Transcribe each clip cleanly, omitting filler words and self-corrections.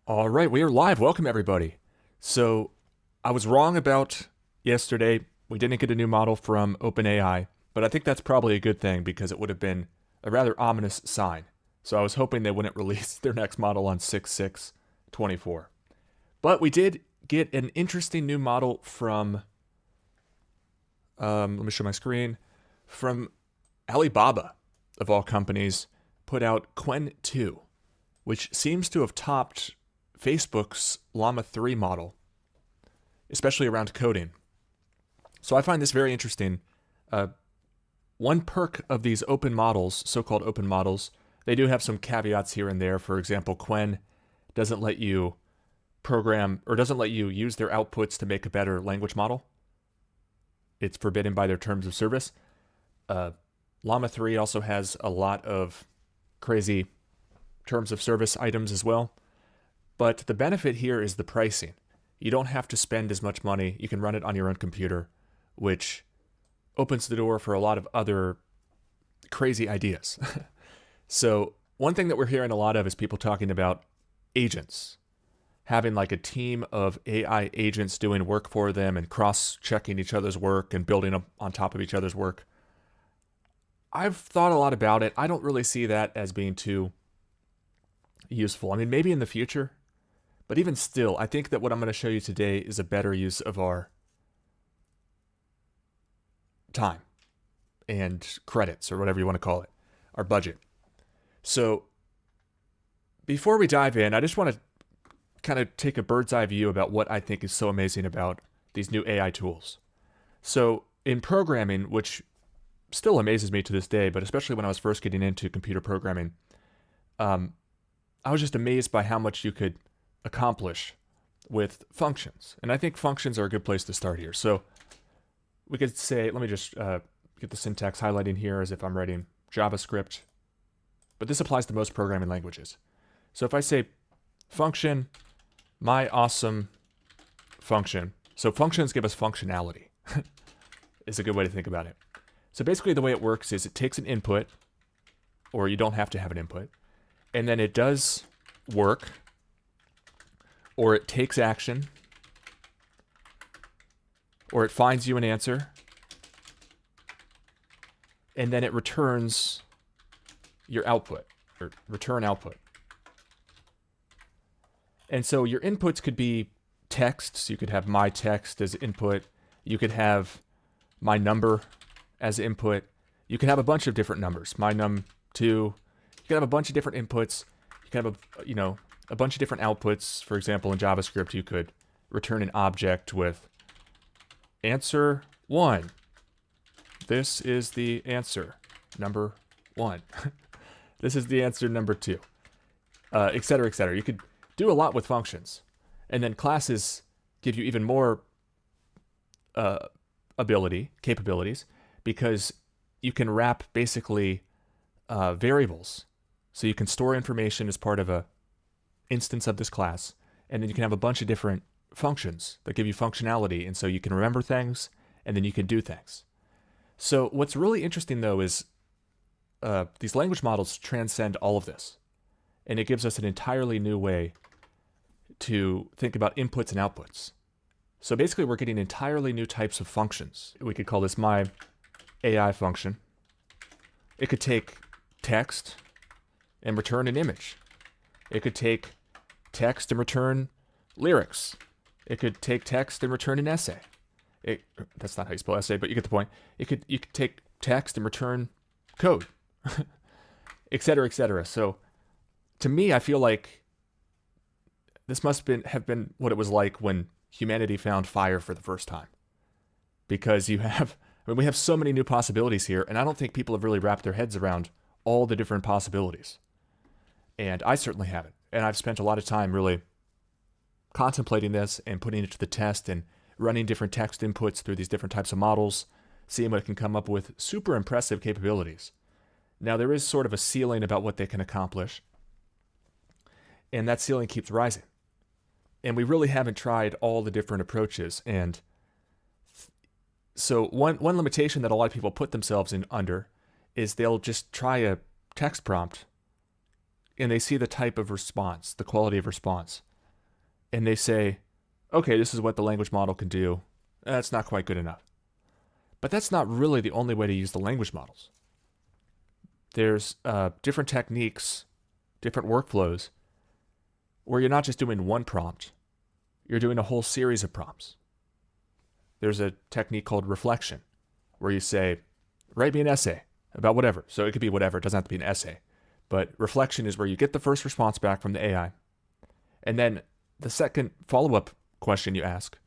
All right, we are live. Welcome, everybody. So, I was wrong about yesterday. We didn't get a new model from OpenAI, but I think that's probably a good thing because it would have been a rather ominous sign. So, I was hoping they wouldn't release their next model on 6/6/24. But we did get an interesting new model from, let me show my screen, from Alibaba, of all companies, put out Qwen 2, which seems to have topped Facebook's Llama 3 model, especially around coding. So I find this very interesting. One perk of these open models, so-called open models, they do have some caveats here and there. For example, Qwen doesn't let you program or doesn't let you use their outputs to make a better language model. It's forbidden by their terms of service. Llama 3 also has a lot of crazy terms of service items as well. But the benefit here is the pricing. You don't have to spend as much money. You can run it on your own computer, which opens the door for a lot of other crazy ideas. So one thing that we're hearing a lot of is people talking about agents, having like a team of AI agents doing work for them and cross-checking each other's work and building up on top of each other's work. I've thought a lot about it. I don't really see that as being too useful. I mean, maybe in the future, but even still, I think that what I'm going to show you today is a better use of our time and credits, or whatever you want to call it, our budget. So before we dive in, I just want to kind of take a bird's eye view about what I think is so amazing about these new AI tools. So in programming, which still amazes me to this day, but especially when I was first getting into computer programming, I was just amazed by how much you could accomplish with functions. And I think functions are a good place to start here. So we could say, let me just get the syntax highlighting here as if I'm writing JavaScript. But this applies to most programming languages. So if I say function, my awesome function. So functions give us functionality is a good way to think about it. So basically the way it works is it takes an input, or you don't have to have an input, and then it does work, or it takes action, or it finds you an answer, and then it returns your output, or return output. And so your inputs could be text, so you could have my text as input, you could have my number as input, you can have a bunch of different numbers, my num2, you can have a bunch of different inputs, you can have a bunch of different outputs. For example, in JavaScript, you could return an object with answer 1. This is the answer number 1. This is the answer number 2, etc., etc. You could do a lot with functions. And then classes give you even more capabilities, because you can wrap basically variables. So you can store information as part of a instance of this class, and then you can have a bunch of different functions that give you functionality, and so you can remember things, and then you can do things. So what's really interesting, though, is these language models transcend all of this, and it gives us an entirely new way to think about inputs and outputs. So basically, we're getting entirely new types of functions. We could call this my AI function. It could take text and return an image. It could take text and return lyrics. It could take text and return an essay. That's not how you spell essay, but you get the point. You could take text and return code, etc., etc. So to me, I feel like this must have been what it was like when humanity found fire for the first time. Because we have so many new possibilities here, and I don't think people have really wrapped their heads around all the different possibilities. And I certainly haven't. And I've spent a lot of time really contemplating this and putting it to the test and running different text inputs through these different types of models, seeing what it can come up with. Super impressive capabilities. Now, there is sort of a ceiling about what they can accomplish, and that ceiling keeps rising. And we really haven't tried all the different approaches. And so one limitation that a lot of people put themselves in under is they'll just try a text prompt and they see the type of response, the quality of response. and they say, okay, this is what the language model can do. That's not quite good enough. But that's not really the only way to use the language models. There's different techniques, different workflows, where you're not just doing one prompt, you're doing a whole series of prompts. There's a technique called reflection, where you say, write me an essay about whatever. So it could be whatever, it doesn't have to be an essay. But reflection is where you get the first response back from the AI. And then the second follow-up question you ask,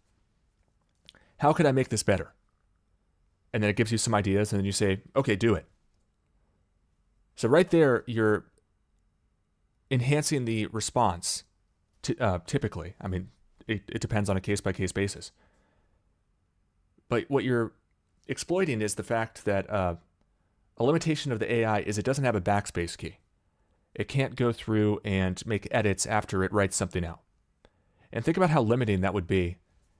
how could I make this better? And then it gives you some ideas, and then you say, okay, do it. So right there, you're enhancing the response, typically. I mean, it depends on a case-by-case basis. But what you're exploiting is the fact that a limitation of the AI is it doesn't have a backspace key. It can't go through and make edits after it writes something out. And think about how limiting that would be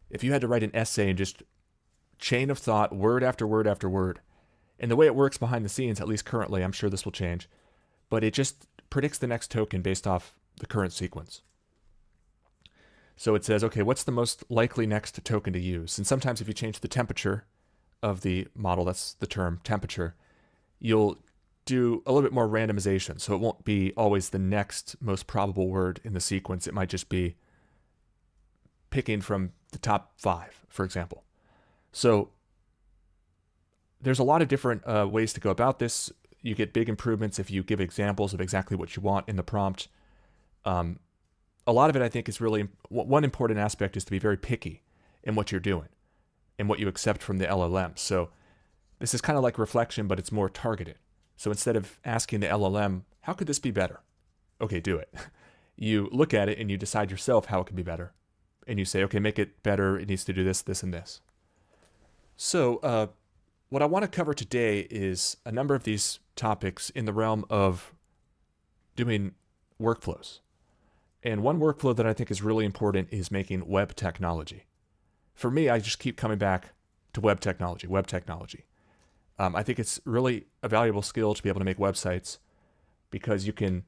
if you had to write an essay and just chain of thought, word after word after word. And the way it works behind the scenes, at least currently, I'm sure this will change, but it just predicts the next token based off the current sequence. So it says, okay, what's the most likely next token to use? And sometimes if you change the temperature of the model, that's the term, temperature, you'll do a little bit more randomization. So it won't be always the next most probable word in the sequence. It might just be picking from the top 5, for example. So there's a lot of different ways to go about this. You get big improvements if you give examples of exactly what you want in the prompt. A lot of it, I think, is really, one important aspect is to be very picky in what you're doing and what you accept from the LLM. So this is kind of like reflection, but it's more targeted. So instead of asking the LLM, how could this be better? Okay, do it. You look at it and you decide yourself how it can be better. And you say, okay, make it better. It needs to do this, this, and this. So what I want to cover today is a number of these topics in the realm of doing workflows. And one workflow that I think is really important is making web technology. For me, I just keep coming back to web technology. I think it's really a valuable skill to be able to make websites because you can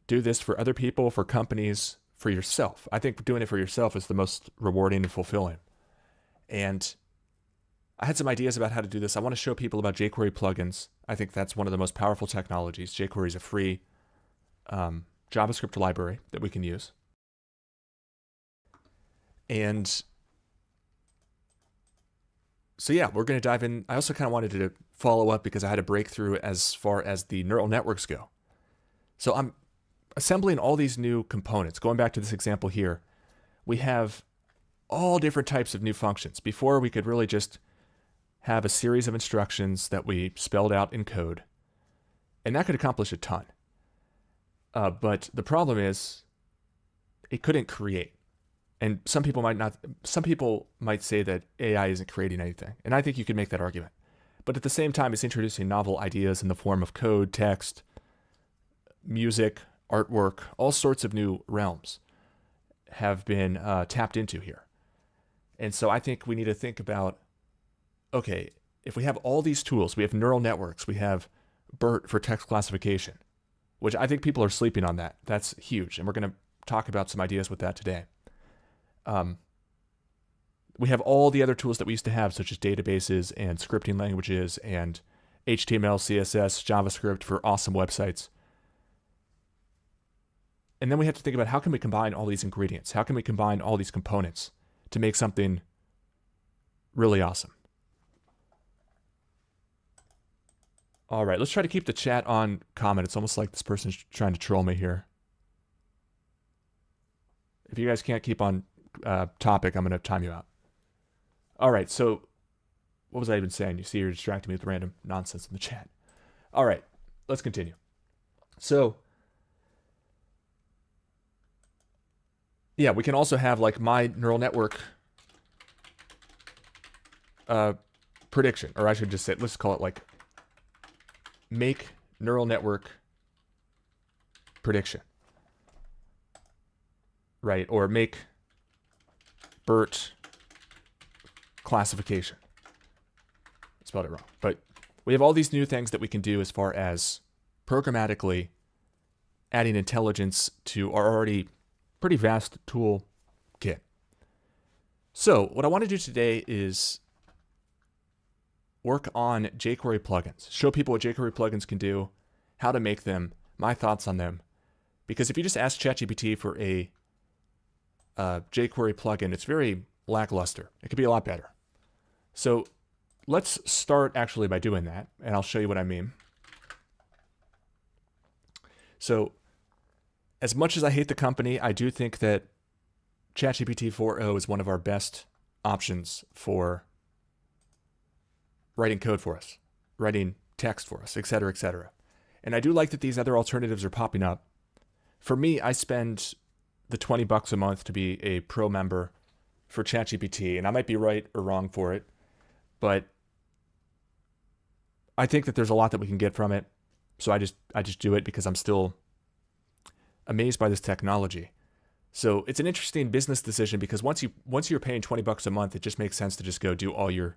do this for other people, for companies, for yourself. I think doing it for yourself is the most rewarding and fulfilling. And I had some ideas about how to do this. I want to show people about jQuery plugins. I think that's one of the most powerful technologies. jQuery is a free JavaScript library that we can use. And so yeah, we're going to dive in. I also kind of wanted to follow up because I had a breakthrough as far as the neural networks go. So I'm assembling all these new components. Going back to this example here, we have all different types of new functions. Before, we could really just have a series of instructions that we spelled out in code, and that could accomplish a ton. But the problem is it couldn't create. And some people might say that AI isn't creating anything. And I think you could make that argument. But at the same time, it's introducing novel ideas in the form of code, text, music, artwork, all sorts of new realms have been tapped into here. And so I think we need to think about, okay, if we have all these tools, we have neural networks, we have BERT for text classification, which I think people are sleeping on that. That's huge. And we're going to talk about some ideas with that today. We have all the other tools that we used to have, such as databases and scripting languages and HTML, CSS, JavaScript for awesome websites. And then we have to think about how can we combine all these ingredients? How can we combine all these components to make something really awesome? All right, let's try to keep the chat on comment. It's almost like this person's trying to troll me here. If you guys can't keep on topic, I'm going to time you out. All right, so what was I even saying? You see, you're distracting me with random nonsense in the chat. All right, let's continue. So, yeah, we can also have like my neural network prediction, or I should just say, let's call it like make neural network prediction, right? Or make BERT classification. I spelled it wrong, but we have all these new things that we can do as far as programmatically adding intelligence to our already pretty vast tool kit. So what I want to do today is work on jQuery plugins, show people what jQuery plugins can do, how to make them, my thoughts on them. Because if you just ask ChatGPT for a jQuery plugin, it's very lackluster. It could be a lot better. So let's start actually by doing that, and I'll show you what I mean. So as much as I hate the company, I do think that ChatGPT 4o is one of our best options for writing code for us, writing text for us, et cetera, et cetera. And I do like that these other alternatives are popping up. For me, I spend the $20 a month to be a pro member for ChatGPT, and I might be right or wrong for it, but I think that there's a lot that we can get from it. So I just do it because I'm still amazed by this technology. So it's an interesting business decision because once you're paying $20 a month, it just makes sense to just go do all your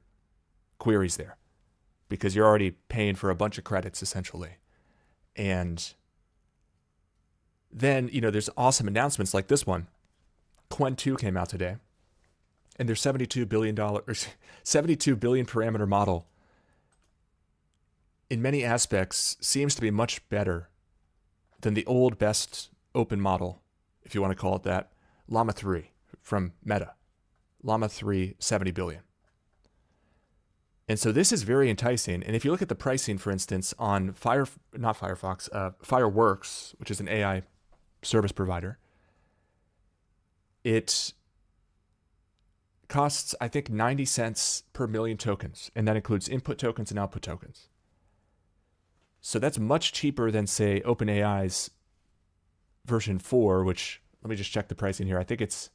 queries there because you're already paying for a bunch of credits essentially. And then, there's awesome announcements like this one. Qwen 2 came out today, and their $72 billion parameter model in many aspects seems to be much better than the old best open model, if you want to call it that, Llama 3 from Meta. Llama 3, 70 billion. And so this is very enticing. And if you look at the pricing, for instance, on Fireworks, which is an AI service provider, it costs, I think, 90 cents per million tokens. And that includes input tokens and output tokens. So that's much cheaper than, say, OpenAI's version 4, which, let me just check the pricing here. I think it's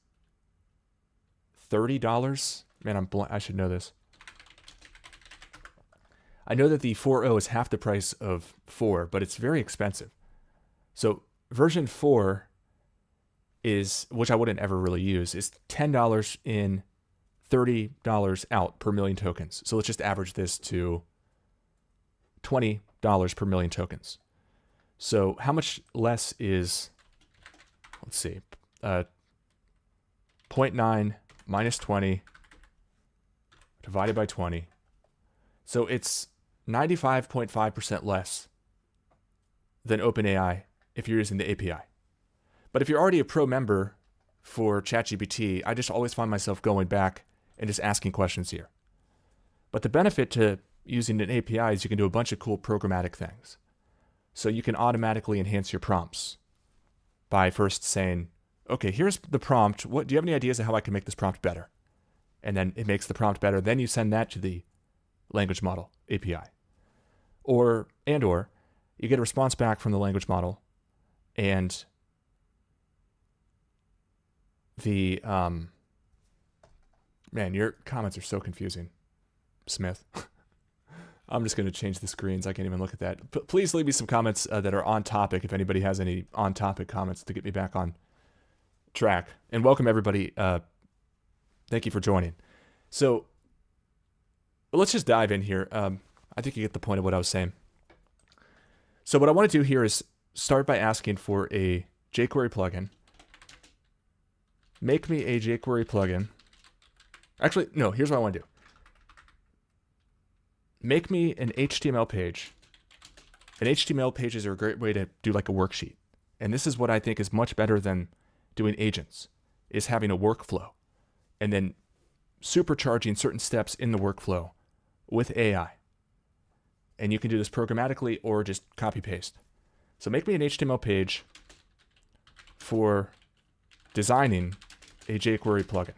$30. Man, I should know this. I know that the 4.0 is half the price of 4, but it's very expensive. So version 4 is, which I wouldn't ever really use, is $10 in, $30 out per million tokens. So let's just average this to $20 per million tokens. So how much less is, let's see, 0.9 minus 20 divided by 20. So it's 95.5% less than OpenAI if you're using the API. But if you're already a pro member for ChatGPT, I just always find myself going back and just asking questions here. But the benefit to using an API is you can do a bunch of cool programmatic things. So you can automatically enhance your prompts by first saying, okay, here's the prompt. Do you have any ideas of how I can make this prompt better? And then it makes the prompt better. Then you send that to the language model API. Or you get a response back from the language model, and the man, your comments are so confusing, Smith. I'm just going to change the screens. I can't even look at that. Please leave me some comments that are on topic if anybody has any on-topic comments to get me back on track. And welcome, everybody. Thank you for joining. So let's just dive in here. I think you get the point of what I was saying. So what I want to do here is start by asking for a jQuery plugin. Make me a jQuery plugin. Actually, no, here's what I want to do. Make me an HTML page. And HTML pages are a great way to do like a worksheet. And this is what I think is much better than doing agents, is having a workflow and then supercharging certain steps in the workflow with AI. And you can do this programmatically or just copy paste. So make me an HTML page for designing a jQuery plugin.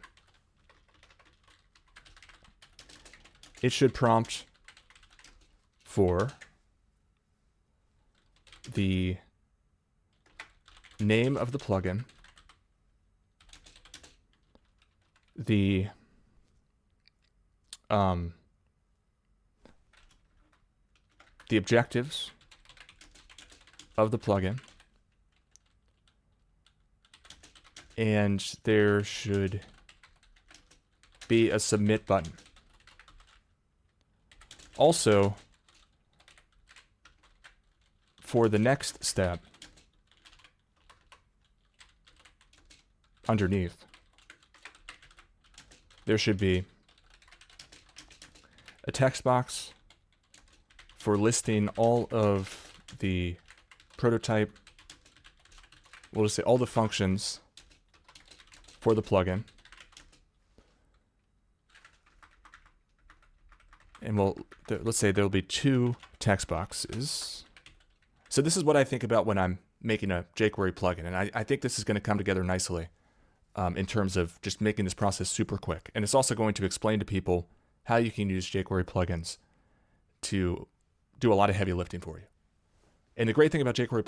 It should prompt for the name of the plugin, the objectives of the plugin, and there should be a submit button. Also, for the next step, underneath, there should be a text box for listing all of the prototype, we'll just say all the functions for the plugin. And let's say there'll be 2 text boxes. So this is what I think about when I'm making a jQuery plugin. And I think this is going to come together nicely in terms of just making this process super quick. And it's also going to explain to people how you can use jQuery plugins to do a lot of heavy lifting for you. And the great thing about jQuery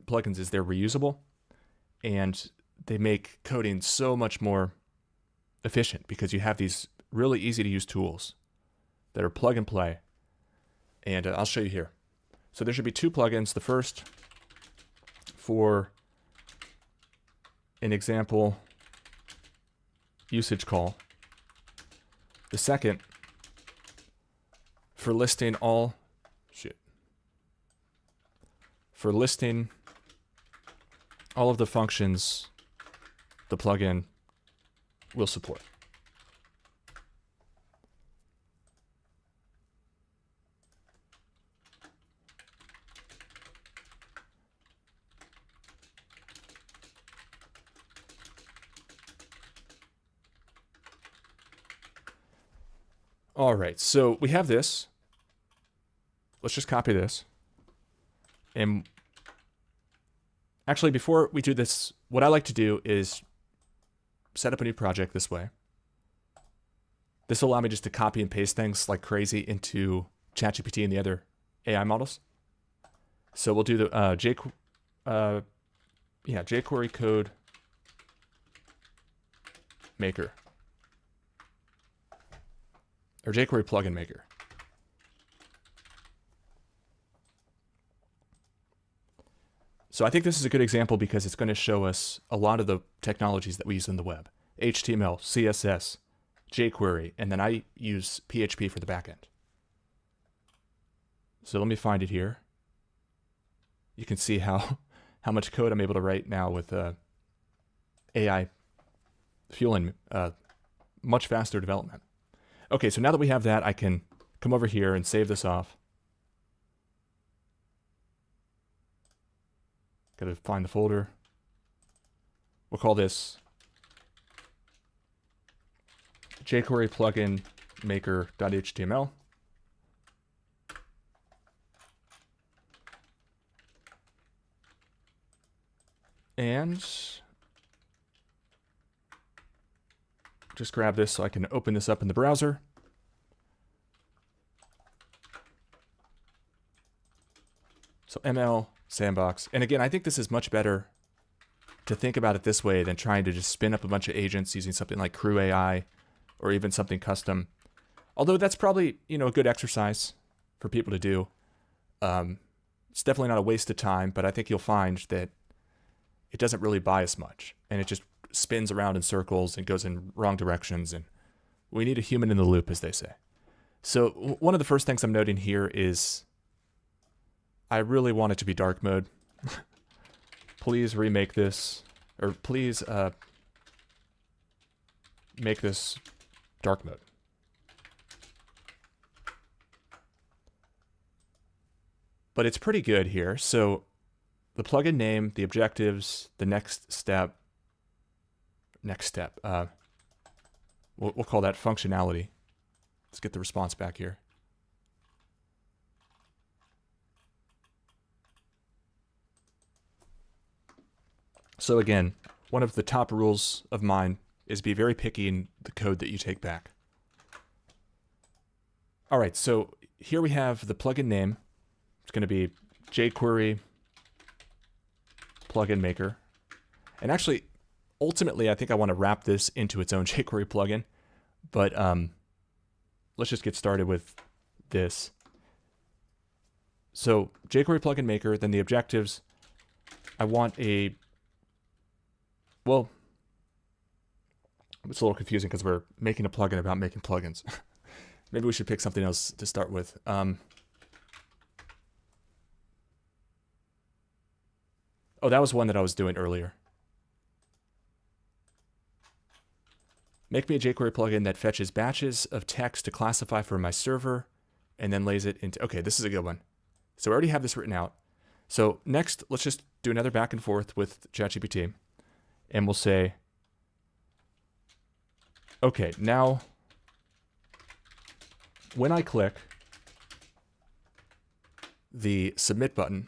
plugins is they're reusable, and they make coding so much more efficient because you have these really easy to use tools that are plug and play. And I'll show you here. So there should be 2 plugins. The first for an example usage call. The second for listing all of the functions the plugin will support. All right, so we have this. Let's just copy this. And actually, before we do this, what I like to do is set up a new project this way. This will allow me just to copy and paste things like crazy into ChatGPT and the other AI models. So we'll do the jQuery code maker, or jQuery plugin maker. So I think this is a good example because it's going to show us a lot of the technologies that we use in the web. HTML, CSS, jQuery, and then I use PHP for the backend. So let me find it here. You can see how much code I'm able to write now with AI fueling much faster development. Okay, so now that we have that, I can come over here and save this off. Gotta find the folder. We'll call this jQuery plugin maker.html. And just grab this so I can open this up in the browser. So ML sandbox. And again, I think this is much better to think about it this way than trying to just spin up a bunch of agents using something like Crew AI or even something custom. Although that's probably, a good exercise for people to do. It's definitely not a waste of time, but I think you'll find that it doesn't really buy as much, and it just spins around in circles and goes in wrong directions, and we need a human in the loop, as they say. So one of the first things I'm noting here is I really want it to be dark mode. Please remake this, or please make this dark mode. But it's pretty good here. So the plugin name, the objectives, the next step. We'll call that functionality. Let's get the response back here. So again, one of the top rules of mine is be very picky in the code that you take back. All right, so here we have the plugin name. It's going to be jQuery plugin maker. And actually, ultimately, I think I want to wrap this into its own jQuery plugin. But let's just get started with this. So jQuery plugin maker, then the objectives. I want a, well, it's a little confusing because we're making a plugin about making plugins. Maybe we should pick something else to start with. Oh, that was one that I was doing earlier. make me a jQuery plugin that fetches batches of text to classify for my server and then lays it into, okay, this is a good one. So I already have this written out. So next, let's just do another back and forth with ChatGPT, and we'll say, okay, now when I click the submit button,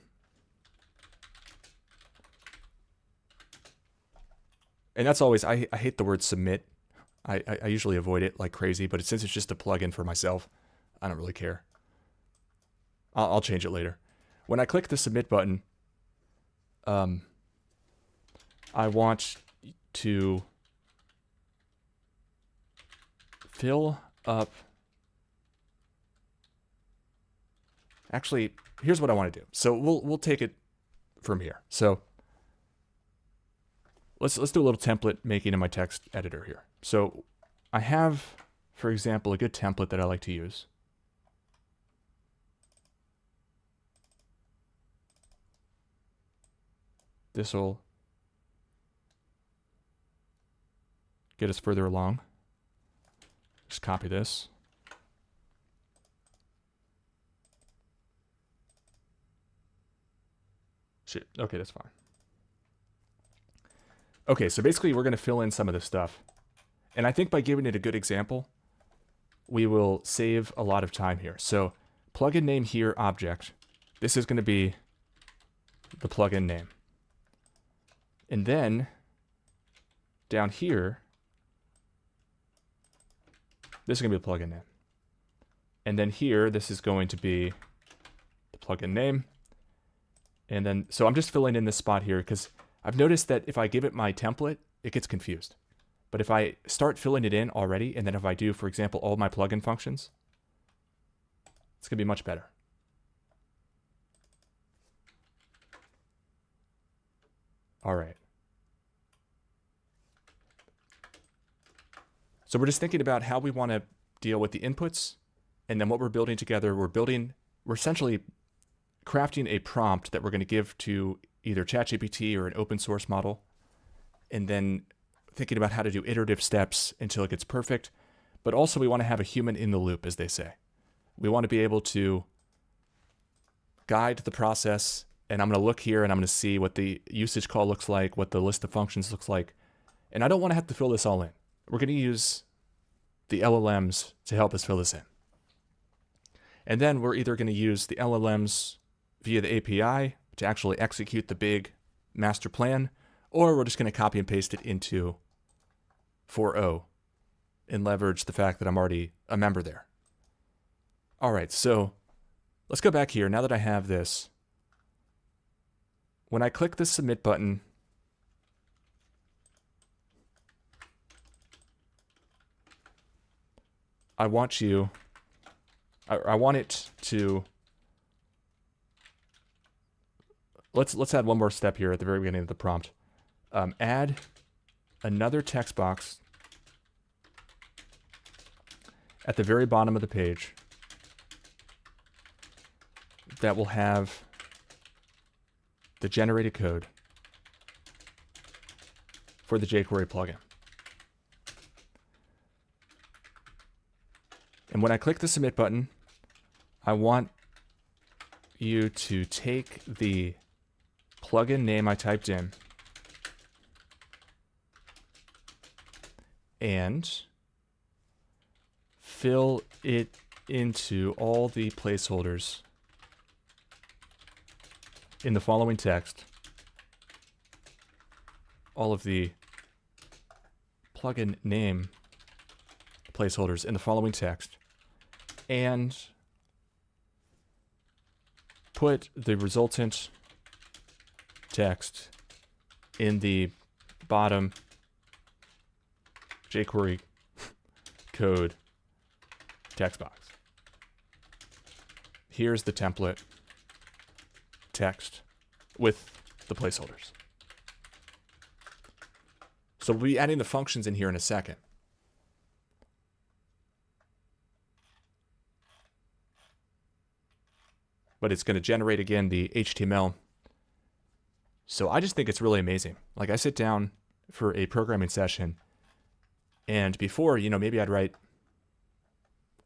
and that's always, I hate the word submit. I usually avoid it like crazy, but since it's just a plugin for myself, I don't really care. I'll change it later. When I click the submit button, I want to fill up. Actually, here's what I want to do. So we'll take it from here. So let's do a little template making in my text editor here. So I have, for example, a good template that I like to use. This will get us further along. Just copy this. Shit. Okay, that's fine. Okay, so basically we're going to fill in some of this stuff. And I think by giving it a good example, we will save a lot of time here. So plugin name here, object. This is going to be the plugin name. And then down here, this is going to be the plugin name. And then here, this is going to be the plugin name. And then, so I'm just filling in this spot here because I've noticed that if I give it my template, it gets confused. But if I start filling it in already, and then if I do, for example, all my plugin functions, it's going to be much better. All right. So we're just thinking about how we want to deal with the inputs, and then what we're building together. We're essentially crafting a prompt that we're going to give to either ChatGPT or an open source model, and then thinking about how to do iterative steps until it gets perfect. But also we want to have a human in the loop, as they say. We want to be able to guide the process, and I'm going to look here and I'm going to see what the usage call looks like, what the list of functions looks like. And I don't want to have to fill this all in. We're going to use the LLMs to help us fill this in. And then we're either going to use the LLMs via the API to actually execute the big master plan, or we're just going to copy and paste it into 4.0 and leverage the fact that I'm already a member there. All right, so let's go back here. Now that I have this, when I click the submit button, I want it to, let's add one more step here at the very beginning of the prompt. Add another text box at the very bottom of the page that will have the generated code for the jQuery plugin. And when I click the submit button, I want you to take the plugin name I typed in and fill it into all the placeholders in the following text. All of the plugin name placeholders in the following text, and put the resultant text in the bottom jQuery code text box. Here's the template text with the placeholders. So we'll be adding the functions in here in a second. But it's going to generate again the HTML. So I just think it's really amazing. Like, I sit down for a programming session And before, maybe I'd write,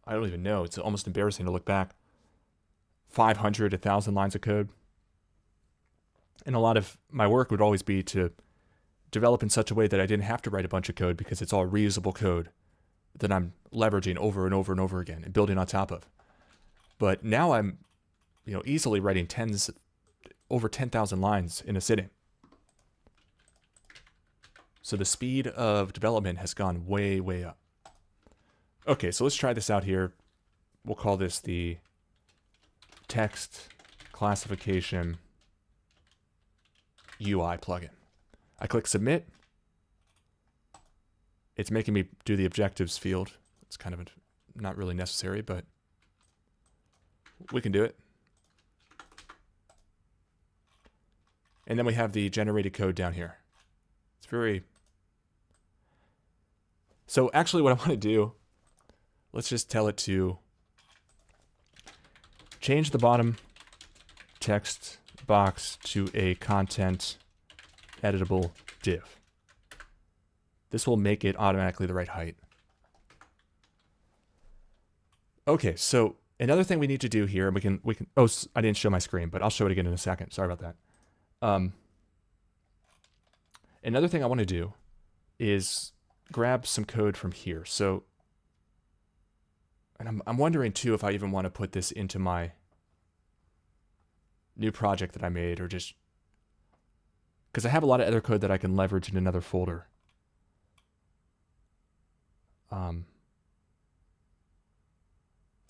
I don't even know, it's almost embarrassing to look back, 500, 1,000 lines of code. And a lot of my work would always be to develop in such a way that I didn't have to write a bunch of code because it's all reusable code that I'm leveraging over and over and over again and building on top of. But now I'm, easily writing over 10,000 lines in a sitting. So the speed of development has gone way, way up. Okay, so let's try this out here. We'll call this the text classification UI plugin. I click submit. It's making me do the objectives field. It's kind of not really necessary, but we can do it. And then we have the generated code down here. It's very... So actually what I want to do, let's just tell it to change the bottom text box to a content editable div. This will make it automatically the right height. Okay, so another thing we need to do here, and we can. Oh, I didn't show my screen, but I'll show it again in a second. Sorry about that. Another thing I want to do is grab some code from here. So, and I'm wondering too if I even want to put this into my new project that I made, or just because I have a lot of other code that I can leverage in another folder.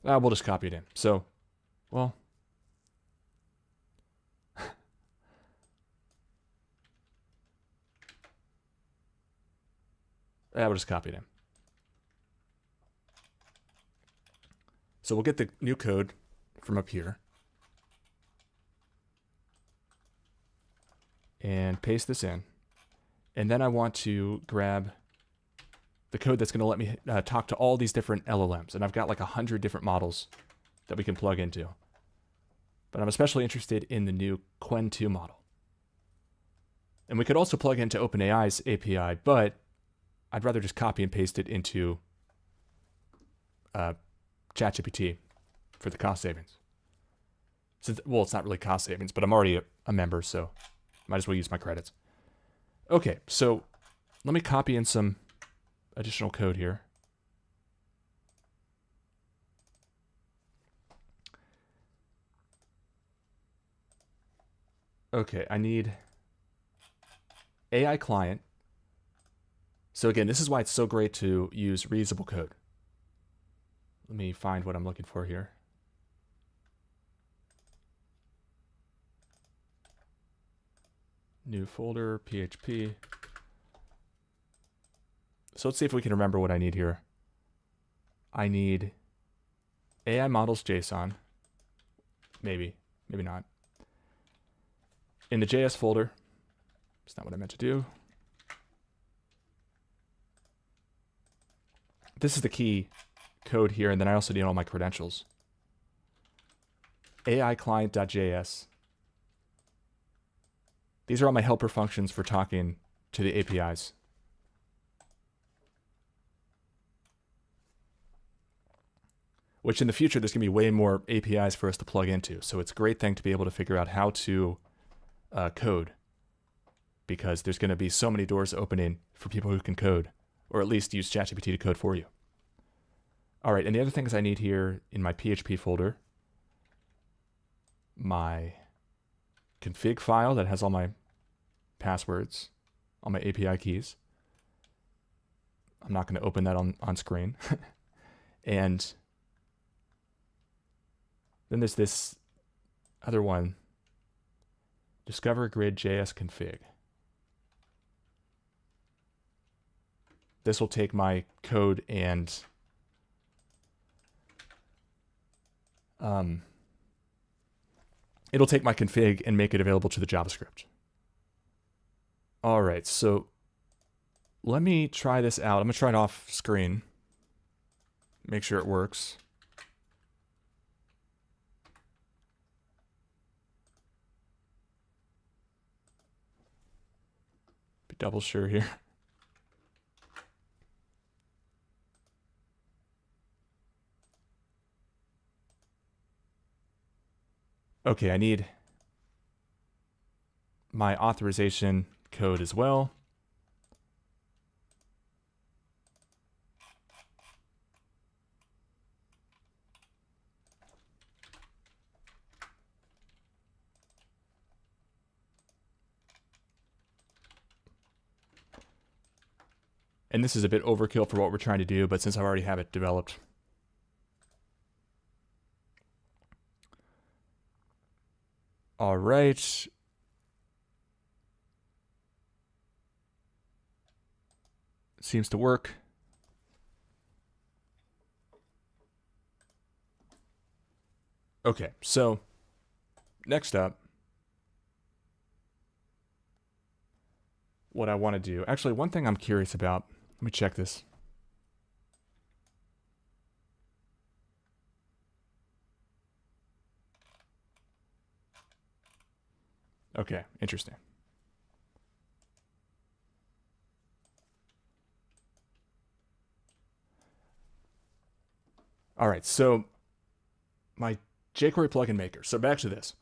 We'll just copy it in. So, well, we'll just copy it in. So we'll get the new code from up here and paste this in. And then I want to grab the code that's going to let me talk to all these different LLMs. And I've got like 100 different models that we can plug into. But I'm especially interested in the new Qwen 2 model. And we could also plug into OpenAI's API, but I'd rather just copy and paste it into ChatGPT for the cost savings. So, well, it's not really cost savings, but I'm already a member, so might as well use my credits. Okay, so let me copy in some additional code here. Okay, I need AI client. So again, this is why it's so great to use reusable code. Let me find what I'm looking for here. New folder, PHP. So let's see if we can remember what I need here. I need AI models JSON. Maybe, maybe not. In the JS folder, it's not what I meant to do. This is the key code here, and then I also need all my credentials. AI client.js. These are all my helper functions for talking to the APIs. Which in the future, there's going to be way more APIs for us to plug into. So it's a great thing to be able to figure out how to code, because there's going to be so many doors opening for people who can code, or at least use ChatGPT to code for you. All right, and the other things I need here in my PHP folder, my config file that has all my passwords, all my API keys. I'm not going to open that on screen. And then there's this other one, Discover Grid JS config. This will take my code and it'll take my config and make it available to the JavaScript. All right, so let me try this out. I'm going to try it off screen. Make sure it works. Be double sure here. Okay, I need my authorization code as well. And this is a bit overkill for what we're trying to do, but since I already have it developed. All right. Seems to work. Okay, so next up, what I want to do, actually one thing I'm curious about, let me check this. Okay, interesting. All right, so my jQuery plugin maker. So back to this.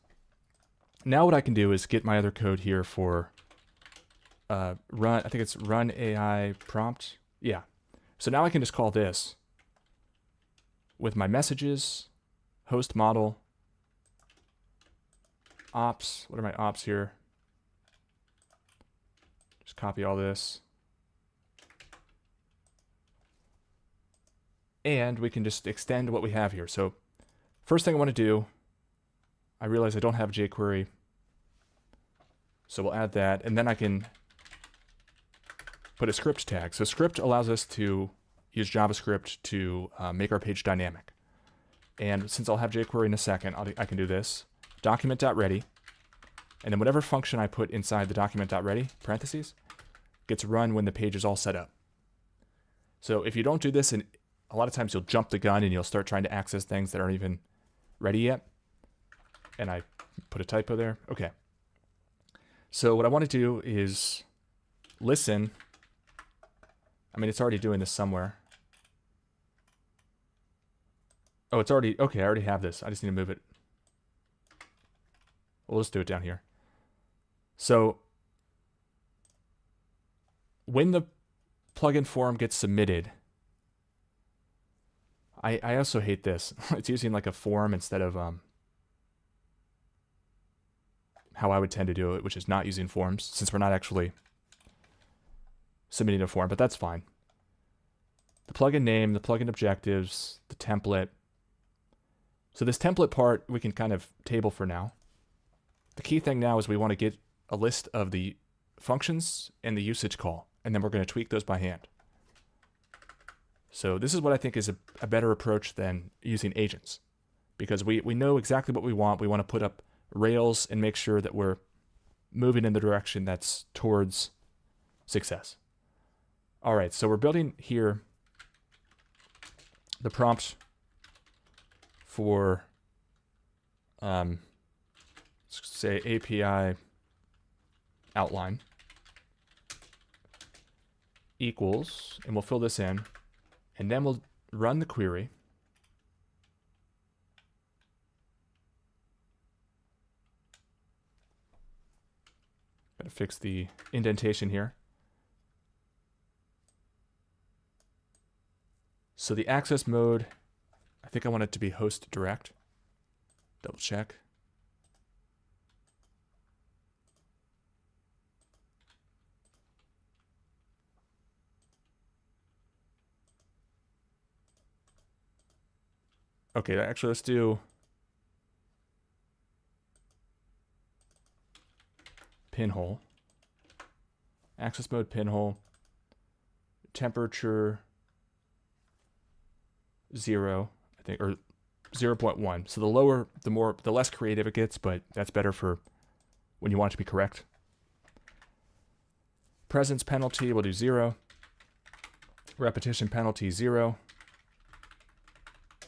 Now what I can do is get my other code here for run, I think it's run AI prompt. Yeah. So now I can just call this with my messages, host model, ops. What are my ops here? Just copy all this. And we can just extend what we have here. So first thing I want to do, I realize I don't have jQuery. So we'll add that, and then I can put a script tag. So script allows us to use JavaScript to make our page dynamic. And since I'll have jQuery in a second, I can do this, document.ready, and then whatever function I put inside the document.ready, parentheses, gets run when the page is all set up. So if you don't do this, and a lot of times you'll jump the gun and you'll start trying to access things that aren't even ready yet. And I put a typo there. Okay. So what I want to do is listen. I mean, it's already doing this somewhere. Oh, it's already, okay, I already have this. I just need to move it. We'll just do it down here. So when the plugin form gets submitted, I also hate this. It's using like a form instead of how I would tend to do it, which is not using forms, since we're not actually submitting a form, but that's fine. The plugin name, the plugin objectives, the template. So this template part we can kind of table for now. The key thing now is we want to get a list of the functions and the usage call, and then we're going to tweak those by hand. So this is what I think is a better approach than using agents, because we know exactly what we want. We want to put up rails and make sure that we're moving in the direction that's towards success. All right, so we're building here the prompt for, let's say API outline equals, and we'll fill this in. And then we'll run the query. Gotta fix the indentation here. So the access mode, I think I want it to be host direct. Double check. Okay, actually, let's do pinhole. Access mode pinhole. Temperature 0, I think, or 0.1. So the lower, the less creative it gets, but that's better for when you want it to be correct. Presence penalty, we'll do 0. Repetition penalty, 0.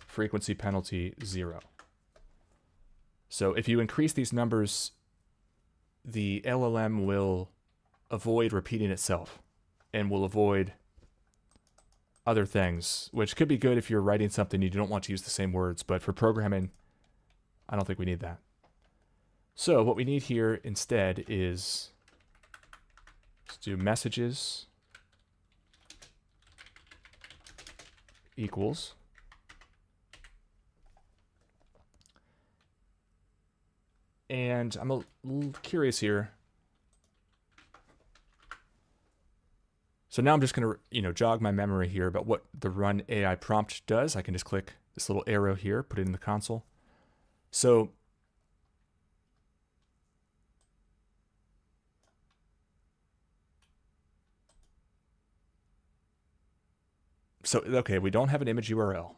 Frequency penalty, 0. So if you increase these numbers, the LLM will avoid repeating itself and will avoid other things, which could be good if you're writing something you don't want to use the same words, but for programming, I don't think we need that. So what we need here instead is, let's do messages equals and I'm a little curious here. So now I'm just going to, jog my memory here about what the run AI prompt does. I can just click this little arrow here, put it in the console. So okay, we don't have an image URL,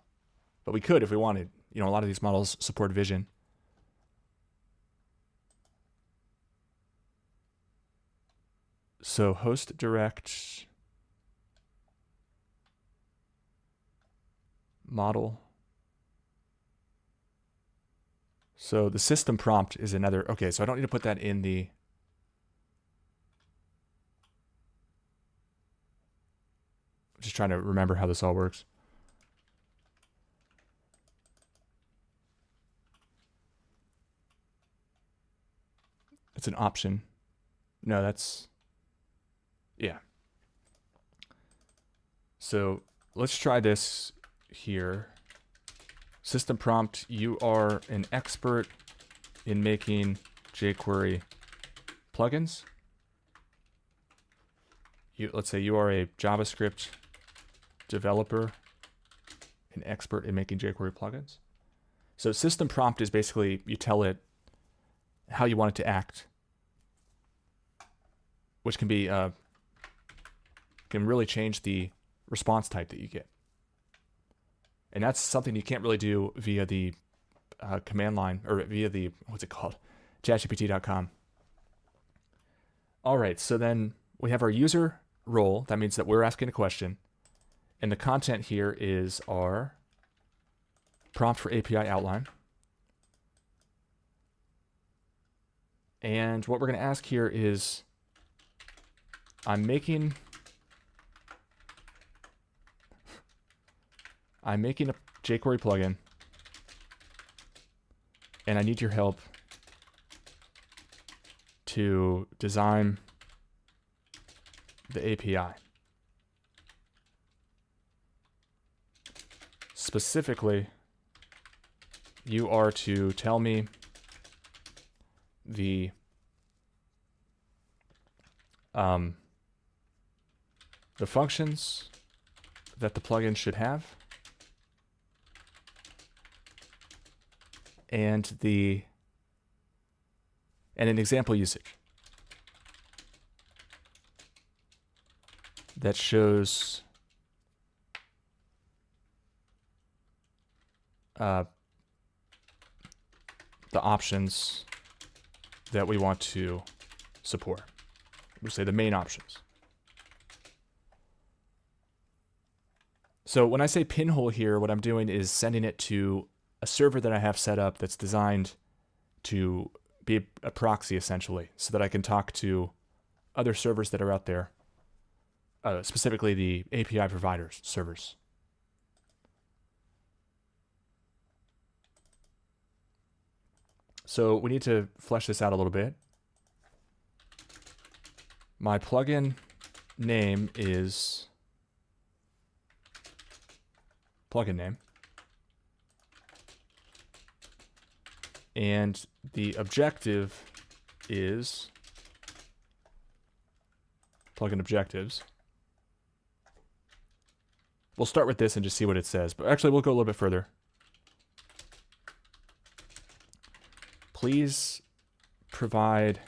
but we could if we wanted. A lot of these models support vision. So host direct model. So the system prompt is another, okay, so I don't need to put that in the, just trying to remember how this all works. It's an option. No, that's, yeah. So let's try this here. System prompt, you are an expert in making jQuery plugins. Let's say you are a JavaScript developer, an expert in making jQuery plugins. So system prompt is basically you tell it how you want it to act, which can be can really change the response type that you get. And that's something you can't really do via the command line or via the, what's it called? ChatGPT.com. All right, so then we have our user role. That means that we're asking a question. And the content here is our prompt for API outline. And what we're going to ask here is, I'm making a jQuery plugin, and I need your help to design the API. Specifically, you are to tell me the functions that the plugin should have, and an example usage that shows the options that we want to support. We'll say the main options. So when I say pinhole here, what I'm doing is sending it to a server that I have set up that's designed to be a proxy, essentially, so that I can talk to other servers that are out there, specifically the API providers, servers. So we need to flesh this out a little bit. My plugin name is plugin name. And the objective is plugin objectives. We'll start with this and just see what it says, but actually we'll go a little bit further. Please provide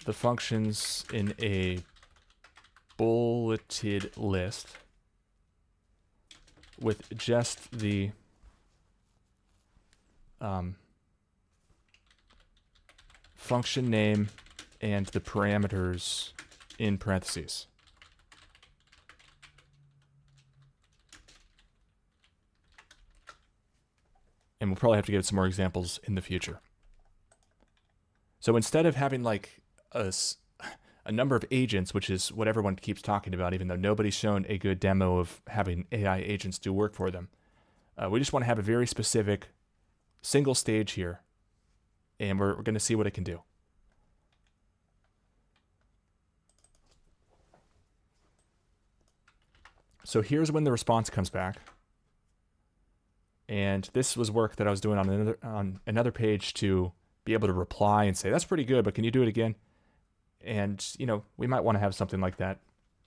the functions in a bulleted list with just the function name and the parameters in parentheses. And we'll probably have to give some more examples in the future. So instead of having like a number of agents, which is what everyone keeps talking about, even though nobody's shown a good demo of having AI agents do work for them, we just want to have a very specific single stage here and we're going to see what it can do. So here's when the response comes back. And this was work that I was doing on another page to be able to reply and say, that's pretty good, but can you do it again? And, you know, we might want to have something like that.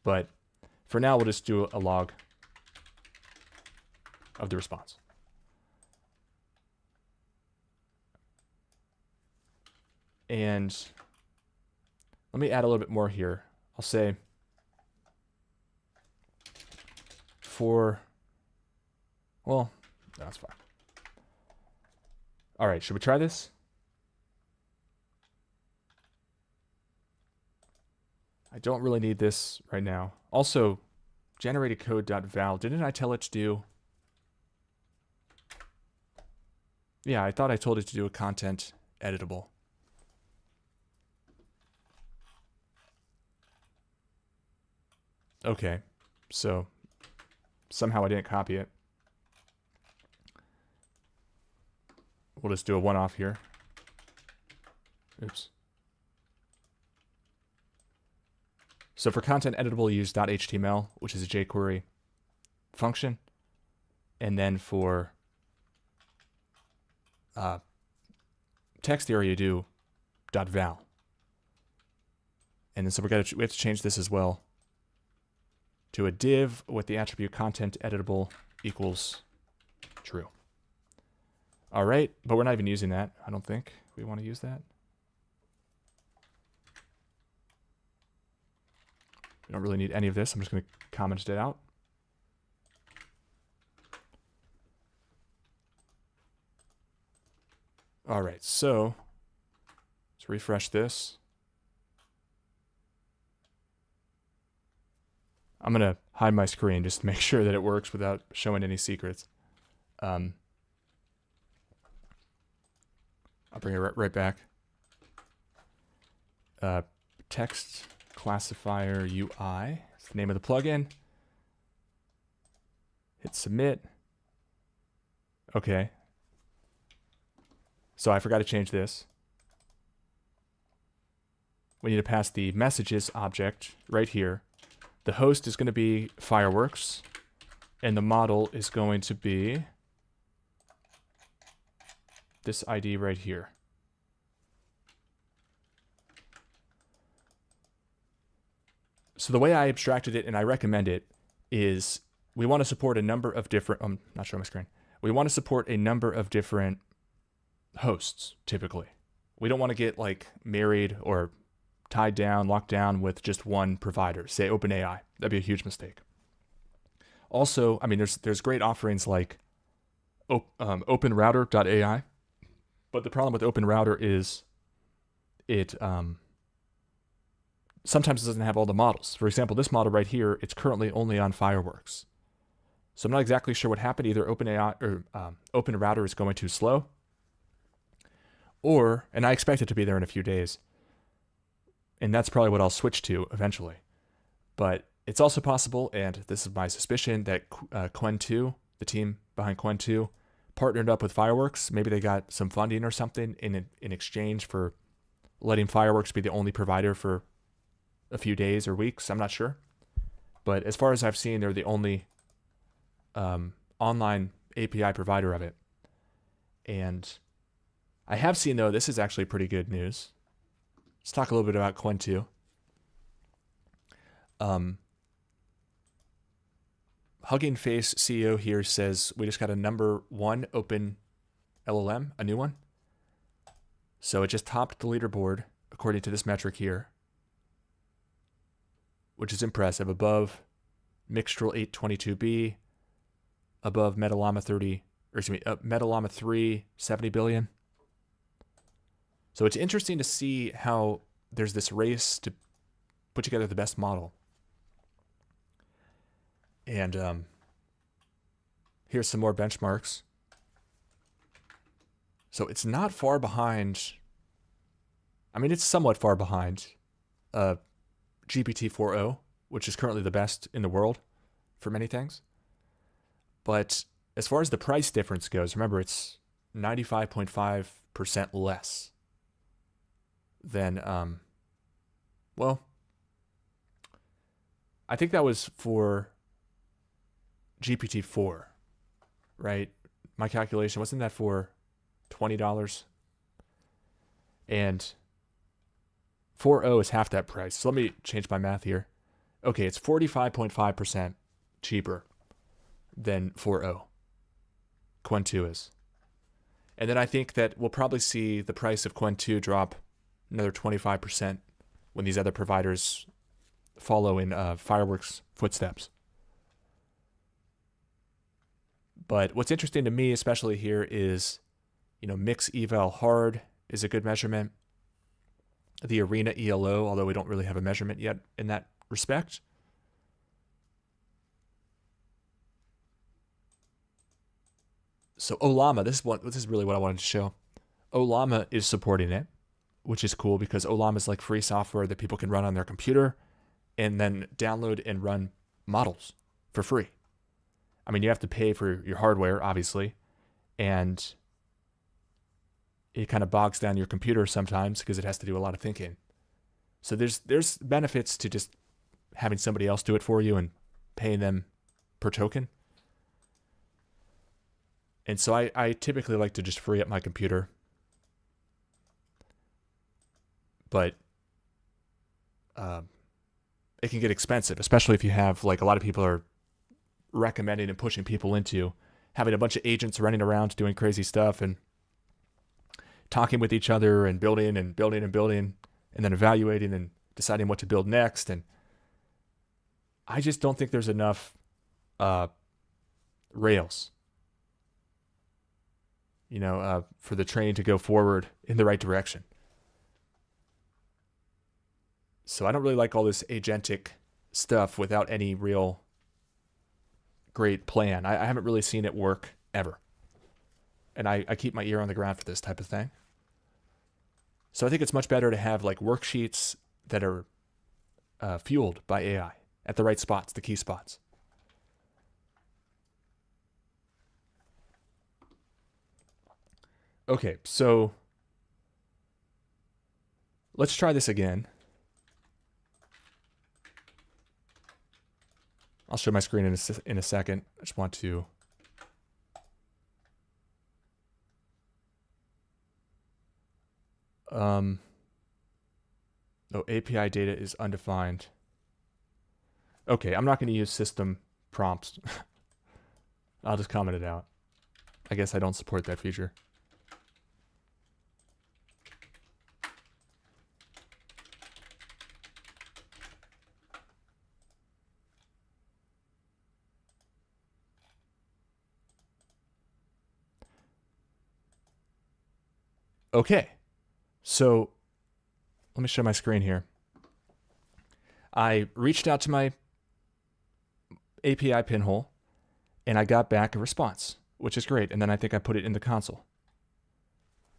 But for now, we'll just do a log of the response. And let me add a little bit more here. I'll say well, no, that's fine. All right, should we try this? I don't really need this right now. Also, generated code.val, didn't I tell it to do? Yeah, I thought I told it to do a content editable. Okay, so somehow I didn't copy it. We'll just do a one-off here. Oops. So for content editable, use .html, which is a jQuery function. And then for text area, do .val. And then so we have to change this as well to a div with the attribute content editable equals true. All right, but we're not even using that. I don't think we want to use that. We don't really need any of this. I'm just going to comment it out. All right, so let's refresh this. I'm going to hide my screen just to make sure that it works without showing any secrets. I'll bring it right back. Text classifier UI. It's the name of the plugin. Hit submit. Okay. So I forgot to change this. We need to pass the messages object right here. The host is going to be Fireworks, and the model is going to be this ID right here. So the way I abstracted it, and I recommend it, is we want to support a number of different, I'm not showing my screen. We want to support a number of different hosts, typically. We don't want to get like married or tied down, locked down with just one provider, say OpenAI. That'd be a huge mistake. Also, I mean, there's great offerings like OpenRouter.ai, but the problem with OpenRouter is it sometimes it doesn't have all the models. For example, this model right here, it's currently only on Fireworks. So I'm not exactly sure what happened. Either OpenAI or OpenRouter is going too slow, and I expect it to be there in a few days. And that's probably what I'll switch to eventually. But it's also possible, and this is my suspicion, that Qwen2, the team behind Qwen2, partnered up with Fireworks. Maybe they got some funding or something in exchange for letting Fireworks be the only provider for a few days or weeks. I'm not sure. But as far as I've seen, they're the only online API provider of it. And I have seen, though, this is actually pretty good news. Let's talk a little bit about Qwen2. Hugging Face CEO here says we just got a #1 open LLM, a new one. So it just topped the leaderboard according to this metric here, which is impressive. Above Mixtral 822B, above Metallama 3, 70 billion. So it's interesting to see how there's this race to put together the best model. And here's some more benchmarks. So it's not far behind. I mean, it's somewhat far behind GPT-4o, which is currently the best in the world for many things. But as far as the price difference goes, remember, it's 95.5% less. then, well, I think that was for GPT-4, right? My calculation, wasn't that for $20? And 4.0 is half that price. So let me change my math here. Okay, it's 45.5% cheaper than 4.0. Qwen 2 is. And then I think that we'll probably see the price of Qwen 2 drop another 25% when these other providers follow in Fireworks' footsteps. But what's interesting to me, especially here, is, mix eval hard is a good measurement. The Arena ELO, although we don't really have a measurement yet in that respect. So Ollama, this is really what I wanted to show. Ollama is supporting it, which is cool because Ollama is like free software that people can run on their computer and then download and run models for free. I mean, you have to pay for your hardware, obviously, and it kind of bogs down your computer sometimes because it has to do a lot of thinking. So there's benefits to just having somebody else do it for you and paying them per token. And so I typically like to just free up my computer. But it can get expensive, especially if you have, like, a lot of people are recommending and pushing people into having a bunch of agents running around doing crazy stuff and talking with each other and building and building and building and then evaluating and deciding what to build next. And I just don't think there's enough rails, for the train to go forward in the right direction. So I don't really like all this agentic stuff without any real great plan. I haven't really seen it work ever. And I keep my ear on the ground for this type of thing. So I think it's much better to have like worksheets that are fueled by AI at the right spots, the key spots. Okay, so let's try this again. I'll show my screen in a second. I just want to API data is undefined. Okay, I'm not going to use system prompts. I'll just comment it out. I guess I don't support that feature. Okay, so let me show my screen here. I reached out to my API pinhole and I got back a response, which is great. And then I think I put it in the console.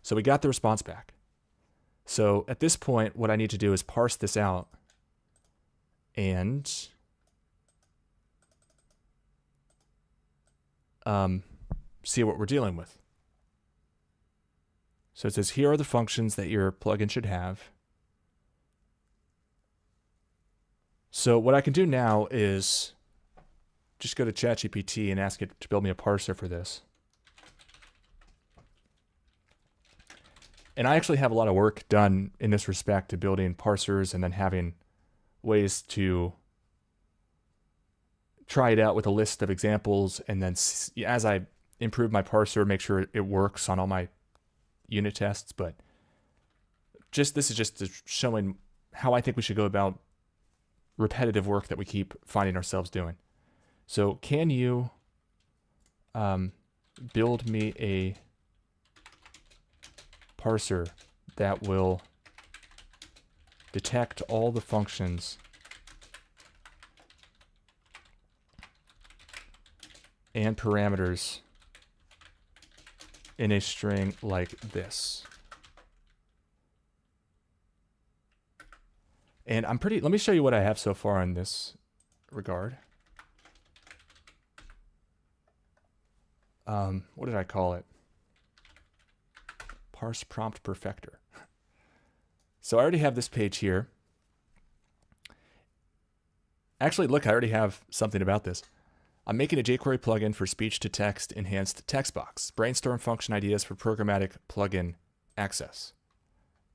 So we got the response back. So at this point, what I need to do is parse this out and see what we're dealing with. So it says, here are the functions that your plugin should have. So what I can do now is just go to ChatGPT and ask it to build me a parser for this. And I actually have a lot of work done in this respect to building parsers and then having ways to try it out with a list of examples. And then as I improve my parser, make sure it works on all my unit tests. But this is just showing how I think we should go about repetitive work that we keep finding ourselves doing. So can you build me a parser that will detect all the functions and parameters in a string like this? And let me show you what I have so far in this regard. What did I call it? Parse prompt perfector. So I already have this page here. Actually, look, I already have something about this. I'm making a jQuery plugin for speech-to-text enhanced text box. Brainstorm function ideas for programmatic plugin access.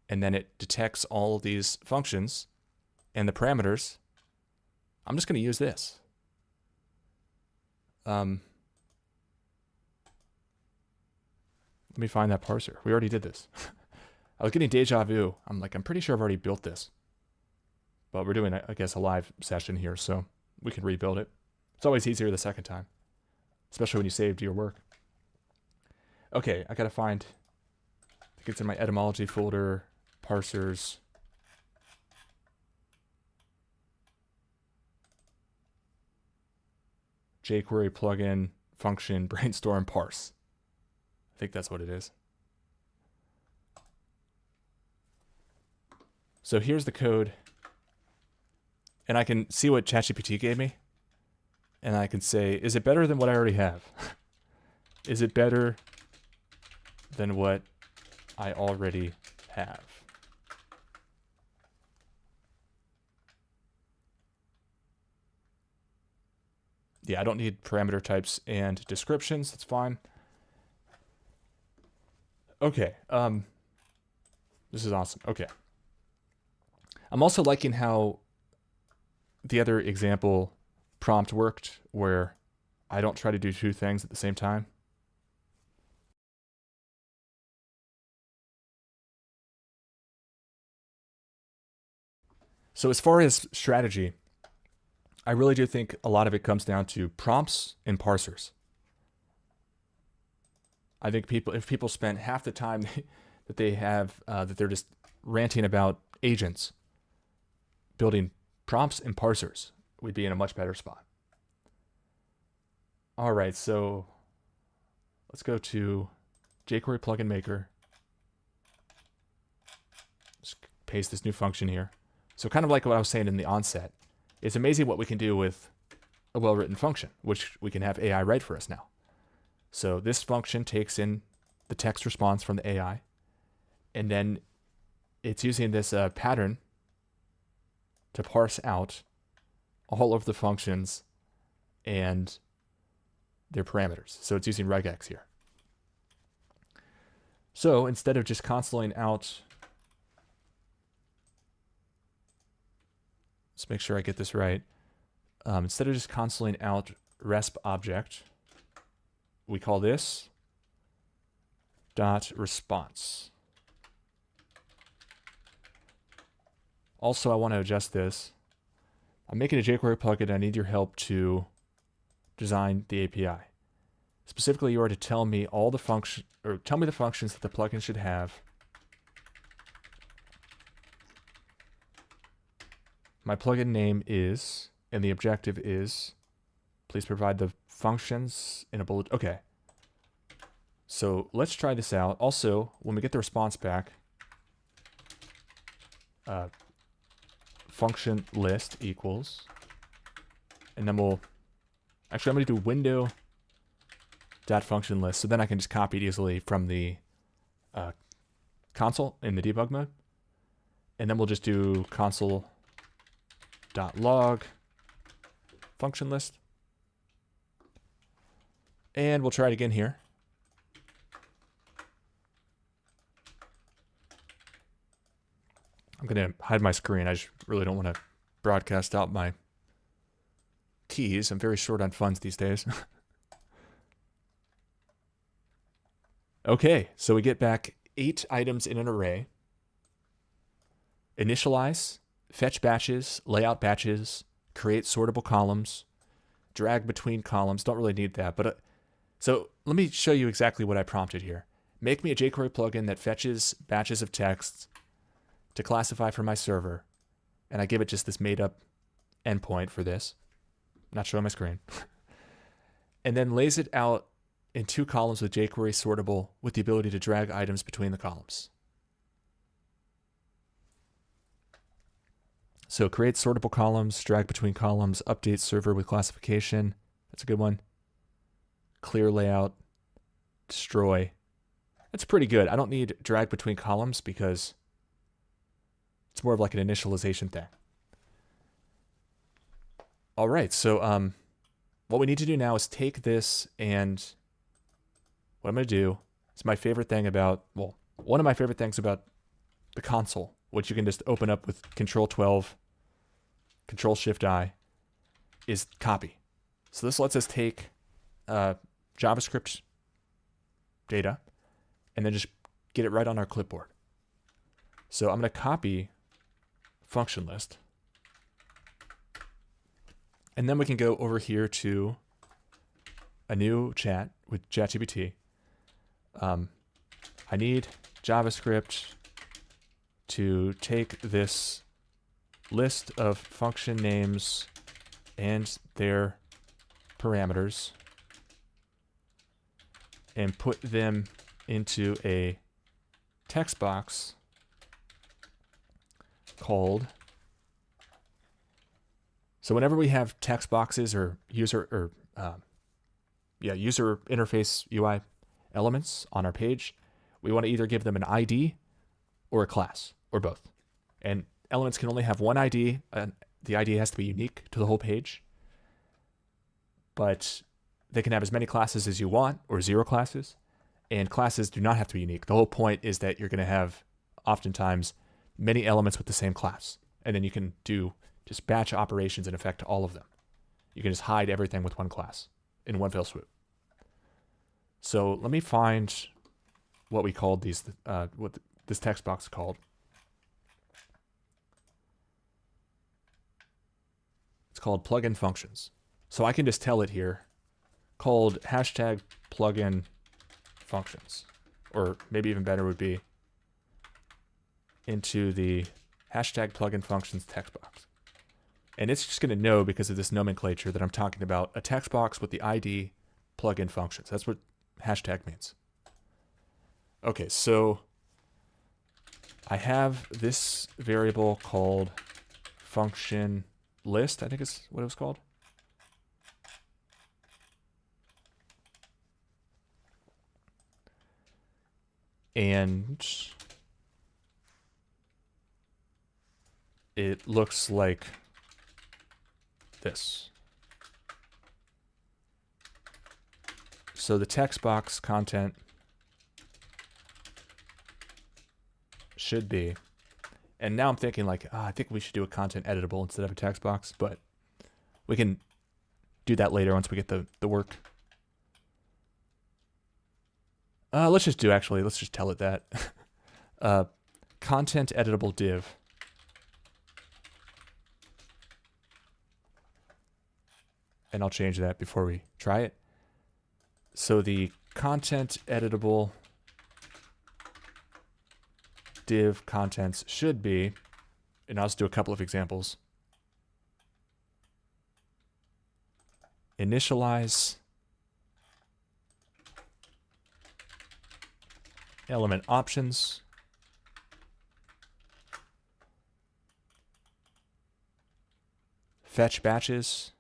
And then it detects all of these functions and the parameters. I'm just going to use this. Let me find that parser. We already did this. I was getting deja vu. I'm pretty sure I've already built this. But we're doing, I guess, a live session here, so we can rebuild it. It's always easier the second time, especially when you saved your work. Okay, I gotta find, I think it's in my etymology folder, parsers. jQuery plugin function brainstorm parse. I think that's what it is. So here's the code. And I can see what ChatGPT gave me. And I can say, is it better than what I already have? Is it better than what I already have? Yeah, I don't need parameter types and descriptions. That's fine. Okay. This is awesome. Okay. I'm also liking how the other example prompt worked, where I don't try to do two things at the same time. So as far as strategy, I really do think a lot of it comes down to prompts and parsers. I think if people spent half the time that they have, that they're just ranting about agents, building prompts and parsers, we'd be in a much better spot. All right, so let's go to jQuery plugin maker. Just paste this new function here. So kind of like what I was saying in the onset, it's amazing what we can do with a well-written function, which we can have AI write for us now. So this function takes in the text response from the AI, and then it's using this pattern to parse out all of the functions and their parameters. So it's using regex here. So instead of just consoling out, let's make sure I get this right. Instead of just consoling out resp object, we call this dot response. Also, I want to adjust this. I'm making a jQuery plugin. I need your help to design the API. Specifically, you are to tell me all the tell me the functions that the plugin should have. My plugin name is, and the objective is, please provide the functions in a bullet. Okay. So let's try this out. Also, when we get the response back, function list equals, and then I'm going to do window dot function list, so then I can just copy it easily from the console in the debug mode, and then we'll just do console dot log function list, and we'll try it again here. I'm going to hide my screen. I just really don't want to broadcast out my keys. I'm very short on funds these days. Okay, so we get back 8 items in an array. Initialize, fetch batches, layout batches, create sortable columns, drag between columns. Don't really need that. But so let me show you exactly what I prompted here. Make me a jQuery plugin that fetches batches of text to classify for my server, and I give it just this made-up endpoint for this. I'm not showing my screen. And then lays it out in 2 columns with jQuery sortable with the ability to drag items between the columns. So create sortable columns, drag between columns, update server with classification. That's a good one. Clear layout, destroy. That's pretty good. I don't need drag between columns because It's more of like an initialization thing. All right, so what we need to do now is take this, and what I'm going to do is my favorite thing about, well, one of my favorite things about the console, which you can just open up with Control 12, Control Shift I, is copy. So this lets us take JavaScript data and then just get it right on our clipboard. So I'm going to copy function list. And then we can go over here to a new chat with ChatGPT. I need JavaScript to take this list of function names and their parameters and put them into a text box called. So whenever we have text boxes or user interface UI elements on our page, we want to either give them an ID or a class or both. And elements can only have one ID, and the ID has to be unique to the whole page. But they can have as many classes as you want, or 0 classes, and classes do not have to be unique. The whole point is that you're going to have oftentimes many elements with the same class, and then you can do just batch operations in effect to all of them. You can just hide everything with one class in one fell swoop. So let me find what we called these, what this text box is called. It's called plugin functions. So I can just tell it here, called hashtag plugin functions, or maybe even better would be into the hashtag plugin functions text box. And it's just going to know, because of this nomenclature, that I'm talking about a text box with the ID plugin functions. That's what hashtag means. Okay, so I have this variable called function list, I think is what it was called. And it looks like this. So the text box content should be, and now I'm thinking like, I think we should do a content editable instead of a text box, but we can do that later once we get the work. Let's just tell it that. Content editable div. And I'll change that before we try it. So the content editable div contents should be, and I'll just do a couple of examples. Initialize element options, fetch batches,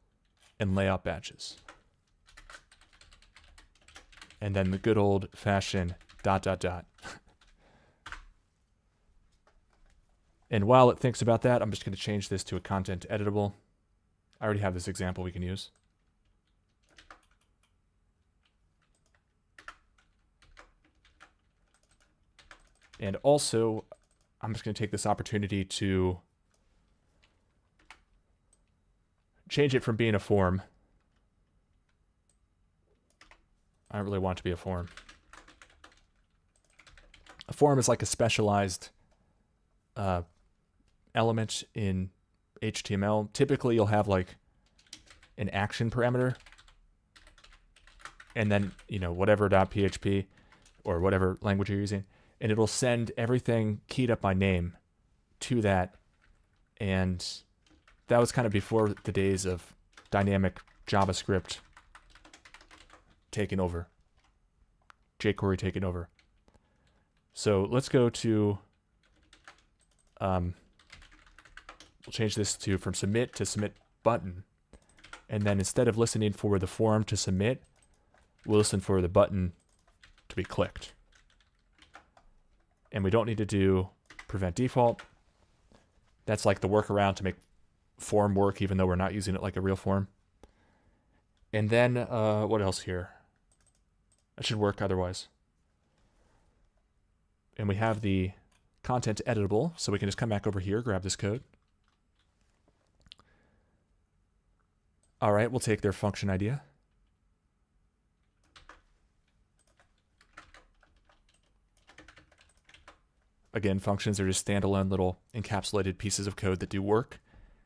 and layout batches. And then the good old fashioned ... And while it thinks about that, I'm just going to change this to a content editable. I already have this example we can use. And also, I'm just going to take this opportunity to change it from being a form. I don't really want it to be a form. A form is like a specialized element in HTML. Typically, you'll have like an action parameter, and then, whatever .php or whatever language you're using, and it'll send everything keyed up by name to that. And that was kind of before the days of dynamic JavaScript taking over, jQuery taking over. So let's go to, we'll change this to from submit to submit button. And then instead of listening for the form to submit, we'll listen for the button to be clicked. And we don't need to do prevent default. That's like the workaround to make form work even though we're not using it like a real form. And then what else here? That should work otherwise. And we have the content editable, so we can just come back over here, grab this code. All right, we'll take their function idea. Again, functions are just standalone little encapsulated pieces of code that do work.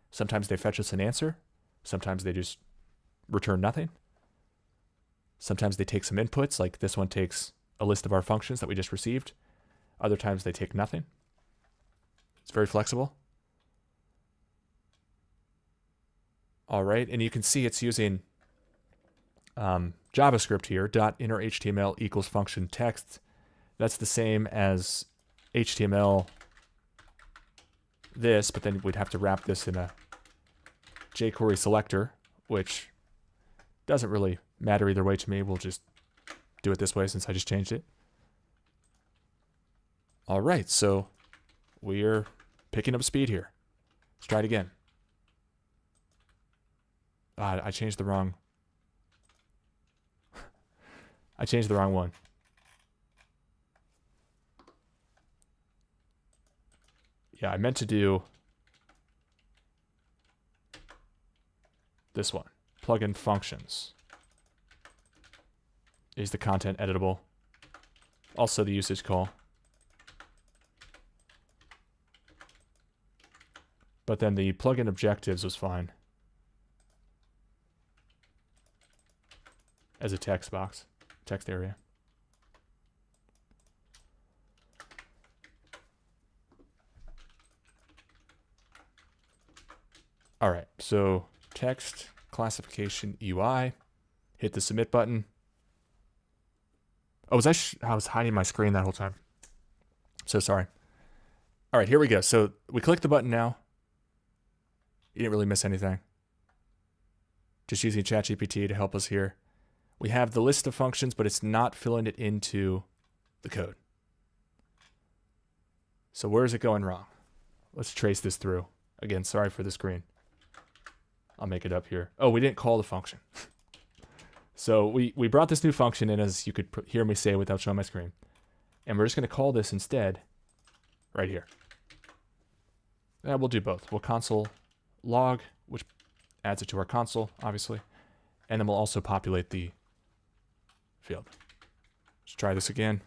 Sometimes they fetch us an answer. Sometimes they just return nothing. Sometimes they take some inputs, like this one takes a list of our functions that we just received. Other times they take nothing. It's very flexible. All right, and you can see it's using JavaScript here, .inner HTML equals function text. That's the same as HTML this, but then we'd have to wrap this in a jQuery selector, which doesn't really matter either way to me. We'll just do it this way since I just changed it. All right, so we're picking up speed here. Let's try it again. I changed the wrong. I changed the wrong one. Yeah, I meant to do this one. Plugin functions is the content editable. Also the usage call. But then the plugin objectives was fine as a text box, text area. All right, so text classification UI, hit the submit button. Oh, I was hiding my screen that whole time. So sorry. All right, here we go. So we click the button now. You didn't really miss anything. Just using ChatGPT to help us here. We have the list of functions, but it's not filling it into the code. So where is it going wrong? Let's trace this through. Again, sorry for the screen. I'll make it up here. Oh, we didn't call the function. So we brought this new function in, as you could hear me say without showing my screen. And we're just going to call this instead right here. Yeah, we'll do both. We'll console log, which adds it to our console, obviously. And then we'll also populate the field. Let's try this again.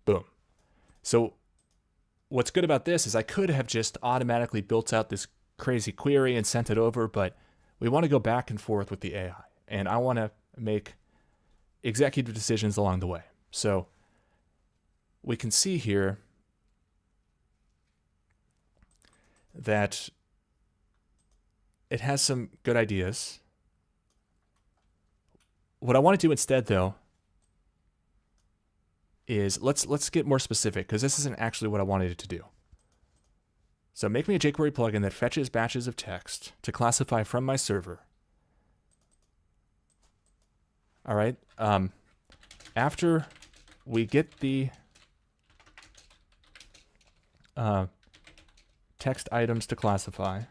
Boom. So what's good about this is I could have just automatically built out this crazy query and sent it over, but we want to go back and forth with the AI. And I want to make executive decisions along the way. So we can see here that it has some good ideas. What I want to do instead, though, is let's get more specific, because this isn't actually what I wanted it to do. So make me a jQuery plugin that fetches batches of text to classify from my server. All right. After we get the text items to classify,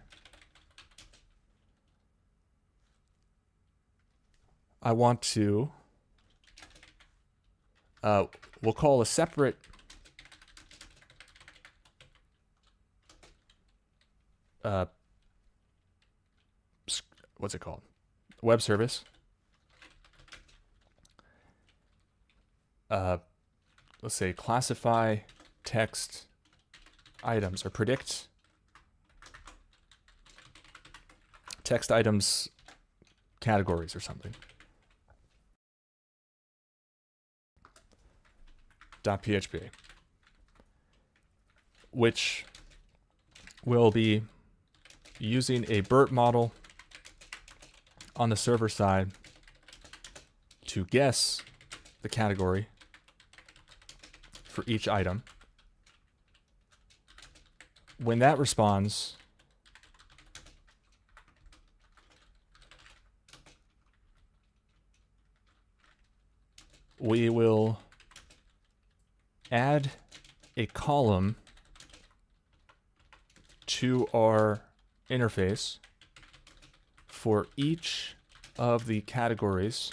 I want to, we'll call a separate what's it called? Web service. Let's say classify text items, or predict text items categories or something. .php, which will be using a BERT model on the server side to guess the category for each item. When that responds, we will add a column to our interface for each of the categories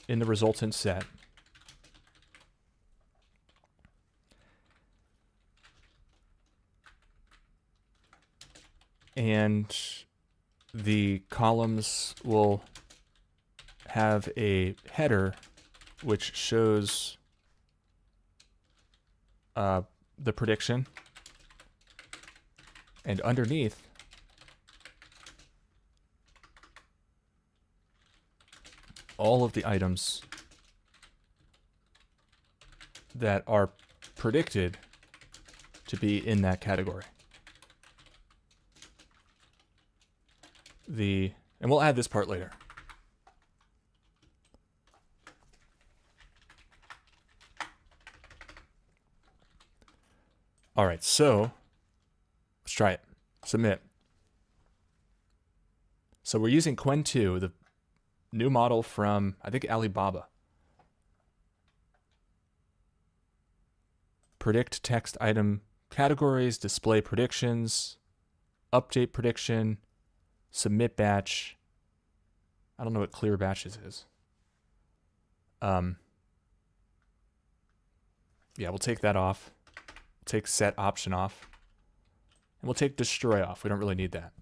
in the resultant set. And the columns will have a header which shows the prediction, and underneath all of the items that are predicted to be in that category. And we'll add this part later. All right, so let's try it. Submit. So we're using Qwen 2, the new model from, I think, Alibaba. Predict text item categories, display predictions, update prediction, submit batch. I don't know what clear batches is. Yeah, we'll take that off. We'll take set option off. And we'll take destroy off. We don't really need that.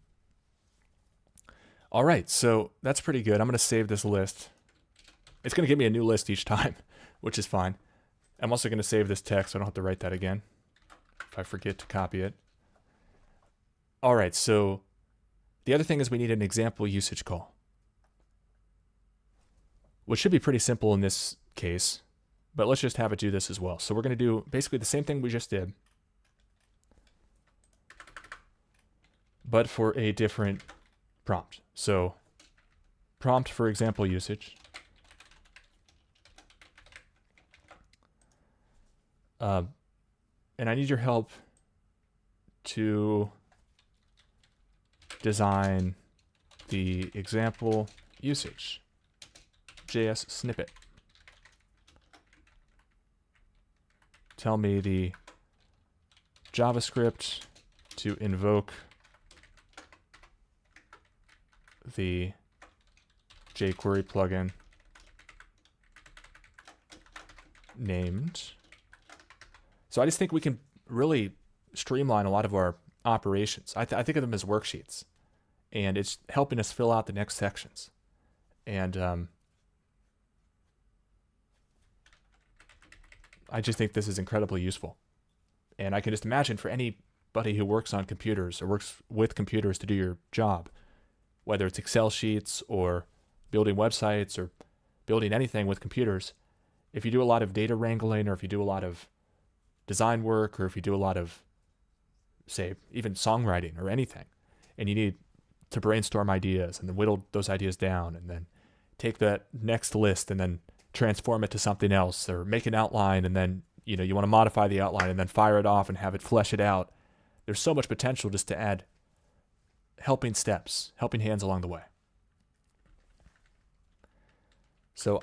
All right, so that's pretty good. I'm going to save this list. It's going to give me a new list each time, which is fine. I'm also going to save this text so I don't have to write that again if I forget to copy it. All right, so the other thing is we need an example usage call, which should be pretty simple in this case, but let's just have it do this as well. So we're going to do basically the same thing we just did, but for a different prompt. So prompt for example usage. And I need your help to design the example usage JS snippet. Tell me the JavaScript to invoke the jQuery plugin named. So I just think we can really streamline a lot of our operations. I think of them as worksheets, and it's helping us fill out the next sections. And I just think this is incredibly useful. And I can just imagine for anybody who works on computers or works with computers to do your job, whether it's Excel sheets or building websites or building anything with computers, if you do a lot of data wrangling, or if you do a lot of design work, or if you do a lot of, say, even songwriting or anything, and you need to brainstorm ideas and then whittle those ideas down and then take that next list and then transform it to something else, or make an outline and then you want to modify the outline and then fire it off and have it flesh it out. There's so much potential just to add helping steps, helping hands along the way. So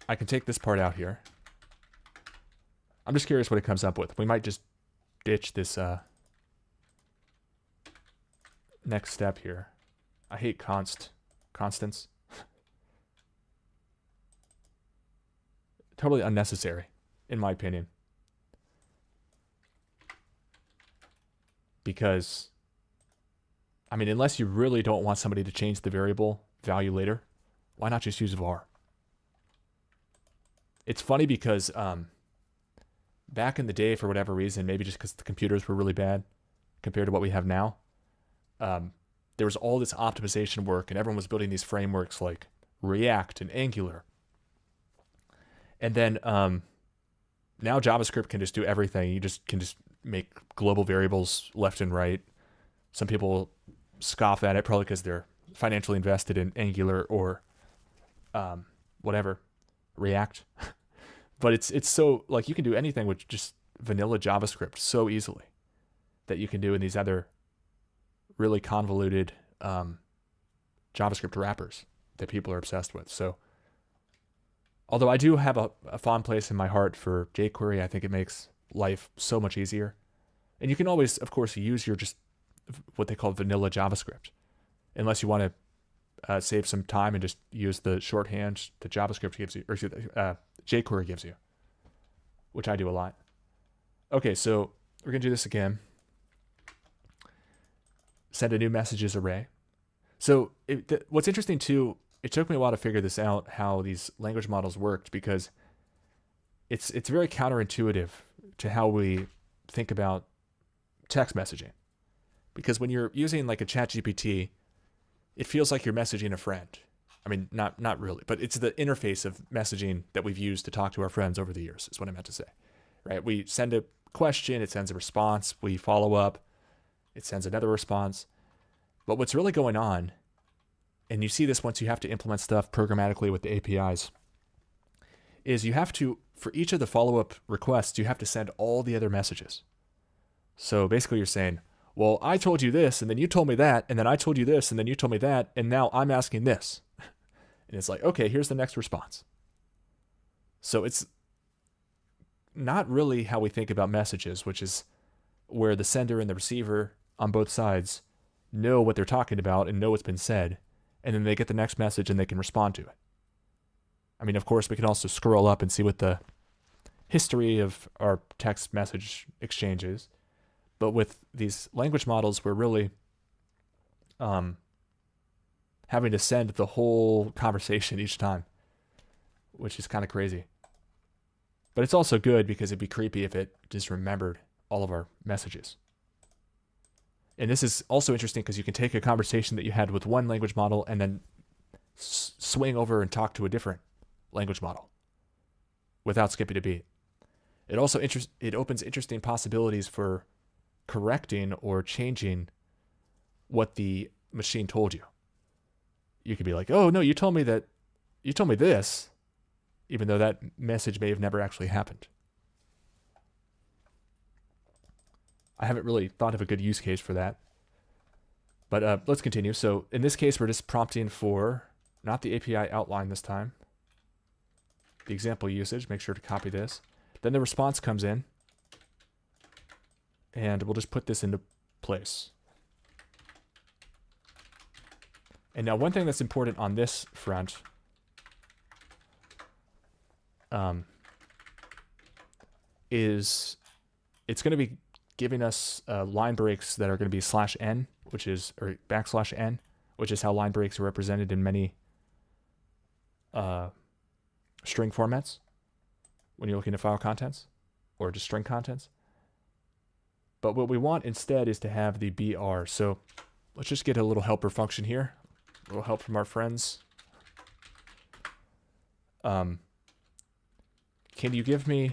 I can take this part out here. I'm just curious what it comes up with. We might just ditch this next step here. I hate constants. Totally unnecessary, in my opinion. Because, I mean, unless you really don't want somebody to change the variable value later, why not just use var? It's funny because back in the day, for whatever reason, maybe just because the computers were really bad compared to what we have now, there was all this optimization work, and everyone was building these frameworks like React and Angular. And then now JavaScript can just do everything. You can just make global variables left and right. Some people scoff at it probably because they're financially invested in Angular or whatever, React. But it's so, like, you can do anything with just vanilla JavaScript so easily that you can do in these other really convoluted JavaScript wrappers that people are obsessed with. So although I do have a fond place in my heart for jQuery, I think it makes life so much easier. And you can always, of course, use your just what they call vanilla JavaScript, unless you want to save some time and just use the shorthand that JavaScript gives you, or jQuery gives you, which I do a lot. Okay, so we're going to do this again. Send a new messages array. So what's interesting too, it took me a while to figure this out, how these language models worked, because it's very counterintuitive to how we think about text messaging. Because when you're using like a ChatGPT, it feels like you're messaging a friend. I mean, not really, but it's the interface of messaging that we've used to talk to our friends over the years, is what I meant to say, right? We send a question, it sends a response, we follow up, it sends another response. But what's really going on, and you see this once you have to implement stuff programmatically with the APIs, is you have to, for each of the follow-up requests, you have to send all the other messages. So basically you're saying, well, I told you this, and then you told me that, and then I told you this, and then you told me that, and now I'm asking this. And it's like, okay, here's the next response. So it's not really how we think about messages, which is where the sender and the receiver on both sides know what they're talking about and know what's been said, and then they get the next message and they can respond to it. I mean, of course, we can also scroll up and see what the history of our text message exchange is. But with these language models, we're really having to send the whole conversation each time, which is kind of crazy. But it's also good because it'd be creepy if it just remembered all of our messages. And this is also interesting because you can take a conversation that you had with one language model and then swing over and talk to a different language model without skipping a beat. It also it opens interesting possibilities for correcting or changing what the machine told you. You could be like, oh no, you told me this, even though that message may have never actually happened. I haven't really thought of a good use case for that. But let's continue. So in this case, we're just prompting for, not the API outline this time, the example usage. Make sure to copy this. Then the response comes in, and we'll just put this into place. And now one thing that's important on this front is it's going to be giving us line breaks that are going to be /n, which is, or \n, which is how line breaks are represented in many string formats when you're looking at file contents or just string contents. But what we want instead is to have the BR. So let's just get a little helper function here. A little help from our friends. Can you give me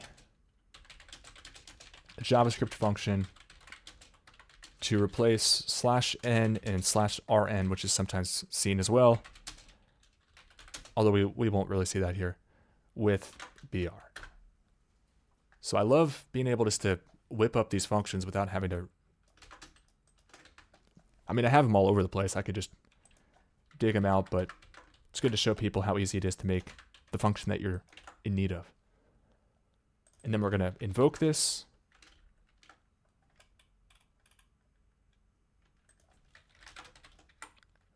a JavaScript function to replace /n and /rn, which is sometimes seen as well, although we won't really see that here, with BR. So I love being able just to whip up these functions without having to, I mean, I have them all over the place. I could just dig them out, but it's good to show people how easy it is to make the function that you're in need of. And then we're going to invoke this.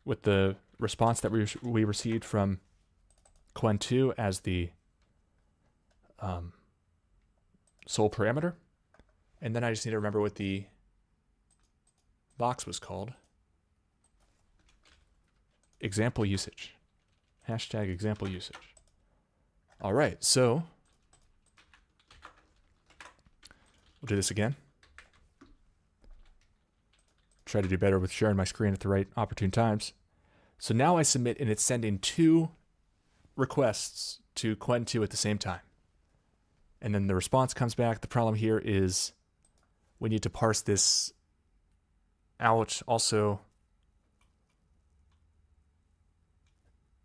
With the response that we received from Qwen2 as the sole parameter. And then I just need to remember what the box was called. Example usage. Hashtag example usage. All right, so we'll do this again. Try to do better with sharing my screen at the right opportune times. So now I submit, and it's sending 2 requests to Qwen2 at the same time. And then the response comes back. The problem here is we need to parse this out also.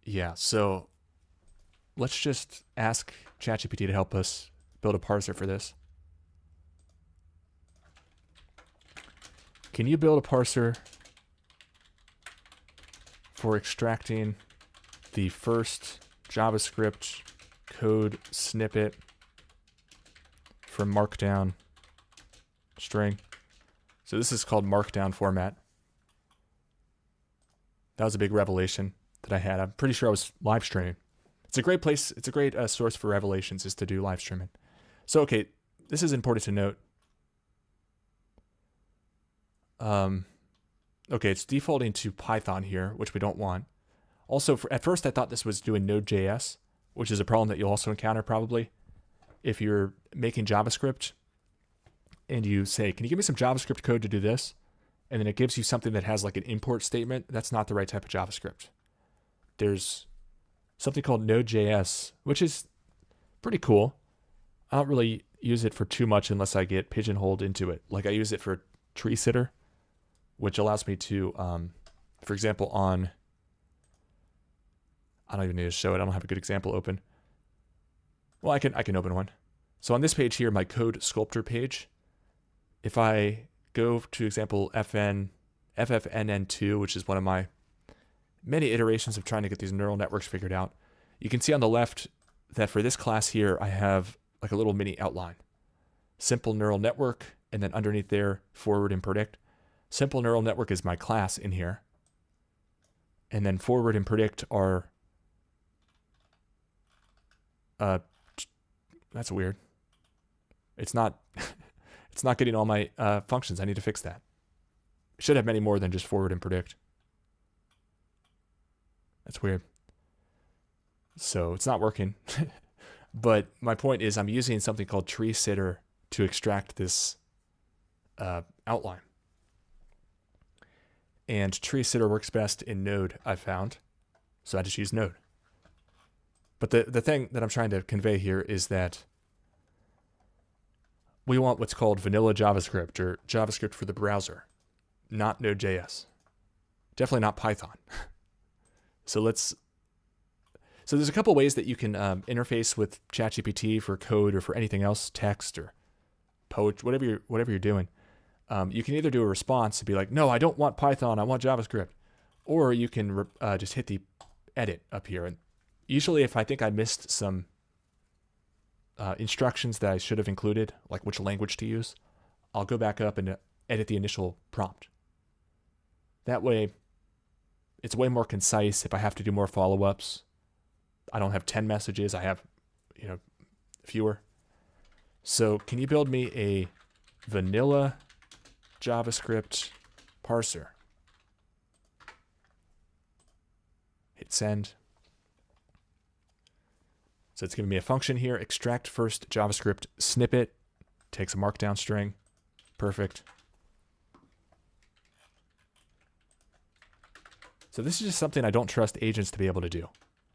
Yeah, so let's just ask ChatGPT to help us build a parser for this. Can you build a parser for extracting the first JavaScript code snippet from Markdown string. So this is called Markdown format. That was a big revelation that I had. I'm pretty sure I was live streaming. It's a great place. It's a great source for revelations is to do live streaming. So, okay, this is important to note. Okay, it's defaulting to Python here, which we don't want. Also, at first I thought this was doing Node.js, which is a problem that you'll also encounter probably if you're making JavaScript and you say, can you give me some JavaScript code to do this? And then it gives you something that has like an import statement. That's not the right type of JavaScript. There's something called Node.js, which is pretty cool. I don't really use it for too much unless I get pigeonholed into it. Like I use it for tree sitter, which allows me to, for example, on, I don't even need to show it. I don't have a good example open. Well, I can open one. So on this page here, my code sculptor page, if I go to example FFNN2, which is one of my many iterations of trying to get these neural networks figured out, you can see on the left that for this class here, I have like a little mini outline. Simple neural network, and then underneath there, forward and predict. Simple neural network is my class in here. And then forward and predict are, that's weird. It's not, it's not getting all my functions. I need to fix that. It should have many more than just forward and predict. That's weird. So it's not working. But my point is I'm using something called tree sitter to extract this outline. And tree sitter works best in Node, I've found. So I just use Node. But the thing that I'm trying to convey here is that we want what's called vanilla JavaScript or JavaScript for the browser, not Node.js. Definitely not Python. So there's a couple ways that you can interface with ChatGPT for code or for anything else, text or poetry, whatever you're doing. You can either do a response and be like, no, I don't want Python, I want JavaScript. Or you can just hit the edit up here. And usually if I think I missed some instructions that I should have included, like which language to use, I'll go back up and edit the initial prompt. That way, it's way more concise. If I have to do more follow-ups, I don't have 10 messages, I have, fewer. So can you build me a vanilla JavaScript parser? Hit send. So it's giving me a function here, extract first JavaScript snippet, takes a markdown string, perfect. So this is just something I don't trust agents to be able to do.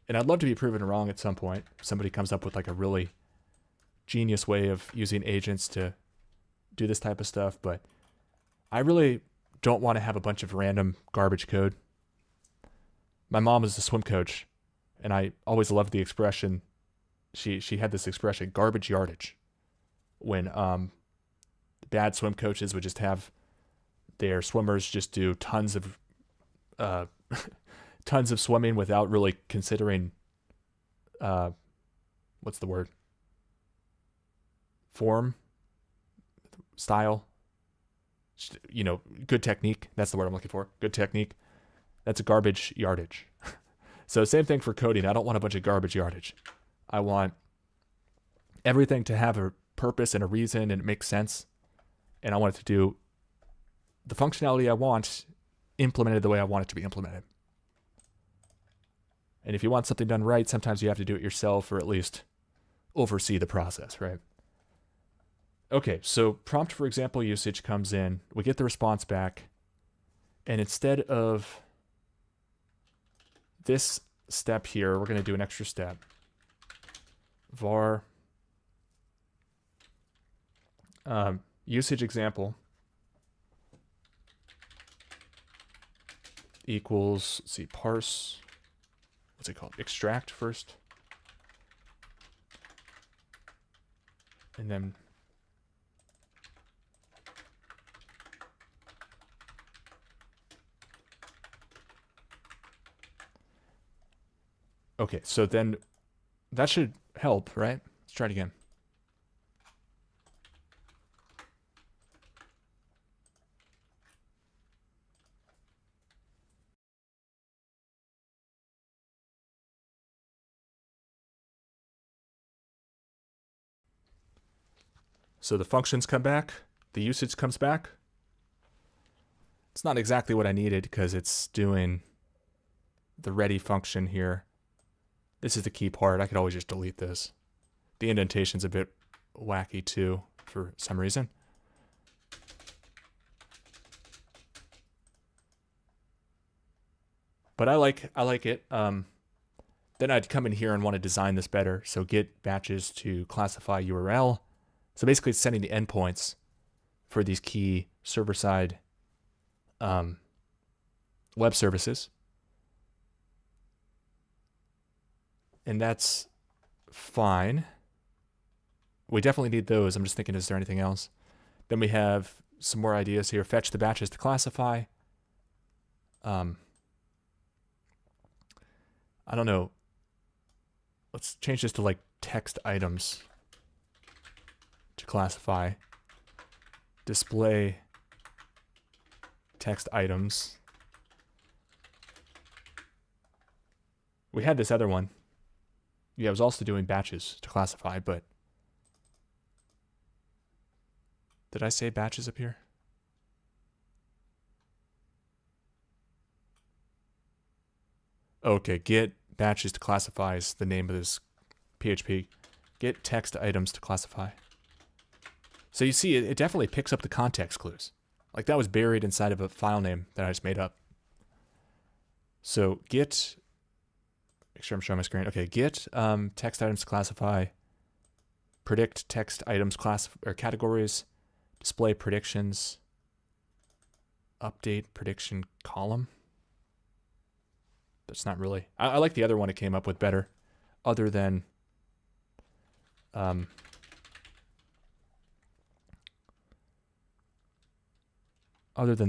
And I'd love to be proven wrong at some point. Somebody comes up with like a really genius way of using agents to do this type of stuff, but I really don't want to have a bunch of random garbage code. My mom is a swim coach, and I always loved the expression. She had this expression, garbage yardage, when bad swim coaches would just have their swimmers just do tons of swimming without really considering what's the word? Form, style, good technique. That's the word I'm looking for. Good technique. That's a garbage yardage. So same thing for coding. I don't want a bunch of garbage yardage. I want everything to have a purpose and a reason and it makes sense. And I want it to do the functionality I want implemented the way I want it to be implemented. And if you want something done right, sometimes you have to do it yourself or at least oversee the process, right? Okay, so prompt for example usage comes in. We get the response back. And instead of this step here, we're going to do an extra step. Var usage example equals, let's see, parse, what's it called? Extract first. And then Okay, so then that should help, right? Let's try it again. So the functions come back, the usage comes back. It's not exactly what I needed because it's doing the ready function here. This is the key part. I could always just delete this. The indentation's a bit wacky too for some reason. But I like it. Then I'd come in here and want to design this better. So get batches to classify URL. So basically it's sending the endpoints for these key server-side web services. And that's fine. We definitely need those. I'm just thinking, is there anything else? Then we have some more ideas here. Fetch the batches to classify. I don't know. Let's change this to like text items to classify. Display text items. We had this other one. Yeah, I was also doing batches to classify, but did I say batches up here? Okay, get batches to classify is the name of this PHP. Get text items to classify. So you see, it definitely picks up the context clues. Like that was buried inside of a file name that I just made up. So get, make sure I'm showing my screen. Okay, get text items to classify. Predict text items class or categories. Display predictions. Update prediction column. That's not really. I like the other one it came up with better, other than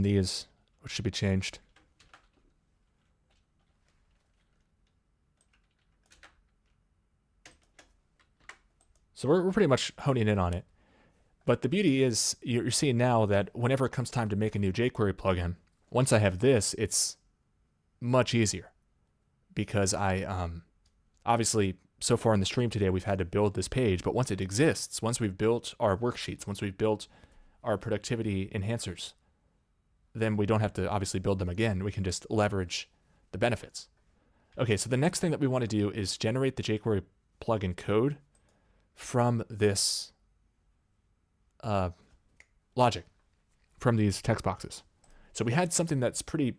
these, which should be changed. So we're pretty much honing in on it. But the beauty is you're seeing now that whenever it comes time to make a new jQuery plugin, once I have this, it's much easier. Because I, obviously, so far in the stream today, we've had to build this page. But once it exists, once we've built our worksheets, once we've built our productivity enhancers, then we don't have to obviously build them again. We can just leverage the benefits. Okay, so the next thing that we want to do is generate the jQuery plugin code from this logic, from these text boxes. So we had something that's pretty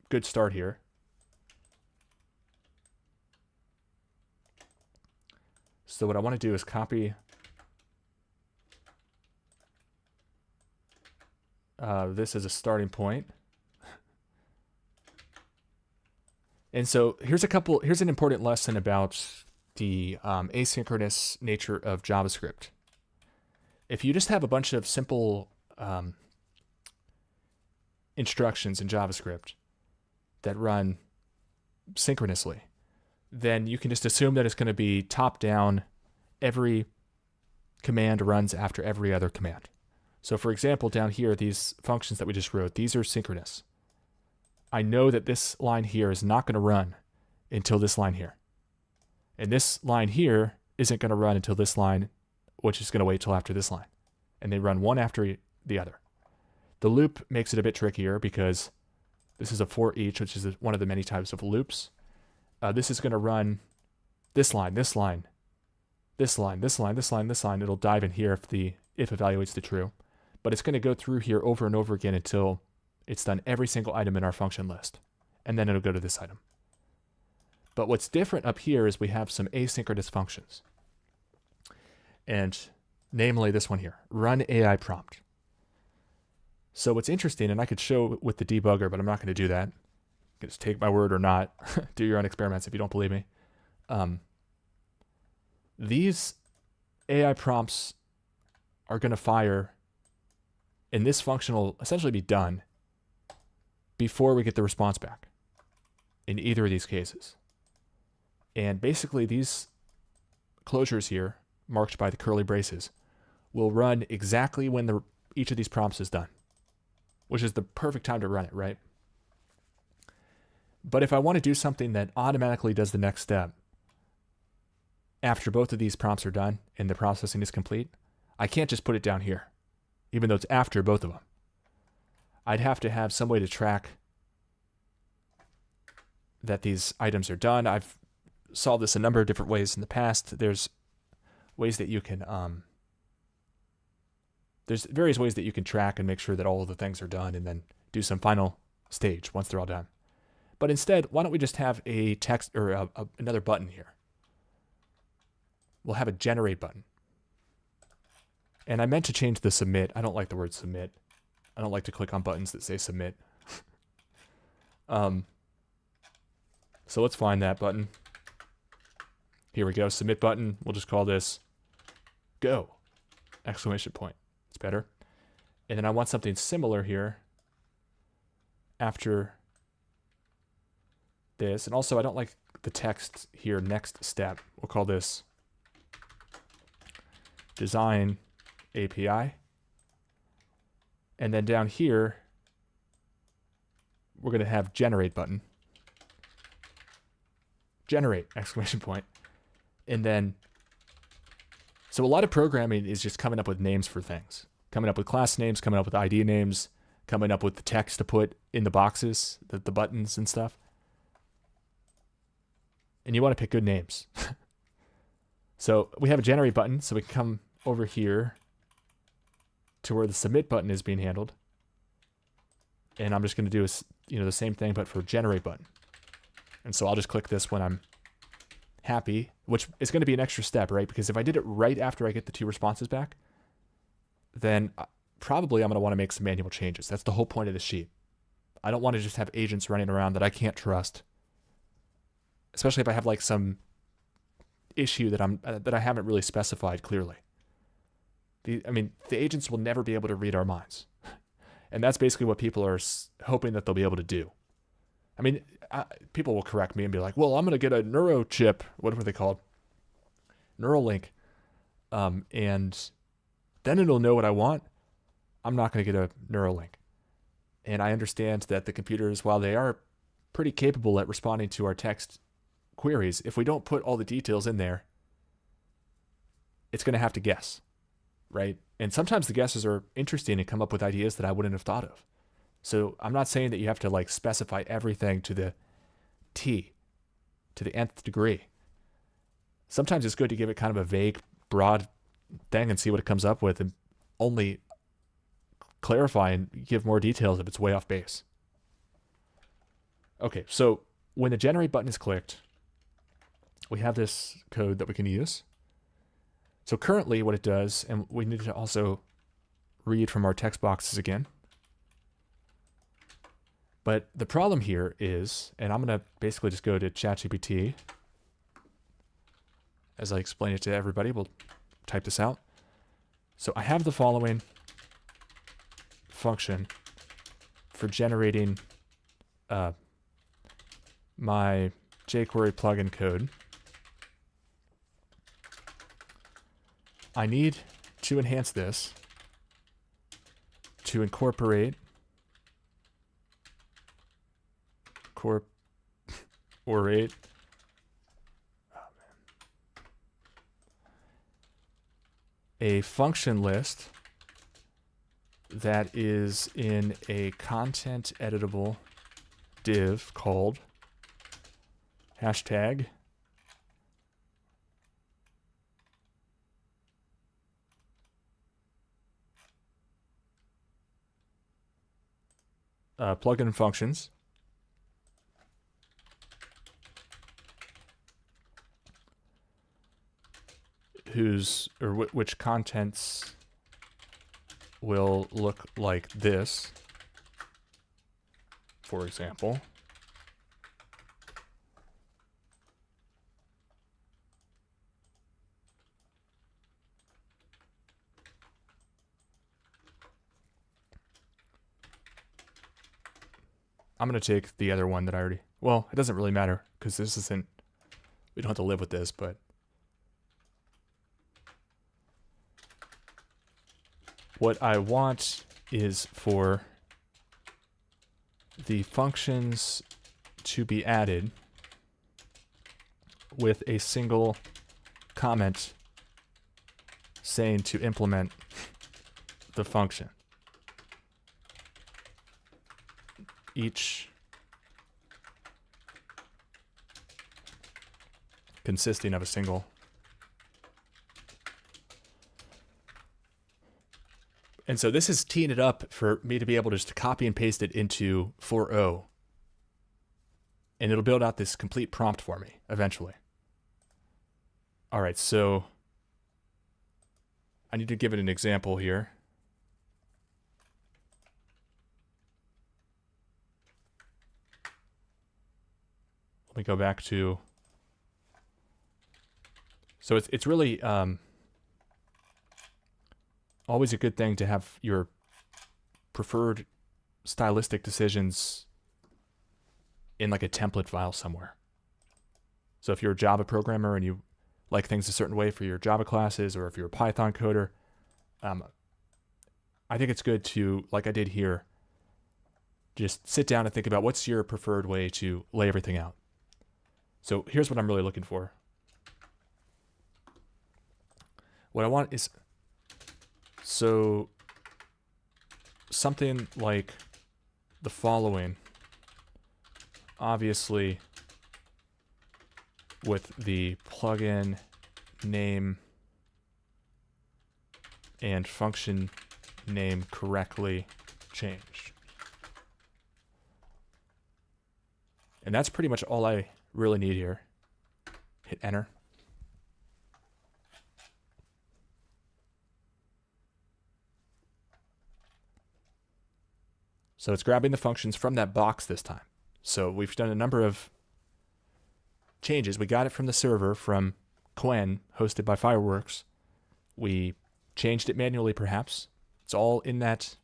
good start here. So what I want to do is copy this as a starting point. And so here's an important lesson about the asynchronous nature of JavaScript. If you just have a bunch of simple instructions in JavaScript that run synchronously, then you can just assume that it's going to be top-down. Every command runs after every other command. So for example, down here, these functions that we just wrote, these are synchronous. I know that this line here is not going to run until this line here. And this line here isn't going to run until this line, which is going to wait till after this line. And they run one after the other. The loop makes it a bit trickier because this is a for each, which is one of the many types of loops. This is going to run this line, this line, this line, this line, this line, this line. It'll dive in here if evaluates the true. But it's going to go through here over and over again until it's done every single item in our function list. And then it'll go to this item. But what's different up here is we have some asynchronous functions. And namely this one here, run AI prompt. So what's interesting, and I could show with the debugger, but I'm not going to do that. Just take my word or not. Do your own experiments if you don't believe me. These AI prompts are going to fire, and this function will essentially be done before we get the response back in either of these cases. And basically these closures here, marked by the curly braces, will run exactly when each of these prompts is done, which is the perfect time to run it, right? But if I want to do something that automatically does the next step after both of these prompts are done and the processing is complete, I can't just put it down here, even though it's after both of them. I'd have to have some way to track that these items are done. I've solved this a number of different ways in the past. There's ways that you can, there's various ways that you can track and make sure that all of the things are done and then do some final stage once they're all done. But instead, why don't we just have a text or another button here? We'll have a generate button. And I meant to change the submit. I don't like the word submit. I don't like to click on buttons that say submit. So let's find that button. Here we go, submit button. We'll just call this go! Exclamation point. It's better. And then I want something similar here after this. And also I don't like the text here, next step. We'll call this design API. And then down here, we're going to have generate button. Generate, exclamation point. And then, so a lot of programming is just coming up with names for things. Coming up with class names, coming up with ID names, coming up with the text to put in the boxes, the buttons and stuff. And you want to pick good names. So we have a generate button, so we can come over here to where the submit button is being handled. And I'm just going to do the same thing, but for generate button. And so I'll just click this when I'm happy, which is going to be an extra step, right? Because if I did it right after I get the 2 responses back, then probably I'm going to want to make some manual changes. That's the whole point of the sheet. I don't want to just have agents running around that I can't trust, especially if I have like some issue that I haven't really specified clearly. The agents will never be able to read our minds. And that's basically what people are hoping that they'll be able to do. I mean, people will correct me and be like, well, I'm going to get a neuro chip. What were they called? Neuralink. And then it'll know what I want. I'm not going to get a Neuralink. And I understand that the computers, while they are pretty capable at responding to our text queries, if we don't put all the details in there, it's going to have to guess, right? And sometimes the guesses are interesting and come up with ideas that I wouldn't have thought of. So I'm not saying that you have to like specify everything to the T, to the nth degree. Sometimes it's good to give it kind of a vague, broad thing and see what it comes up with, and only clarify and give more details if it's way off base. Okay, so when the generate button is clicked, we have this code that we can use. So currently what it does, and we need to also read from our text boxes again. But the problem here is, and I'm going to basically just go to ChatGPT as I explain it to everybody. We'll type this out. So I have the following function for generating my jQuery plugin code. I need to enhance this to incorporate a function list that is in a content editable div called hashtag plugin functions, which contents will look like this, for example. I'm going to take the other one that I already, well, it doesn't really matter because this isn't, we don't have to live with this, but what I want is for the functions to be added with a single comment saying to implement the function. Each consisting of a single. And so this is teeing it up for me to be able to just copy and paste it into 4.0. And it'll build out this complete prompt for me eventually. All right, so I need to give it an example here. Let me go back to, so it's really always a good thing to have your preferred stylistic decisions in like a template file somewhere. So if you're a Java programmer and you like things a certain way for your Java classes, or if you're a Python coder, I think it's good to, like I did here, just sit down and think about what's your preferred way to lay everything out. So here's what I'm really looking for. What I want is, so something like the following, obviously with the plugin name and function name correctly changed. And that's pretty much all I really need here. Hit enter. So it's grabbing the functions from that box this time. So we've done a number of changes. We got it from the server from Qwen, hosted by Fireworks. We changed it manually, perhaps. It's all in that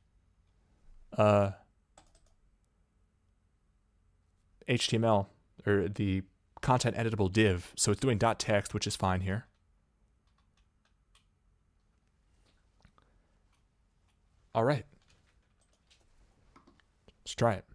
HTML, or the content editable div. So it's doing .text, which is fine here. All right. Let's try it.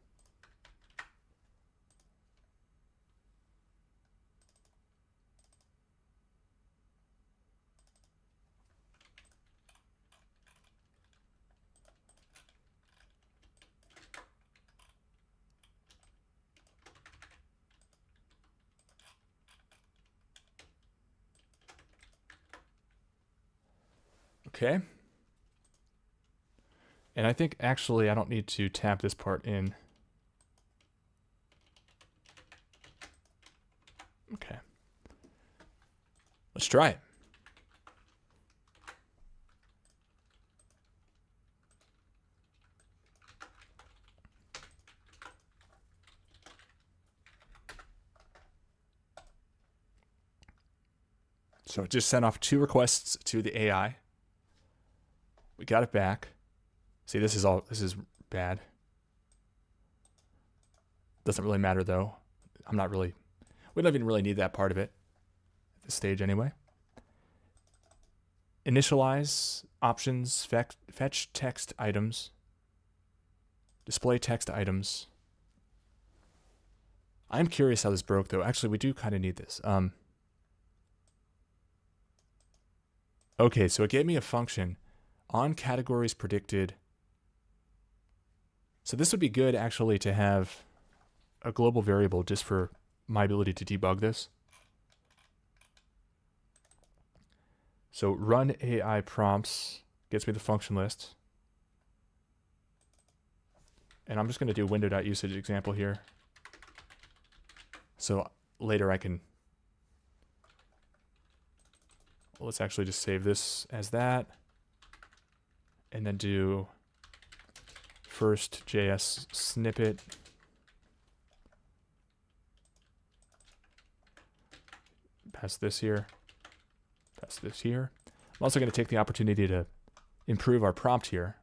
Okay. And I think actually I don't need to tap this part in. Okay. Let's try it. So it just sent off 2 requests to the AI. We got it back. See, this is bad. Doesn't really matter though. We don't even really need that part of it at this stage anyway. Initialize options, fetch text items, display text items. I'm curious how this broke though. Actually, we do kind of need this. Okay, so it gave me a function on categories predicted. So this would be good actually to have a global variable just for my ability to debug this. So run AI prompts gets me the function list. And I'm just going to do window.usage example here. So later I can, let's actually just save this as that. And then do first JS snippet. Pass this here. Pass this here. I'm also going to take the opportunity to improve our prompt here,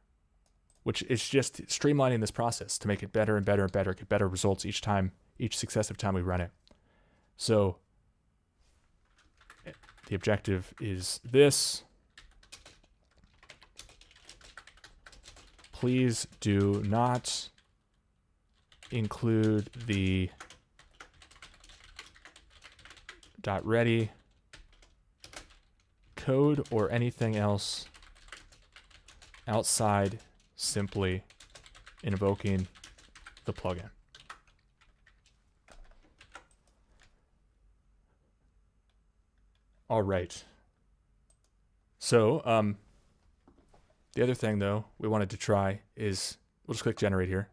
which is just streamlining this process to make it better and better and better, get better results each time, each successive time we run it. So The objective is this. Please do not include the .ready code or anything else outside simply invoking the plugin. All right. So, the other thing though we wanted to try is, we'll just click generate here.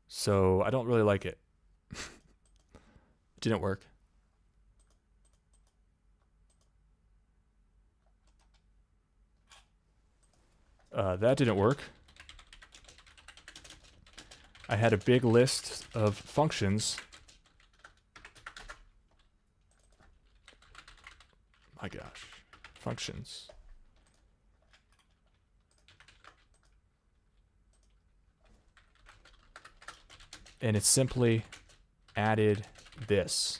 So I don't really like it. It didn't work. That didn't work. I had a big list of functions. My gosh, functions. And it simply added this.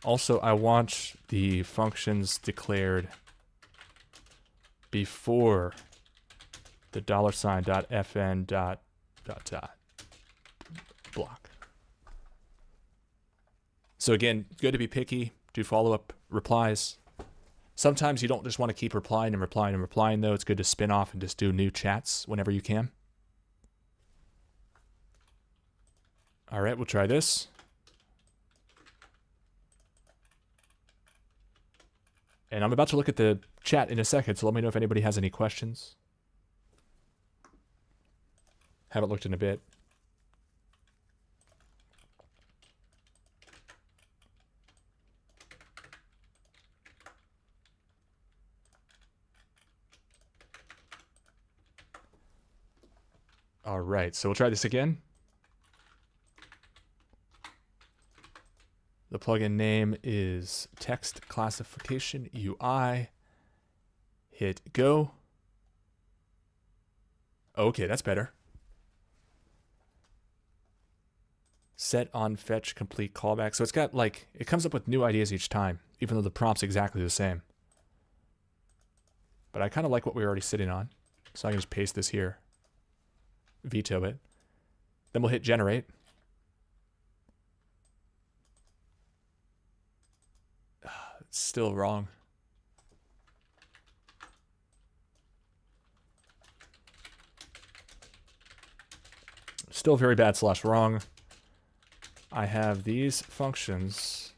Also, I want the functions declared before the $.fn block. So again, good to be picky, do follow-up replies. Sometimes you don't just want to keep replying and replying and replying, though. It's good to spin off and just do new chats whenever you can. All right, we'll try this. And I'm about to look at the chat in a second, so let me know if anybody has any questions. Haven't looked in a bit. All right, so we'll try this again. The plugin name is Text Classification UI. Hit go. Okay, that's better. Set on fetch complete callback. So it's got like, it comes up with new ideas each time, even though the prompt's exactly the same. But I kind of like what we're already sitting on. So I can just paste this here. Veto it. Then we'll hit generate. It's still wrong. Still very bad / wrong. I have these functions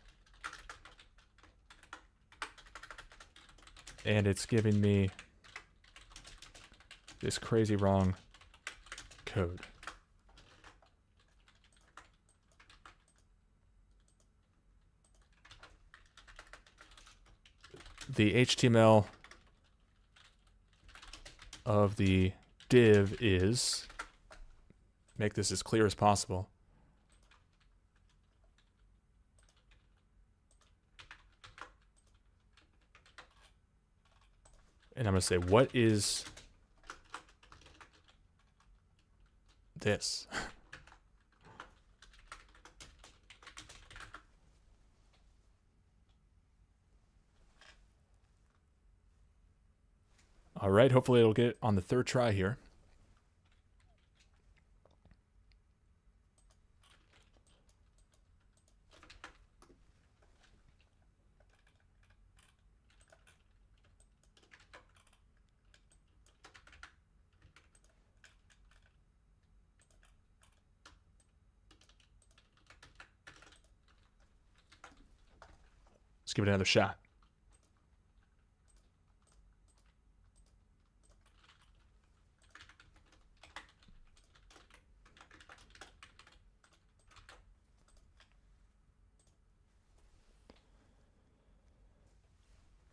and it's giving me this crazy wrong code. The HTML of the div is, make this as clear as possible. And I'm going to say, what is this? All right, hopefully it'll get on the third try here. Let's give it another shot.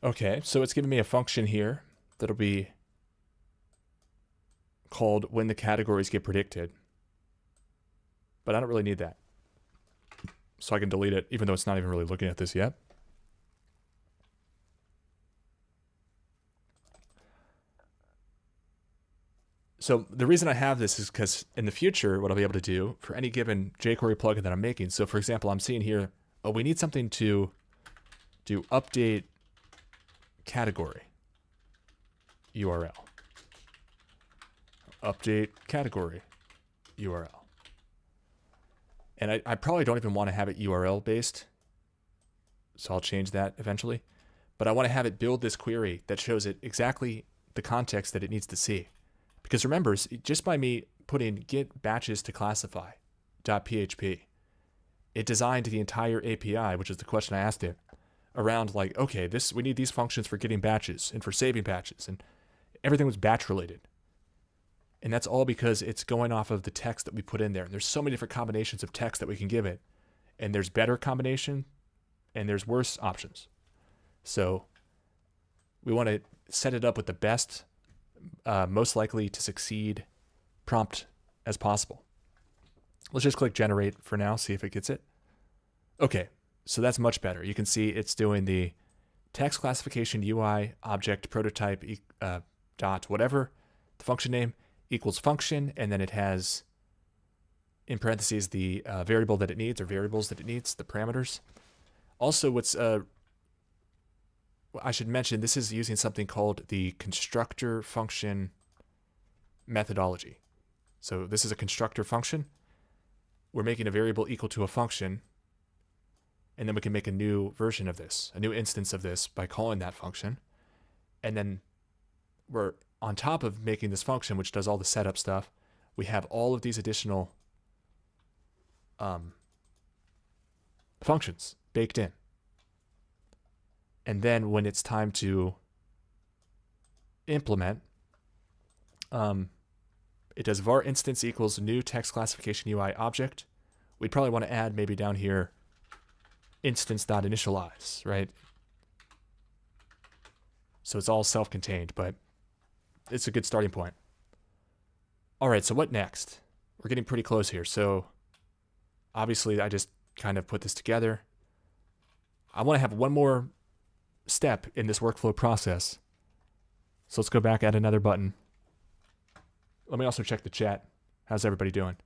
Okay, so it's giving me a function here that'll be called when the categories get predicted. But I don't really need that. So I can delete it, even though it's not even really looking at this yet. So the reason I have this is because in the future, what I'll be able to do for any given jQuery plugin that I'm making. So for example, I'm seeing here, oh, we need something to do update category URL. Update category URL. And I probably don't even want to have it URL based. So I'll change that eventually. But I want to have it build this query that shows it exactly the context that it needs to see. Because remember, just by me putting get batches to classify .php, it designed the entire API, which is the question I asked it, around like, okay, we need these functions for getting batches and for saving batches, and everything was batch related. And that's all because it's going off of the text that we put in there. And there's so many different combinations of text that we can give it. And there's better combination and there's worse options. So we want to set it up with the best, most likely to succeed prompt as possible. Let's just click generate for now, see if it gets it. Okay, so that's much better. You can see it's doing the text classification UI object prototype dot whatever, the function name equals function, and then it has in parentheses the variable that it needs or variables that it needs, the parameters. Also, what's I should mention, this is using something called the constructor function methodology. So this is a constructor function. We're making a variable equal to a function, and then we can make a new version of this, a new instance of this by calling that function. And then we're on top of making this function, which does all the setup stuff, we have all of these additional functions baked in. And then when it's time to implement, it does var instance equals new text classification UI object. We'd probably want to add maybe down here instance.initialize, right? So it's all self-contained, but it's a good starting point. All right, so what next? We're getting pretty close here. So obviously I just kind of put this together. I want to have one more step in this workflow process. So let's go back, add another button. Let me also check the chat. How's everybody doing?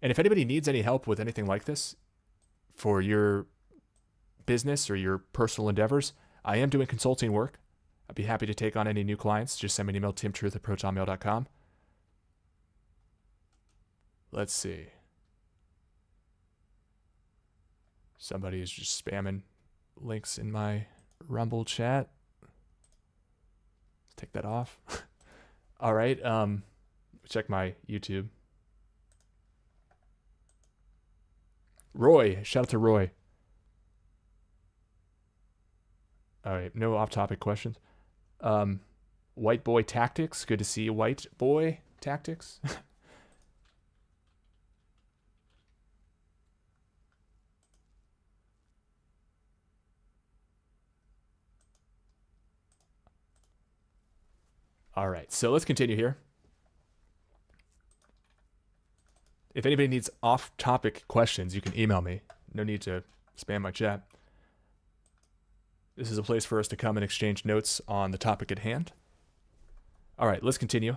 And if anybody needs any help with anything like this for your business or your personal endeavors, I am doing consulting work. I'd be happy to take on any new clients. Just send me an email, timtruth@protonmail.com. Let's see. Somebody is just spamming links in my Rumble chat. Let's take that off. All right. Check my YouTube. Roy. Shout out to Roy. All right. No off-topic questions. White Boy Tactics. Good to see you, White Boy Tactics. All right, so let's continue here. If anybody needs off-topic questions, you can email me. No need to spam my chat. This is a place for us to come and exchange notes on the topic at hand. All right, let's continue.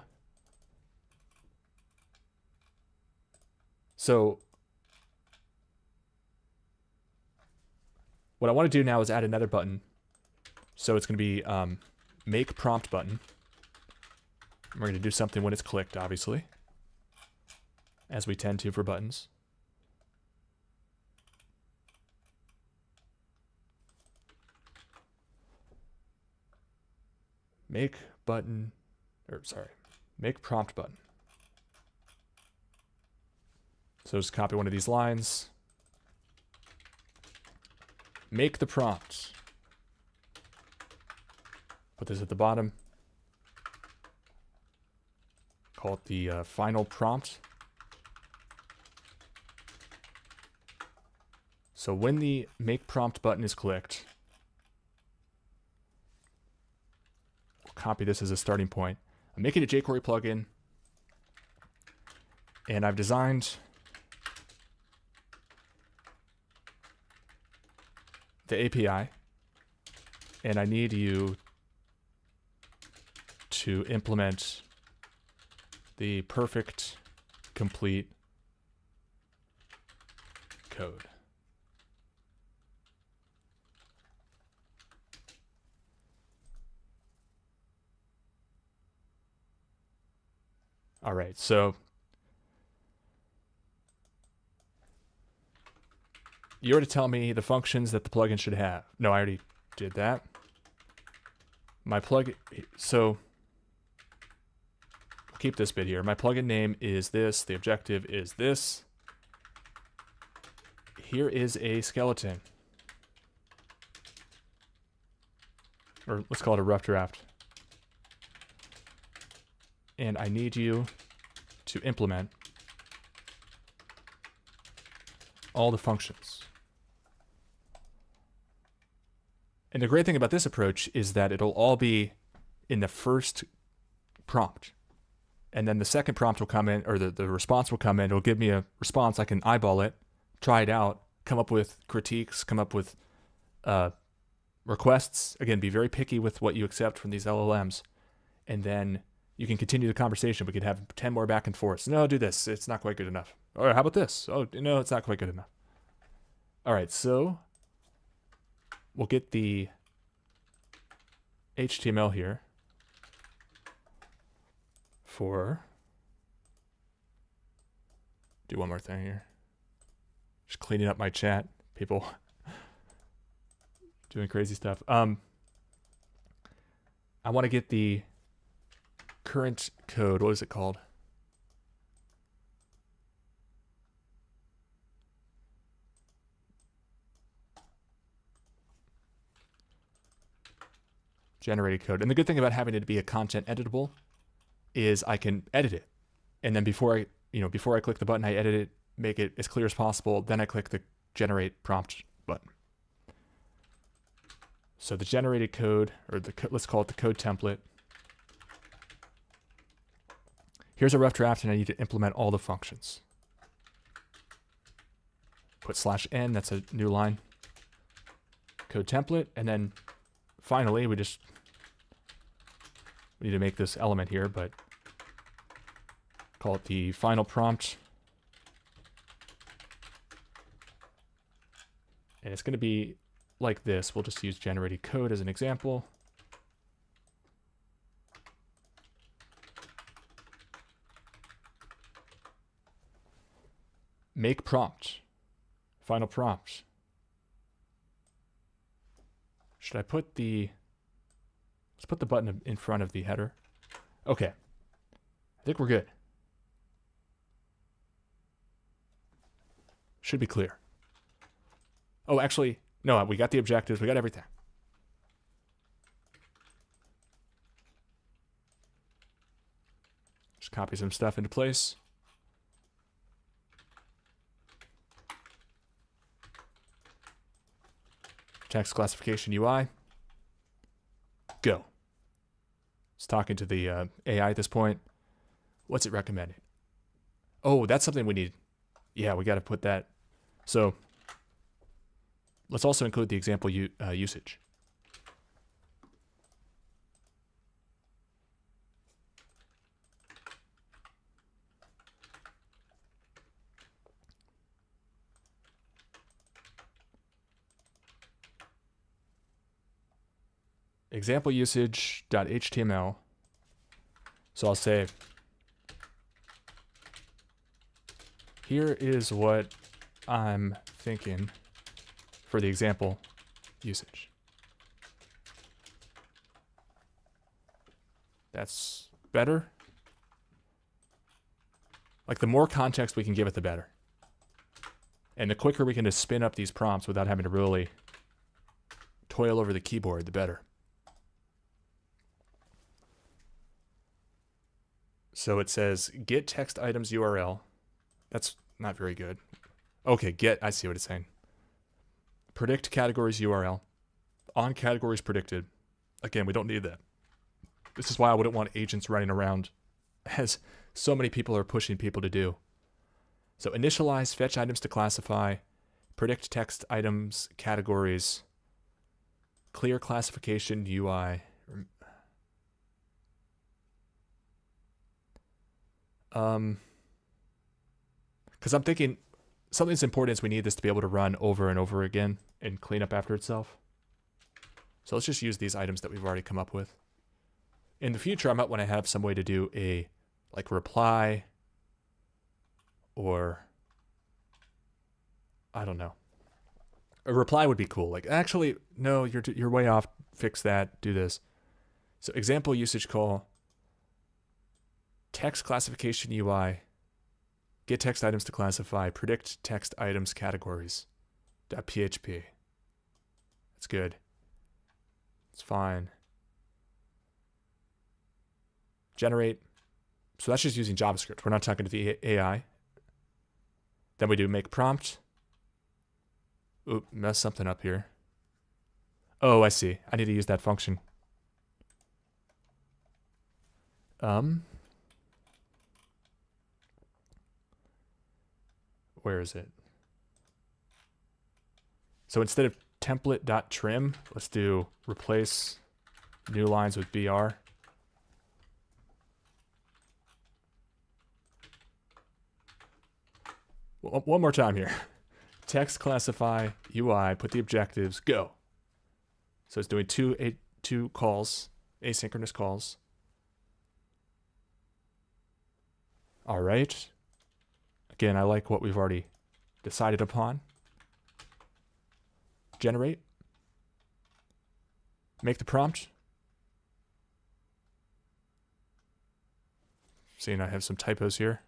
So what I want to do now is add another button. So it's going to be make prompt button. We're going to do something when it's clicked, obviously, as we tend to for buttons. Make button, or sorry, make prompt button. So just copy one of these lines. Make the prompt. Put this at the bottom. Call it the final prompt. So when the make prompt button is clicked, we'll copy this as a starting point. I'm making a jQuery plugin, and I've designed the API, and I need you to implement the perfect complete code. All right, so you're to tell me the functions that the plugin should have. No, I already did that. My plugin, so I'll keep this bit here. My plugin name is this. The objective is this. Here is a skeleton. Or let's call it a rough draft. And I need you to implement all the functions. And the great thing about this approach is that it'll all be in the first prompt. And then the second prompt will come in, or the response will come in. It'll give me a response. I can eyeball it, try it out, come up with critiques, come up with requests. Again, be very picky with what you accept from these LLMs. And then you can continue the conversation. We could have 10 more back and forths. No, do this. It's not quite good enough. Or how about this? Oh, no, it's not quite good enough. All right, so we'll get the HTML here for, do one more thing here. Just cleaning up my chat. People doing crazy stuff. I want to get the current code. What is it called? Generated code. And the good thing about having it be a content editable is I can edit it. And then before I click the button, I edit it, make it as clear as possible. Then I click the generate prompt button. So the generated code, or let's call it the code template. Here's a rough draft, and I need to implement all the functions. Put /n, that's a new line. Code template, and then finally, we need to make this element here, but call it the final prompt. And it's going to be like this. We'll just use generated code as an example. Make prompt. Final prompt. Should I put let's put the button in front of the header. Okay. I think we're good. Should be clear. Oh, actually, no, we got the objectives. We got everything. Just copy some stuff into place. Text classification UI. Go. It's talking to the AI at this point. What's it recommending? Oh, that's something we need. Yeah, we got to put that. So let's also include the example usage. Example usage.html. So I'll say, here is what I'm thinking for the example usage. That's better. Like, the more context we can give it, the better. And the quicker we can just spin up these prompts without having to really toil over the keyboard, the better. So it says get text items URL. That's not very good. Okay, I see what it's saying. Predict categories URL. On categories predicted. Again, we don't need that. This is why I wouldn't want agents running around, as so many people are pushing people to do. So initialize fetch items to classify, predict text items categories, clear classification UI. Because I'm thinking something's important is we need this to be able to run over and over again and clean up after itself. So let's just use these items that we've already come up with. In the future, I might want to have some way to do a like reply or I don't know. A reply would be cool. Like, actually, no, you're way off. Fix that. Do this. So example usage call, text classification UI, get text items to classify, predict text items categories, .php. That's good. It's fine. Generate. So that's just using JavaScript. We're not talking to the AI. Then we do make prompt. Oop, mess something up here. Oh, I see. I need to use that function. Where is it? So instead of template.trim, let's do replace new lines with BR. One more time here. Text classify UI, put the objectives, go. So it's doing two calls, asynchronous calls. All right. Again, I like what we've already decided upon. Generate. Make the prompt. Seeing I have some typos here.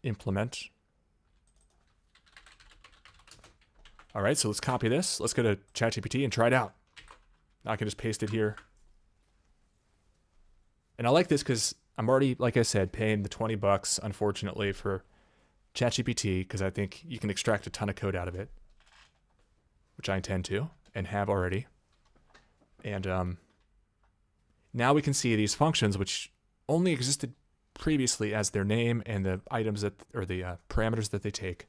Implement. All right, so let's copy this. Let's go to ChatGPT and try it out. Now I can just paste it here. And I like this because I'm already, like I said, paying the $20, unfortunately, for ChatGPT because I think you can extract a ton of code out of it, which I intend to and have already. And now we can see these functions, which only existed previously as their name and the items that, or the parameters that they take,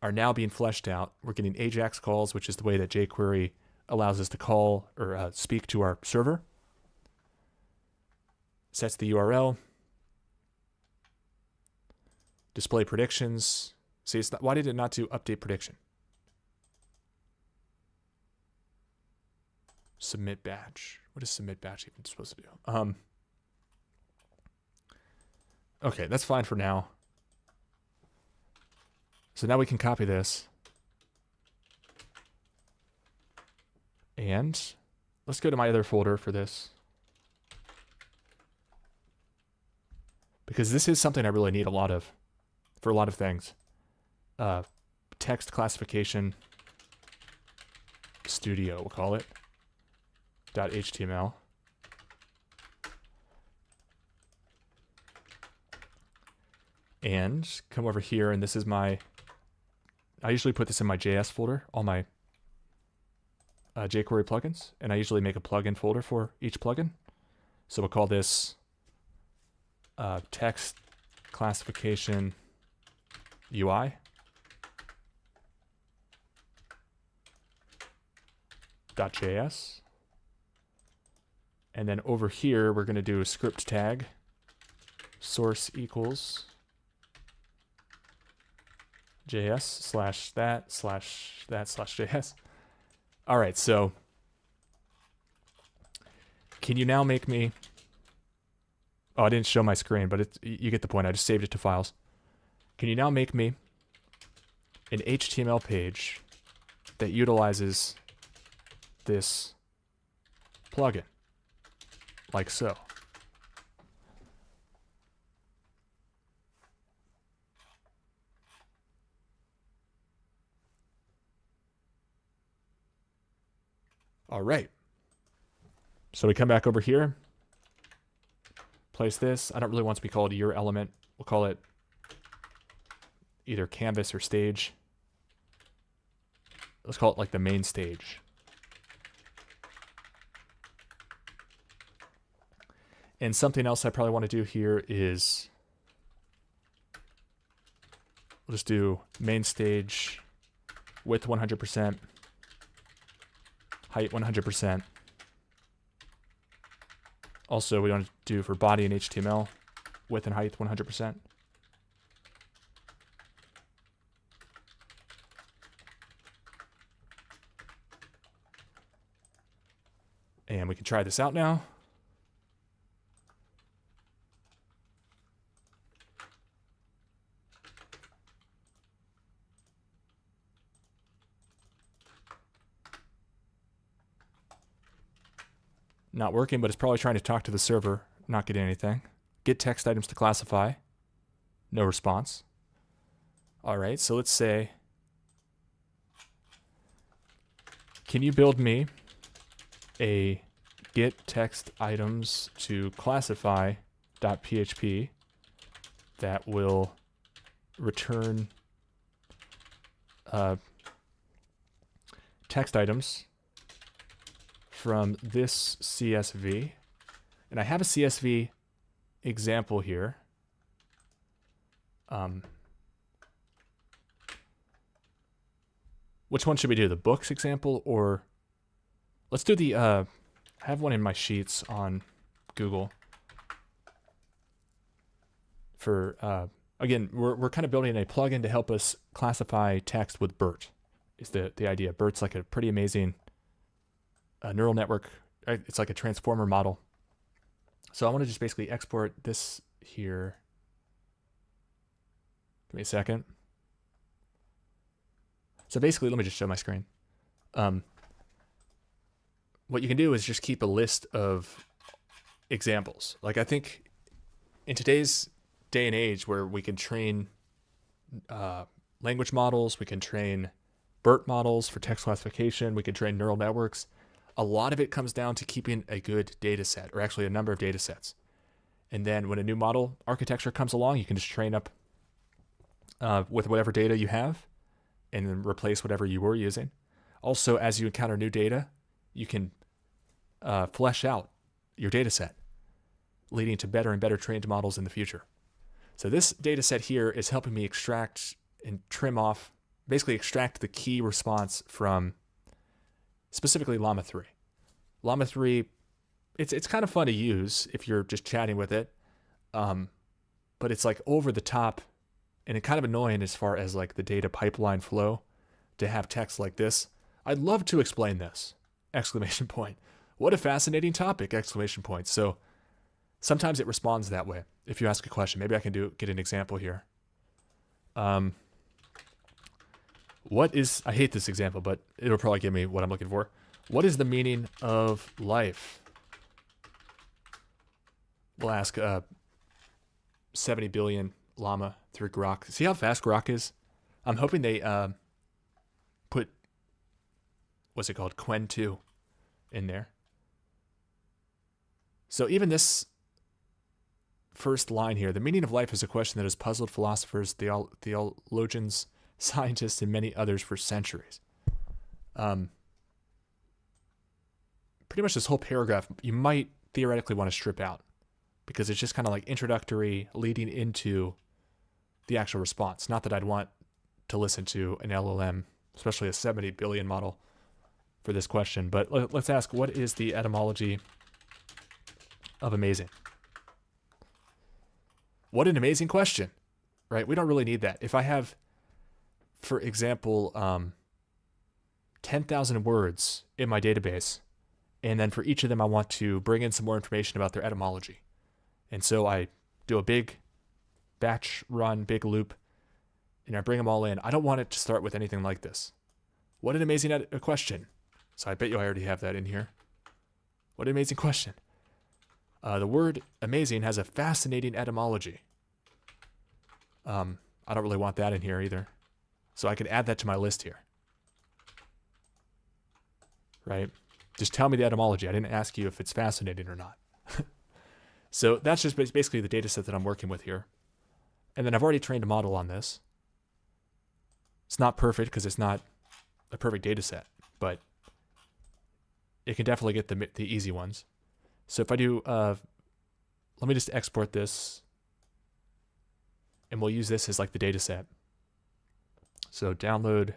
are now being fleshed out. We're getting AJAX calls, which is the way that jQuery allows us to call or speak to our server. Sets the URL. Display predictions. See, it's not, why did it not do update prediction? Submit batch. What is submit batch even supposed to do? Okay, that's fine for now. So now we can copy this. And let's go to my other folder for this. Because this is something I really need a lot of, for a lot of things. Text classification studio, we'll call it. .html. And come over here, and this is my, I usually put this in my JS folder, all my jQuery plugins, and I usually make a plugin folder for each plugin. So we'll call this text classification UI. .js. And then over here, we're going to do a script tag, source equals JS slash that slash that slash JS. All right, so can you now make me, oh, I didn't show my screen, but you get the point. I just saved it to files. Can you now make me an HTML page that utilizes this plugin, like so? All right. So we come back over here, place this. I don't really want to be called your element. We'll call it either canvas or stage. Let's call it like the main stage. And something else I probably want to do here is we'll just do main stage width 100%, height 100%. Also, we want to do for body and HTML, width and height 100%. And we can try this out now. Not working, but it's probably trying to talk to the server, not getting anything. Get text items to classify. No response. All right, so let's say, can you build me a get text items to classify.php that will return text items from this CSV. And I have a CSV example here. Which one should we do? The books example, or let's do the, I have one in my sheets on Google for, again, we're kind of building a plugin to help us classify text with BERT is the idea. BERT's like a pretty amazing neural network. It's like a transformer model. So I want to just basically export this here. Give me a second. So basically, let me just show my screen. What you can do is just keep a list of examples. Like I think in today's day and age where we can train language models, we can train BERT models for text classification, we can train neural networks. A lot of it comes down to keeping a good data set, or actually a number of data sets. And then when a new model architecture comes along, you can just train up with whatever data you have and then replace whatever you were using. Also, as you encounter new data, you can flesh out your data set, leading to better and better trained models in the future. So this data set here is helping me extract and trim off, basically extract the key response from specifically Llama 3. Llama 3, it's kind of fun to use if you're just chatting with it, but it's like over the top and it's kind of annoying as far as like the data pipeline flow to have text like this. I'd love to explain this! Exclamation point. What a fascinating topic! Exclamation point. So sometimes it responds that way. If you ask a question, maybe I can get an example here. What is, I hate this example, but it'll probably give me what I'm looking for. What is the meaning of life? We'll ask 70 billion llama through Grok. See how fast Grok is? I'm hoping they put, what's it called? Qwen 2 in there. So even this first line here, the meaning of life is a question that has puzzled philosophers, theologians, scientists, and many others for centuries. Pretty much this whole paragraph you might theoretically want to strip out because it's just kind of like introductory leading into the actual response. Not that I'd want to listen to an LLM, especially a 70 billion model for this question, but let's ask, what is the etymology of amazing? What an amazing question, right? We don't really need that. If I have, for example, 10,000 words in my database, and then for each of them I want to bring in some more information about their etymology. And so I do a big batch run, big loop, and I bring them all in. I don't want it to start with anything like this. What an amazing question. So I bet you I already have that in here. What an amazing question. The word amazing has a fascinating etymology. I don't really want that in here either. So I can add that to my list here. Right? Just tell me the etymology. I didn't ask you if it's fascinating or not. So that's just basically the data set that I'm working with here. And then I've already trained a model on this. It's not perfect because it's not a perfect data set, but it can definitely get the easy ones. So if I do, let me just export this, and we'll use this as like the data set. So download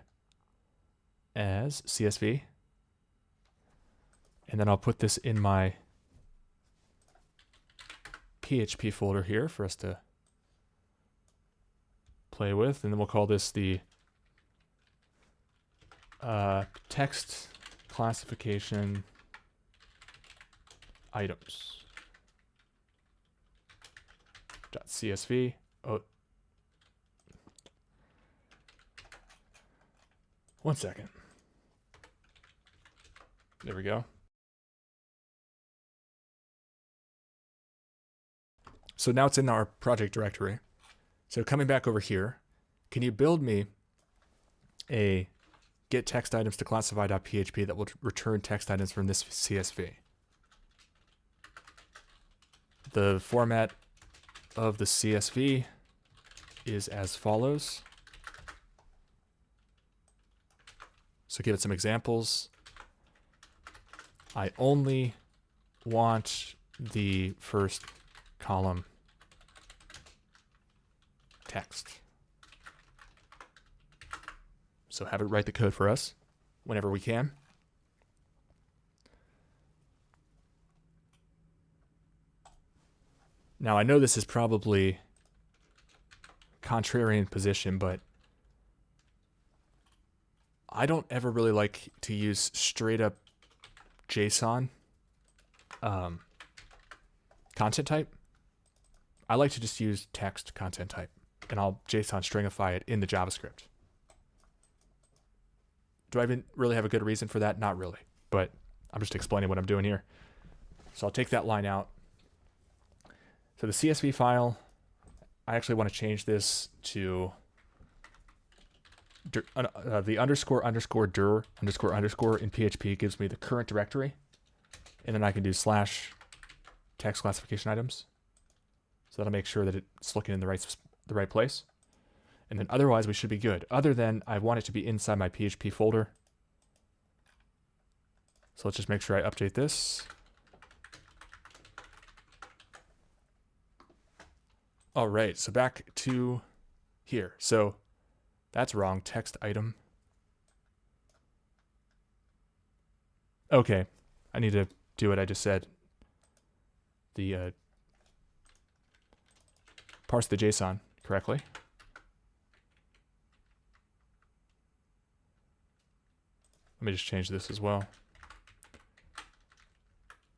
as CSV, and then I'll put this in my PHP folder here for us to play with, and then we'll call this the text classification items .csv. Oh, one second. There we go. So now it's in our project directory. So coming back over here, can you build me a get text items to classify.php that will return text items from this CSV? The format of the CSV is as follows. So give it some examples. I only want the first column text. So have it write the code for us whenever we can. Now I know this is probably contrarian position, but I don't ever really like to use straight up JSON content type. I like to just use text content type, and I'll JSON stringify it in the JavaScript. Do I even really have a good reason for that? Not really, but I'm just explaining what I'm doing here. So I'll take that line out. So the CSV file, I actually want to change this to the underscore underscore dir underscore underscore in PHP gives me the current directory, and then I can do slash text classification items. So that'll make sure that it's looking in the right place. And then otherwise we should be good. Other than I want it to be inside my PHP folder. So let's just make sure I update this. All right, so back to here. So that's wrong, text item. Okay, I need to do what I just said. The parse the JSON correctly. Let me just change this as well.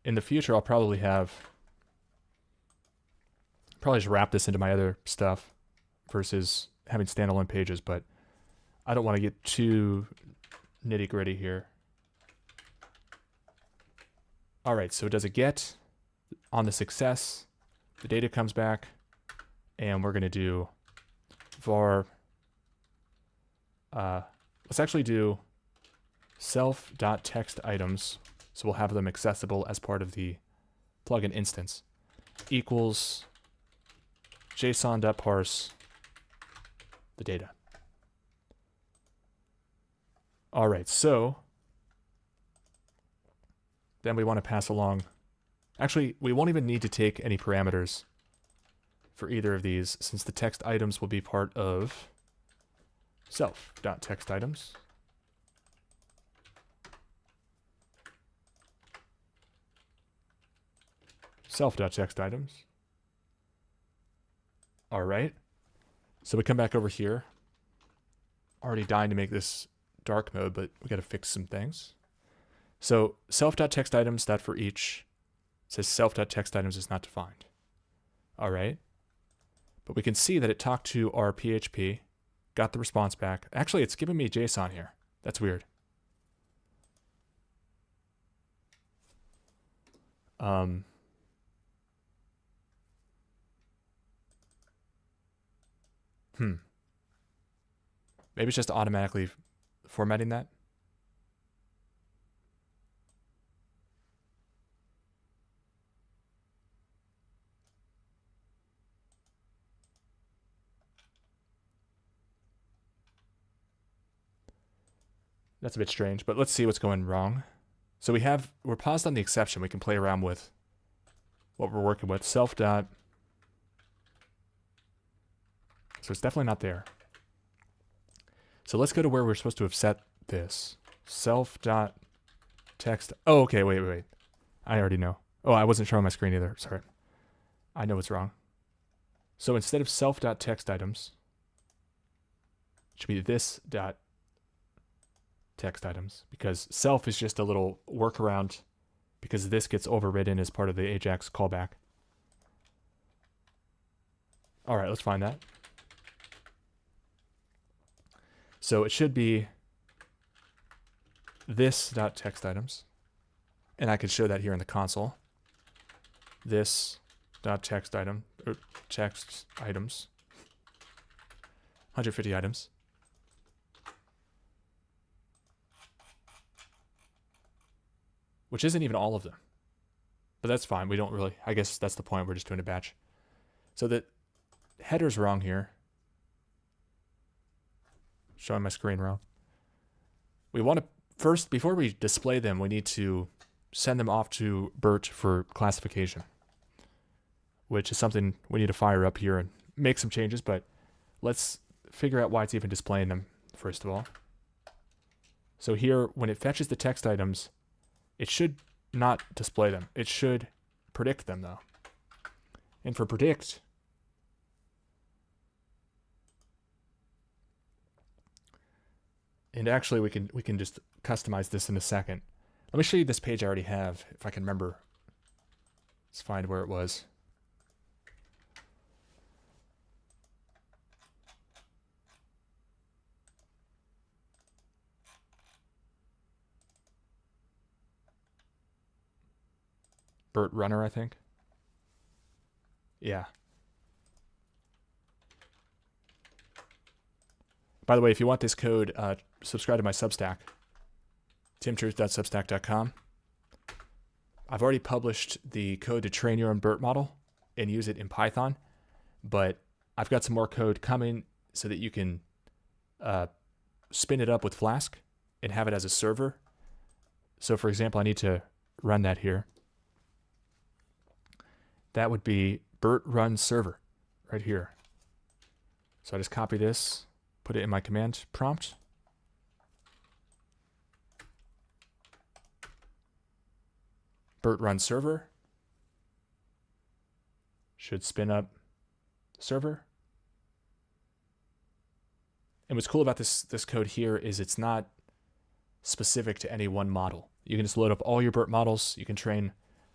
In the future, I'll probably just wrap this into my other stuff versus having standalone pages, but I don't want to get too nitty gritty here. All right, so it does a get on the success, the data comes back, and we're going to do var, let's actually do self.textItems, so we'll have them accessible as part of the plugin instance, equals json.parse the data. All right, so then we want to pass along, actually, we won't even need to take any parameters for either of these, since the text items will be part of self.textItems. Self.textItems. All right. So we come back over here. Already dying to make this dark mode, but we got to fix some things. So self.textItems, that for each, says self.textItems is not defined. All right. But we can see that it talked to our PHP, got the response back. Actually, it's giving me JSON here. That's weird. Maybe it's just automatically formatting that. That's a bit strange, but let's see what's going wrong. So we're paused on the exception. We can play around with what we're working with. Self dot. So it's definitely not there. So let's go to where we're supposed to have set this. Self.text. Oh, okay, wait. I already know. Oh, I wasn't showing my screen either. Sorry. I know what's wrong. So instead of self.textItems, it should be this.textItems, because self is just a little workaround because this gets overridden as part of the Ajax callback. All right, let's find that. So it should be this.textItems, and I could show that here in the console. This.textItem, or text items, 150 items. Which isn't even all of them. But that's fine. We don't really, I guess that's the point. We're just doing a batch. So the header's wrong here. Showing my screen wrong. We want to, first, before we display them, we need to send them off to BERT for classification, which is something we need to fire up here and make some changes, but let's figure out why it's even displaying them, first of all. So here, when it fetches the text items, it should not display them. It should predict them, though. And for predict, and actually we can just customize this in a second. Let me show you this page I already have, if I can remember. Let's find where it was. BERT runner, I think. Yeah. By the way, if you want this code, subscribe to my Substack, timtruth.substack.com. I've already published the code to train your own BERT model and use it in Python, but I've got some more code coming so that you can spin it up with Flask and have it as a server. So for example, I need to run that here. That would be BERT run server right here. So I just copy this, put it in my command prompt. BERT run server should spin up server. And what's cool about this code here is it's not specific to any one model. You can just load up all your BERT models. You can train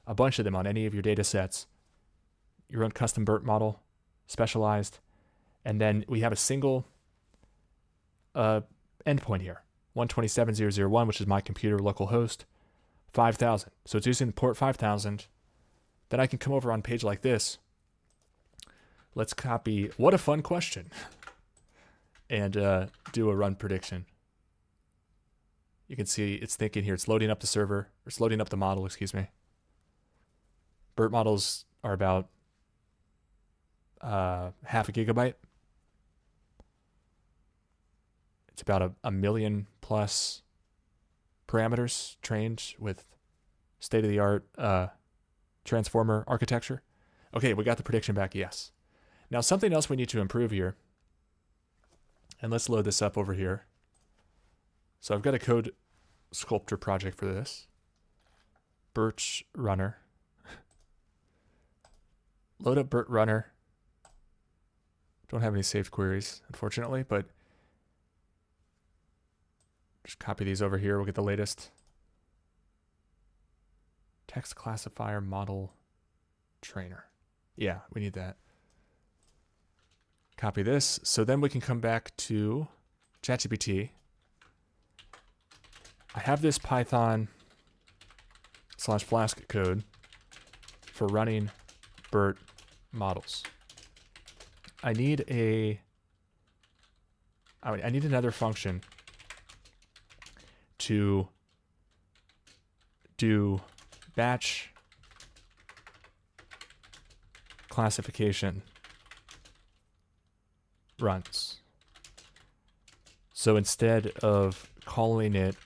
a bunch of them on any of your data sets. Your own custom BERT model, specialized. And then we have a single endpoint here, 127.0.0.1, which is my computer local host, 5,000. So it's using the port 5,000. Then I can come over on a page like this. Let's copy, what a fun question, and do a run prediction. You can see it's thinking here, it's loading up the server, or it's loading up the model, excuse me. BERT models are about half a gigabyte. It's about a million plus parameters trained with state-of-the-art transformer architecture. Okay, we got the prediction back, yes. Now something else we need to improve here, and let's load this up over here. So I've got a code sculptor project for this. BERT runner. Load up BERT runner. Don't have any saved queries, unfortunately, but just copy these over here. We'll get the latest. Text classifier model trainer. Yeah, we need that. Copy this. So then we can come back to ChatGPT. I have this Python /Flask code for running BERT models. I need another function to do batch classification runs. So instead of calling it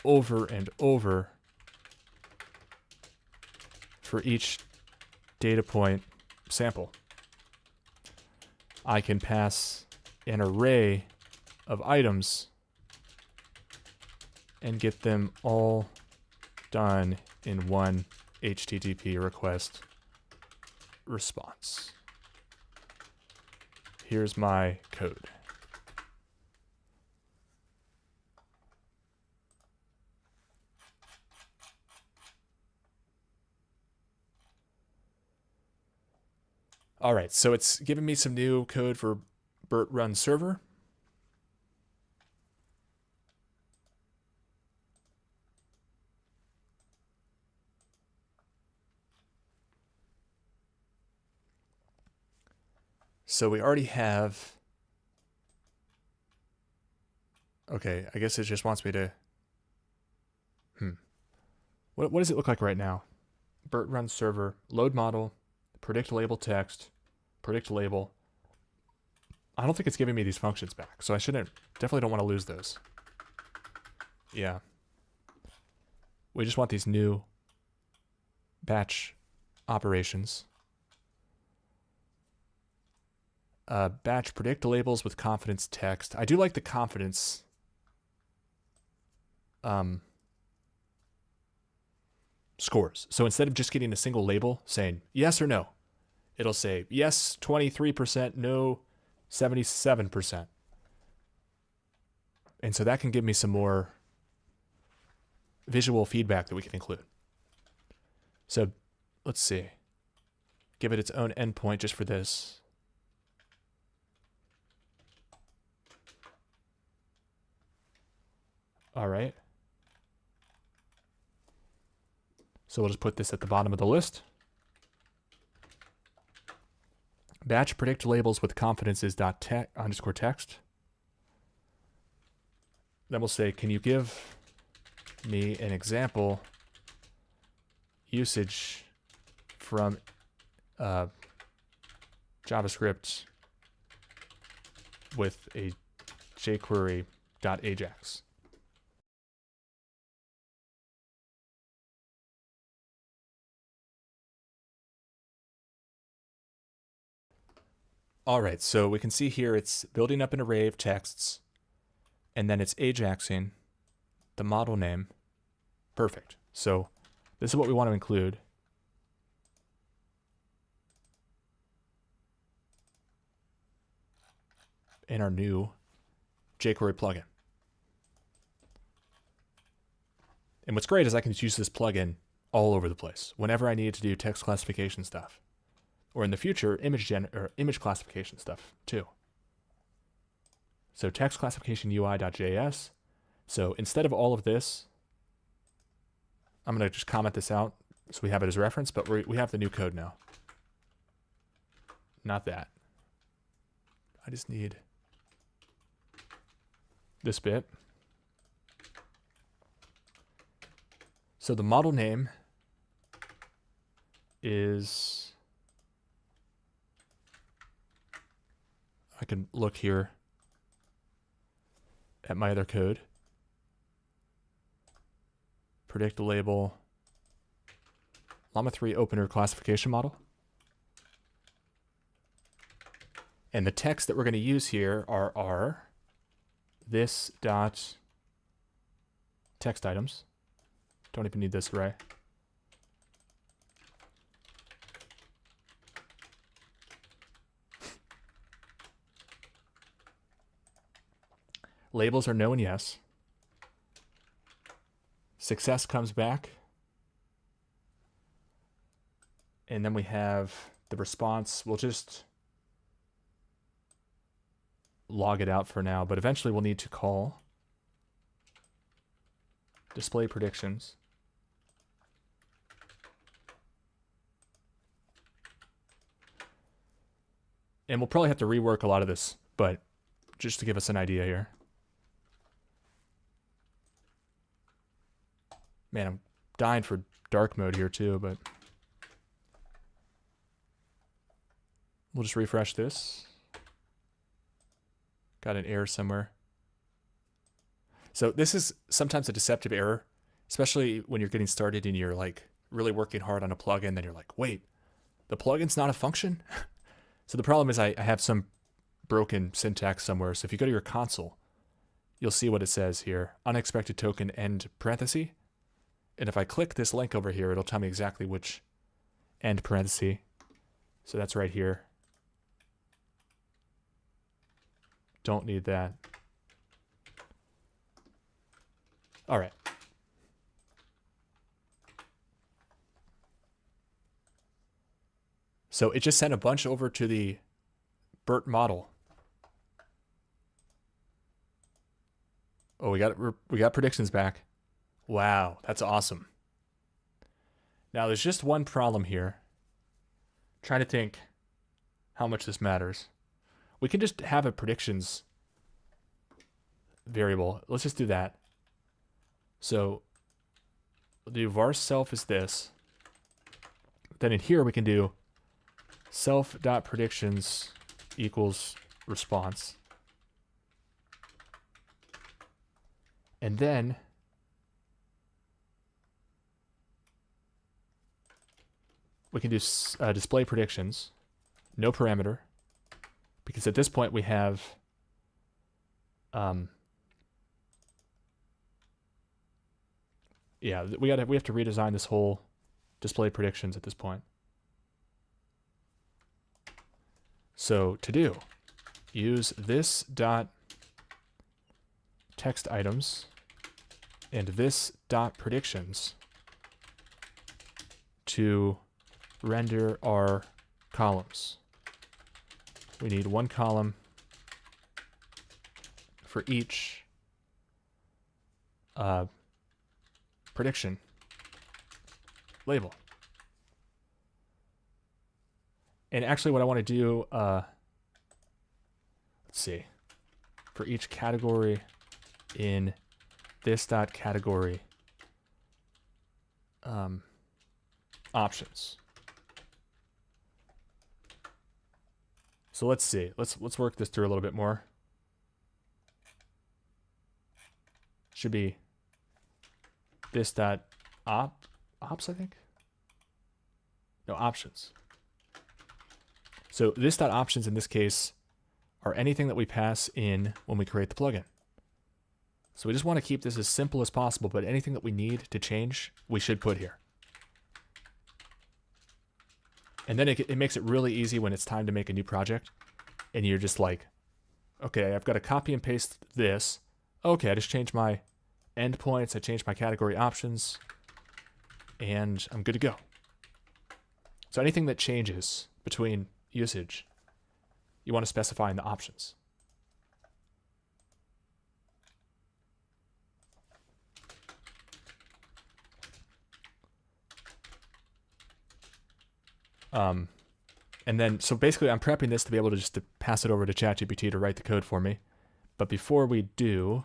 over and over for each data point sample, I can pass an array of items and get them all done in one HTTP request response. Here's my code. All right, so it's giving me some new code for BERT run server. So we already have, okay, I guess it just wants me to, What does it look like right now? BERT run server, load model, predict label text, predict label. I don't think it's giving me these functions back, so I definitely don't want to lose those. Yeah. We just want these new batch operations. Batch predict labels with confidence text. I do like the confidence scores. So instead of just getting a single label saying yes or no, it'll say yes 23%, no 77%. And so that can give me some more visual feedback that we can include. So let's see. Give it its own endpoint just for this. All right. So we'll just put this at the bottom of the list. Batch predict labels with confidences underscore text. Then we'll say, can you give me an example usage from JavaScript with a jQuery.ajax? All right, so we can see here it's building up an array of texts, and then it's ajaxing the model name. Perfect. So this is what we want to include. In our new jQuery plugin. And what's great is I can just use this plugin all over the place whenever I need to do text classification stuff. Or in the future, image classification stuff too. So text classification UI.js. So instead of all of this, I'm going to just comment this out so we have it as reference, but we have the new code now. Not that. I just need this bit. So the model name is, I can look here at my other code. Predict label, Llama 3 opener classification model. And the text that we're going to use here are this dot text items. Don't even need this array. Labels are no and yes. Success comes back. And then we have the response. We'll just log it out for now, but eventually we'll need to call display predictions. And we'll probably have to rework a lot of this, but just to give us an idea here. Man, I'm dying for dark mode here too, but we'll just refresh this. Got an error somewhere. So this is sometimes a deceptive error, especially when you're getting started and you're like really working hard on a plugin, then you're like, wait, the plugin's not a function? So the problem is I have some broken syntax somewhere. So if you go to your console, you'll see what it says here, unexpected token end parenthesis. And if I click this link over here, it'll tell me exactly which end parenthesis. So that's right here. Don't need that. All right. So it just sent a bunch over to the BERT model. Oh, we got predictions back. Wow, that's awesome. Now there's just one problem here. Trying to think how much this matters. We can just have a predictions variable. Let's just do that. So we'll do var self is this. Then in here we can do self.predictions equals response. And then we can do display predictions, no parameter, because at this point we have yeah, we have to redesign this whole display predictions at this point. So to do, use this dot text items and this dot predictions to render our columns. We need one column for each prediction label. And actually what I want to do, let's see, for each category in this dot category options. So let's see, let's work this through a little bit more. Should be this dot ops, I think. No, options. So this dot options in this case are anything that we pass in when we create the plugin. So we just want to keep this as simple as possible, but anything that we need to change, we should put here. And then it makes it really easy when it's time to make a new project. And you're just like, okay, I've got to copy and paste this. Okay, I just changed my endpoints. I changed my category options. And I'm good to go. So anything that changes between usage, you want to specify in the options. And then, so basically I'm prepping this to be able to just pass it over to ChatGPT to write the code for me. But before we do,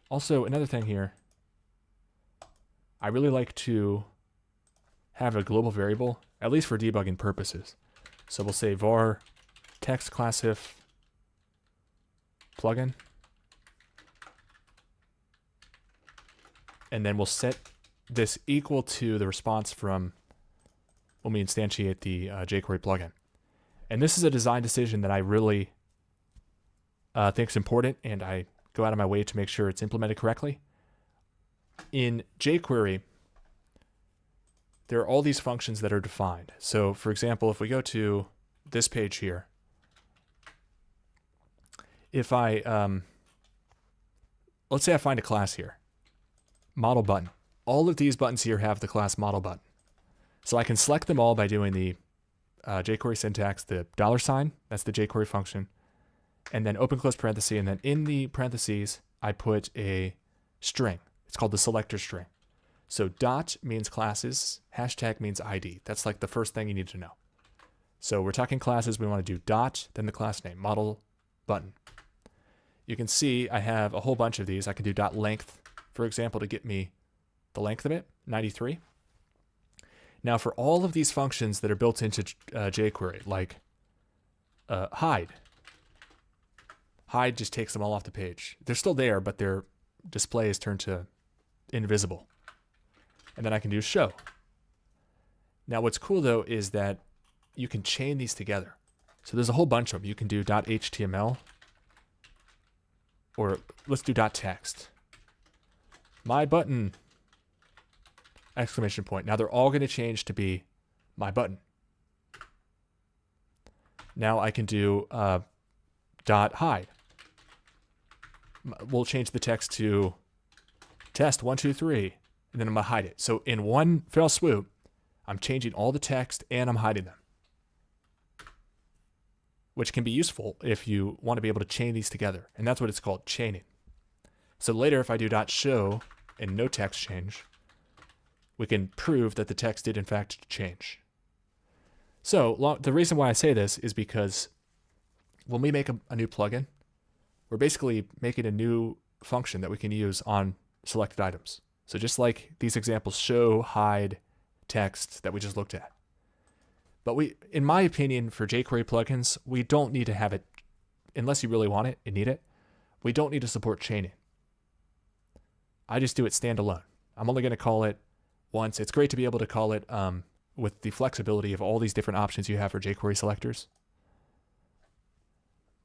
also another thing here, I really like to have a global variable, at least for debugging purposes. So we'll say var text class if plugin. And then we'll set this equal to the response from when we instantiate the jQuery plugin. And this is a design decision that I really think is important, and I go out of my way to make sure it's implemented correctly. In jQuery, there are all these functions that are defined. So for example, if we go to this page here, if I, let's say I find a class here, model button. All of these buttons here have the class model button. So I can select them all by doing the jQuery syntax, the $, that's the jQuery function, and then open close parenthesis, and then in the parentheses, I put a string. It's called the selector string. So dot means classes, hashtag means ID. That's like the first thing you need to know. So we're talking classes, we want to do dot, then the class name, model button. You can see I have a whole bunch of these. I can do dot length, for example, to get me the length of it, 93. Now for all of these functions that are built into jQuery, like hide. Hide just takes them all off the page. They're still there, but their display is turned to invisible. And then I can do show. Now what's cool though is that you can chain these together. So there's a whole bunch of them. You can do .html, or let's do .text. My button, exclamation point. Now they're all going to change to be my button. Now I can do dot hide. We'll change the text to test 1, 2, 3, and then I'm gonna hide it. So in one fell swoop, I'm changing all the text and I'm hiding them, which can be useful if you want to be able to chain these together. And that's what it's called, chaining. So later, if I do dot show and no text change, we can prove that the text did in fact change. So the reason why I say this is because when we make a new plugin, we're basically making a new function that we can use on selected items. So just like these examples, show, hide, text that we just looked at. But in my opinion, for jQuery plugins, we don't need to have it, unless you really want it and need it, we don't need to support chaining. I just do it standalone. I'm only going to call it once. It's great to be able to call it with the flexibility of all these different options you have for jQuery selectors.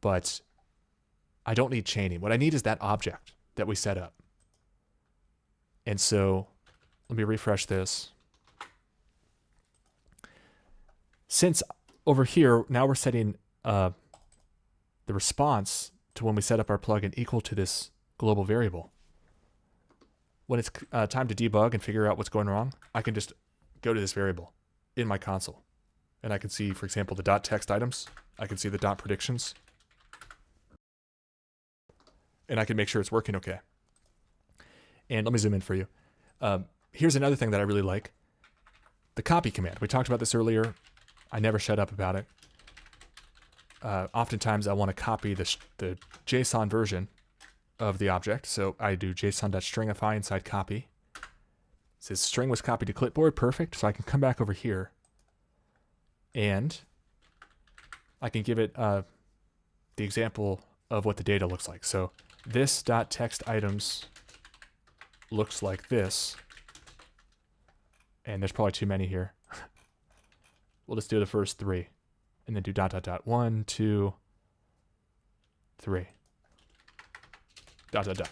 But I don't need chaining. What I need is that object that we set up. And so let me refresh this. Since over here, now we're setting the response to when we set up our plugin equal to this global variable. When it's time to debug and figure out what's going wrong, I can just go to this variable in my console. And I can see, for example, the dot text items. I can see the dot predictions. And I can make sure it's working okay. And let me zoom in for you. Here's another thing that I really like. The copy command. We talked about this earlier. I never shut up about it. Oftentimes I want to copy the JSON version of the object. So I do json.stringify inside copy. It says string was copied to clipboard. Perfect. So I can come back over here and I can give it the example of what the data looks like. So this dot text items looks like this. And there's probably too many here. We'll just do the first 3 and then do dot dot dot 1, 2, 3. Dot dot dot.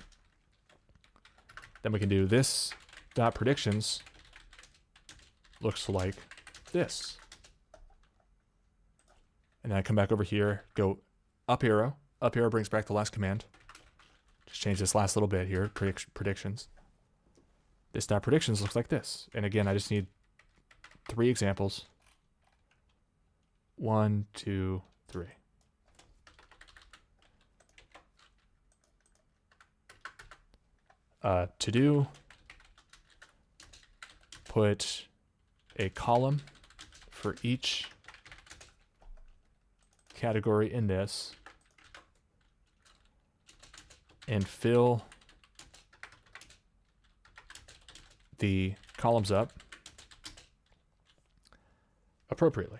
Then we can do this dot predictions looks like this. And then I come back over here, go up arrow. Up arrow brings back the last command. Just change this last little bit here, predictions. This dot predictions looks like this. And again, I just need 3 examples. 1, 2, 3. To do, put a column for each category in this and fill the columns up appropriately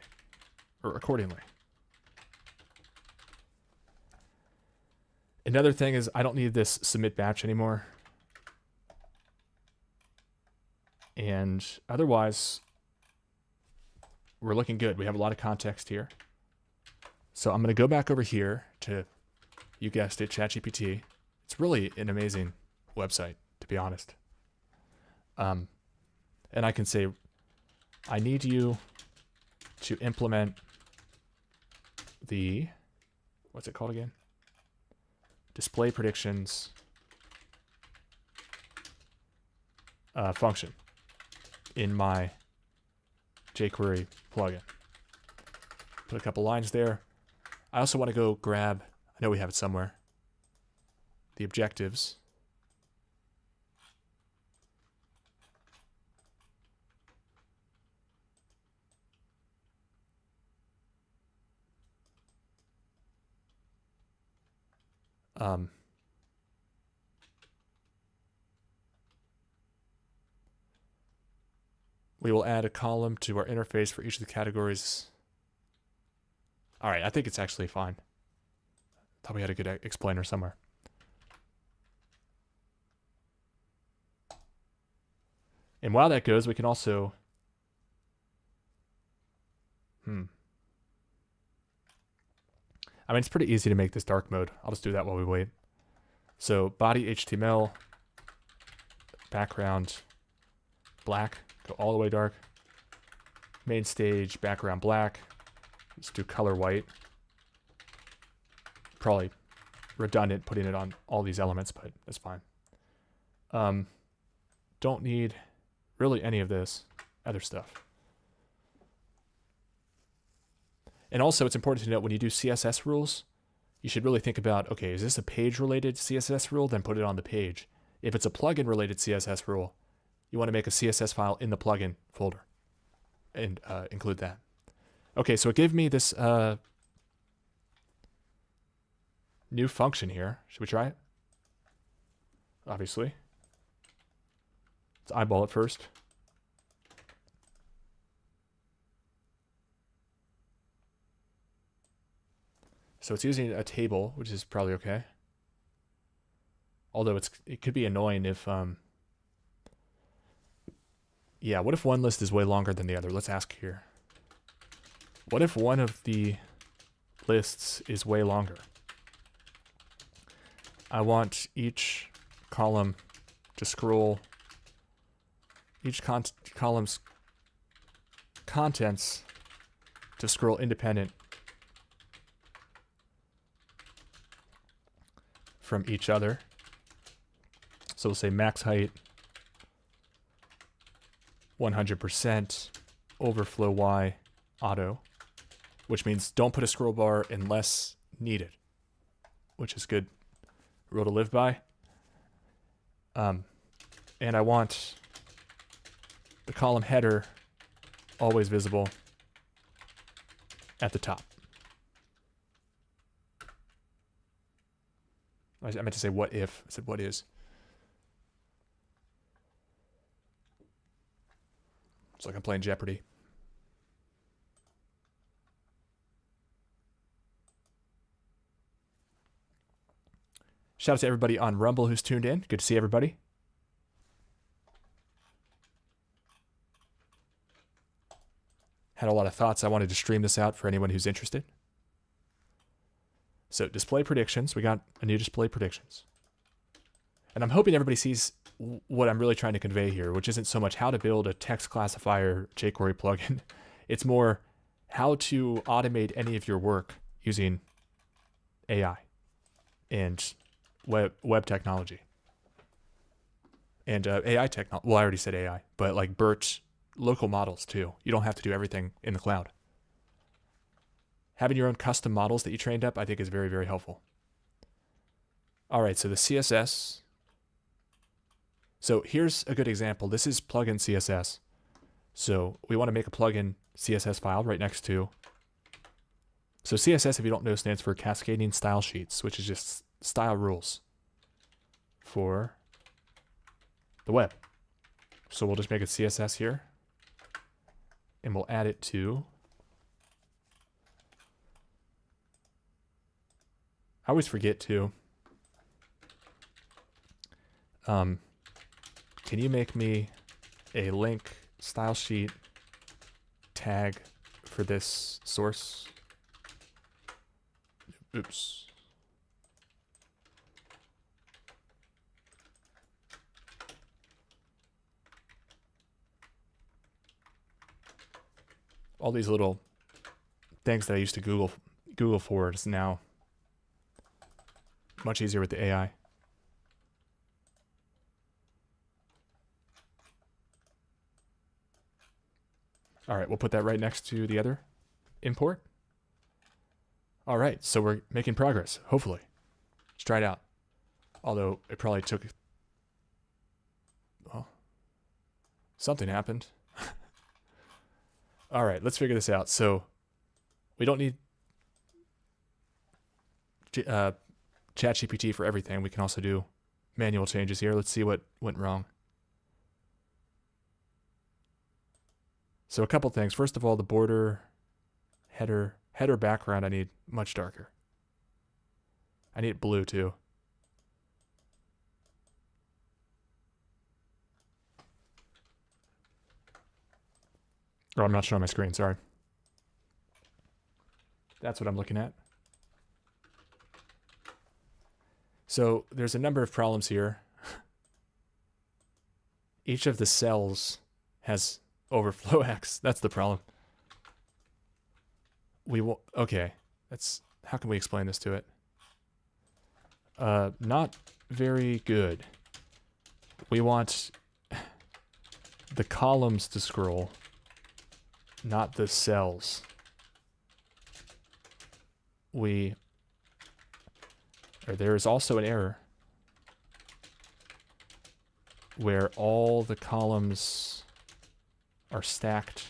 or accordingly. Another thing is I don't need this submit batch anymore. And otherwise, we're looking good. We have a lot of context here. So I'm going to go back over here to, you guessed it, ChatGPT. It's really an amazing website, to be honest. And I can say, I need you to implement the, what's it called again? Display predictions function in my jQuery plugin. Put a couple lines there. I also want to go grab, I know we have it somewhere, the objectives. We will add a column to our interface for each of the categories. All right, I think it's actually fine. Thought we had a good explainer somewhere. And while that goes, we can also, I mean, it's pretty easy to make this dark mode. I'll just do that while we wait. So body HTML, background black, go all the way dark. Main stage, background black. Let's do color white. probably redundant putting it on all these elements, but that's fine. Don't need really any of this other stuff. And also, it's important to note when you do CSS rules, you should really think about, okay, is this a page-related CSS rule? Then put it on the page. If it's a plugin-related CSS rule, you want to make a CSS file in the plugin folder and include that. Okay, so it gave me this new function here. Should we try it? Obviously. Let's eyeball it first. So it's using a table, which is probably okay. Although it could be annoying if, yeah, what if one list is way longer than the other? Let's ask here. What if one of the lists is way longer? I want each column to scroll, each column's contents to scroll independent from each other. So we'll say max height 100%, overflow Y auto, which means don't put a scroll bar unless needed, which is good rule to live by. And I want the column header always visible at the top. I meant to say what if. I said what is. It's like I'm playing Jeopardy. Shout out to everybody on Rumble who's tuned in. Good to see everybody. Had a lot of thoughts. I wanted to stream this out for anyone who's interested. So display predictions. We got a new display predictions. And I'm hoping everybody sees what I'm really trying to convey here, which isn't so much how to build a text classifier jQuery plugin. It's more how to automate any of your work using AI and web technology. And AI technology. Well, I already said AI, but like BERT local models too. You don't have to do everything in the cloud. Having your own custom models that you trained up, I think is very, very helpful. All right, so the CSS. So here's a good example. This is plugin CSS. So we want to make a plugin CSS file right next to. So CSS, if you don't know, stands for Cascading Style Sheets, which is just style rules for the web. So we'll just make it CSS here. And we'll add it to. I always forget to. Can you make me a link style sheet tag for this source? Oops. All these little things that I used to Google for is now much easier with the AI. All right, we'll put that right next to the other import. All right, so we're making progress, hopefully. Let's try it out. Although it probably took, well, something happened. All right, let's figure this out. So we don't need ChatGPT for everything. We can also do manual changes here. Let's see what went wrong. So a couple things. First of all, the border header background I need much darker. I need blue too. Oh, I'm not showing my screen, sorry. That's what I'm looking at. So there's a number of problems here. Each of the cells has overflow X. That's the problem. Okay. How can we explain this to it? Not very good. We want the columns to scroll, not the cells. There is also an error where all the columns are stacked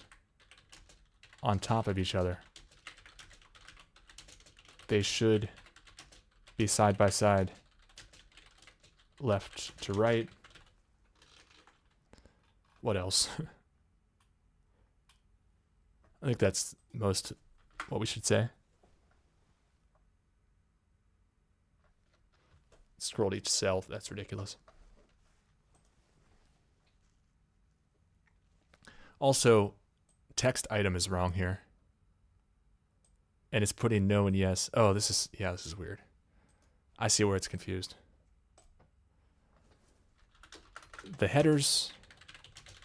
on top of each other. They should be side by side, left to right. What else? I think that's most what we should say. Scroll to each cell. That's ridiculous. Also, text item is wrong here. And it's putting no and yes. Oh, this is weird. I see where it's confused. The headers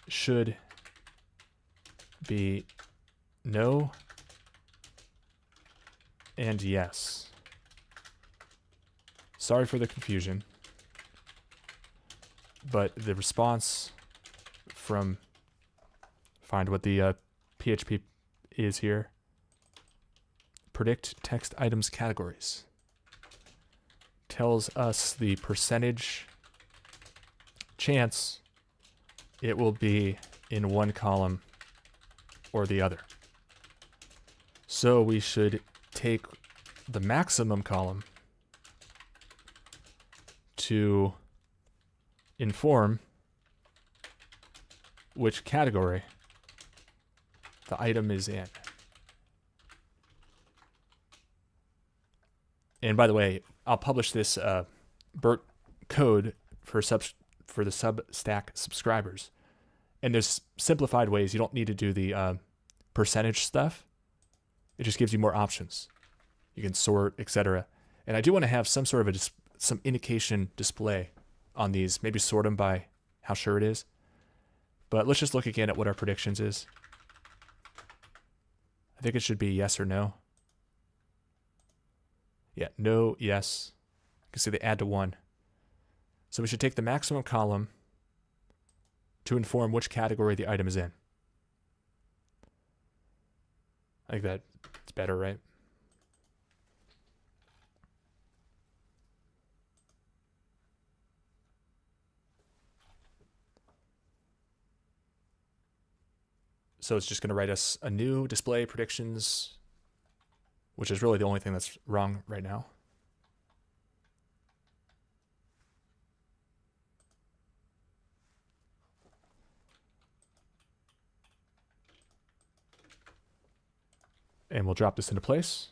should be no and yes. Sorry for the confusion, but the response from, find what the PHP is here, predict text items categories, tells us the percentage chance it will be in one column or the other. So we should take the maximum column to inform which category the item is in. And by the way, I'll publish this BERT code for the Substack subscribers. And there's simplified ways. You don't need to do the percentage stuff. It just gives you more options. You can sort, etc. And I do want to have some sort of some indication display on these. Maybe sort them by how sure it is. But let's just look again at what our predictions is. I think it should be yes or no. Yeah, no, yes. You can see they add to 1. So we should take the maximum column to inform which category the item is in. I think that's better, right? So it's just going to write us a new display predictions, which is really the only thing that's wrong right now. And we'll drop this into place.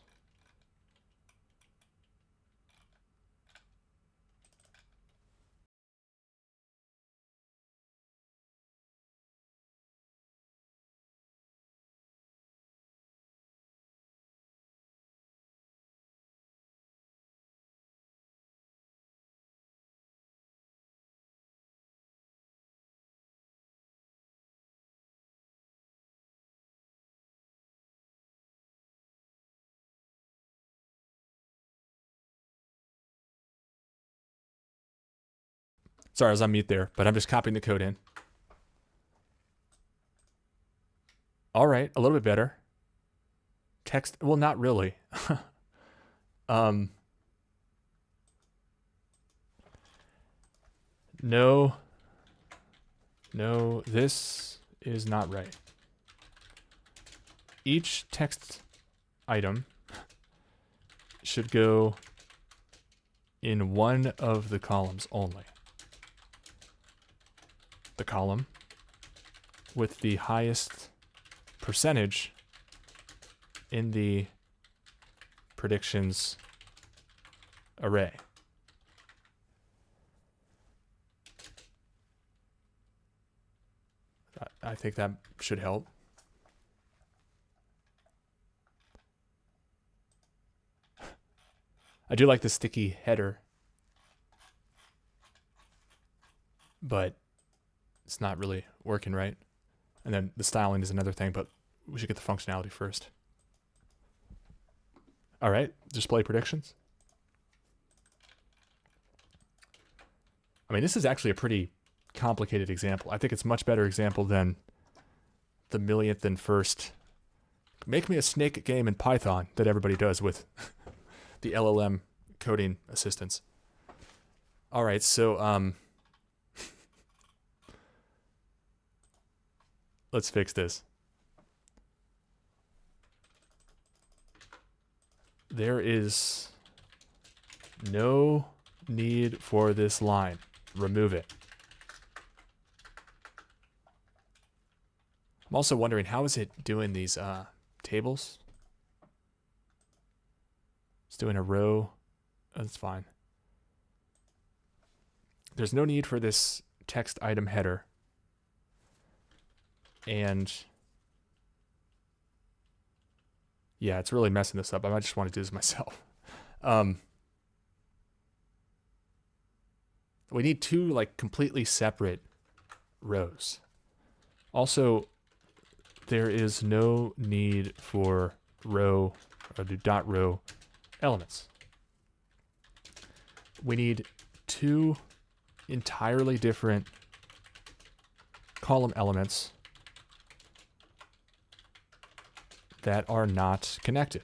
Sorry, I was on mute there, but I'm just copying the code in. All right, a little bit better. Text, well, not really. No, this is not right. Each text item should go in one of the columns only. The column with the highest percentage in the predictions array. I think that should help. I do like the sticky header, but it's not really working right. And then the styling is another thing, but we should get the functionality first. All right, display predictions. I mean, this is actually a pretty complicated example. I think it's a much better example than the millionth and first make me a snake game in Python that everybody does with the LLM coding assistants. All right, so let's fix this. There is no need for this line. Remove it. I'm also wondering, how is it doing these tables? It's doing a row. That's fine. There's no need for this text item header. And yeah, it's really messing this up. I might just want to do this myself. We need two like completely separate rows. Also, there is no need for row or the dot row elements. We need two entirely different column elements that are not connected.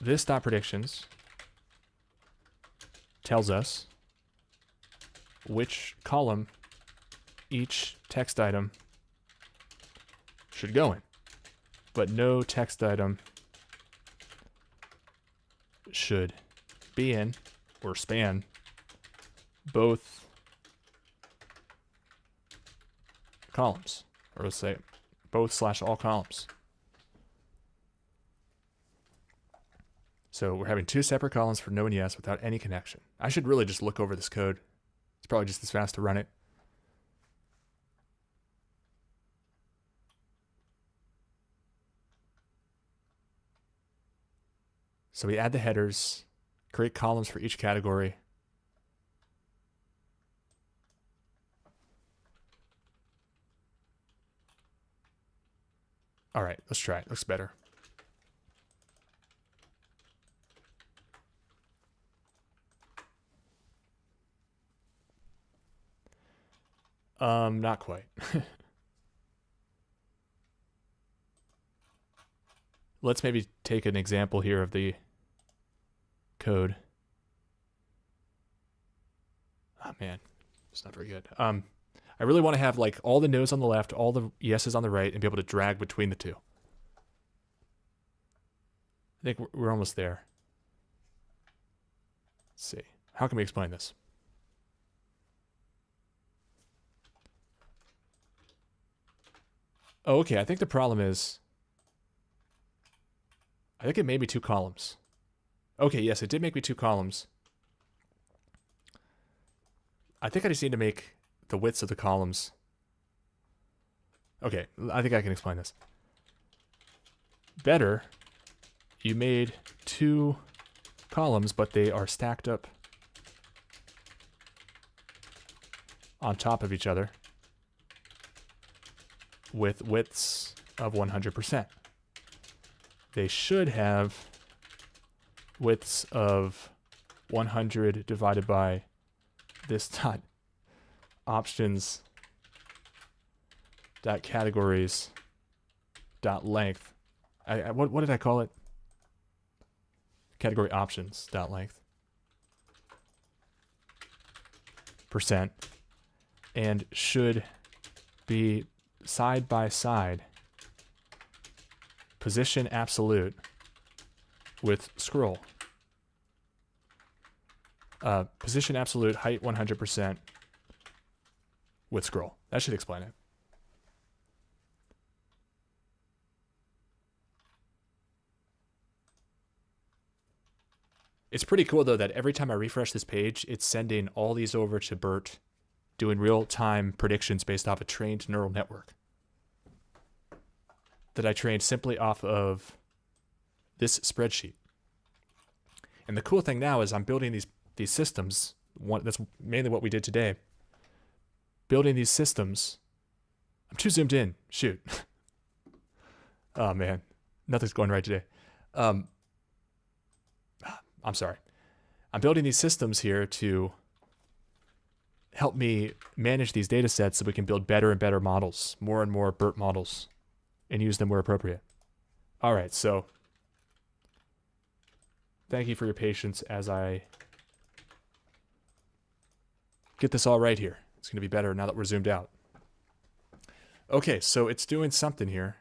This dot predictions tells us which column each text item should go in, but no text item should be in or span both columns, or let's say both / all columns. So we're having two separate columns for no and yes without any connection. I should really just look over this code. It's probably just as fast to run it. So we add the headers, create columns for each category. All right, let's try it. Looks better. Not quite. Let's maybe take an example here of the code. Oh man, it's not very good. I really want to have like all the no's on the left, all the yeses on the right, and be able to drag between the two. I think we're almost there. Let's see. How can we explain this? Oh, okay. I think the problem is, I think it made me two columns. Okay, yes, it did make me two columns. I think I just need to make the widths of the columns. Okay, I think I can explain this. Better, you made two columns, but they are stacked up on top of each other with widths of 100%. They should have widths of 100 divided by this dot options dot categories dot length. What did I call it? Category options dot length %, and should be side by side position absolute with scroll. Position absolute, height 100% with scroll. That should explain it. It's pretty cool though that every time I refresh this page, it's sending all these over to BERT, doing real-time predictions based off a trained neural network that I trained simply off of this spreadsheet. And the cool thing now is I'm building these systems. That's mainly what we did today. Building these systems. I'm too zoomed in. Shoot. Oh man, nothing's going right today. I'm sorry. I'm building these systems here to help me manage these data sets so we can build better and better models, more and more BERT models, and use them where appropriate. All right, so thank you for your patience as I get this all right here. It's going to be better now that we're zoomed out. Okay, so it's doing something here,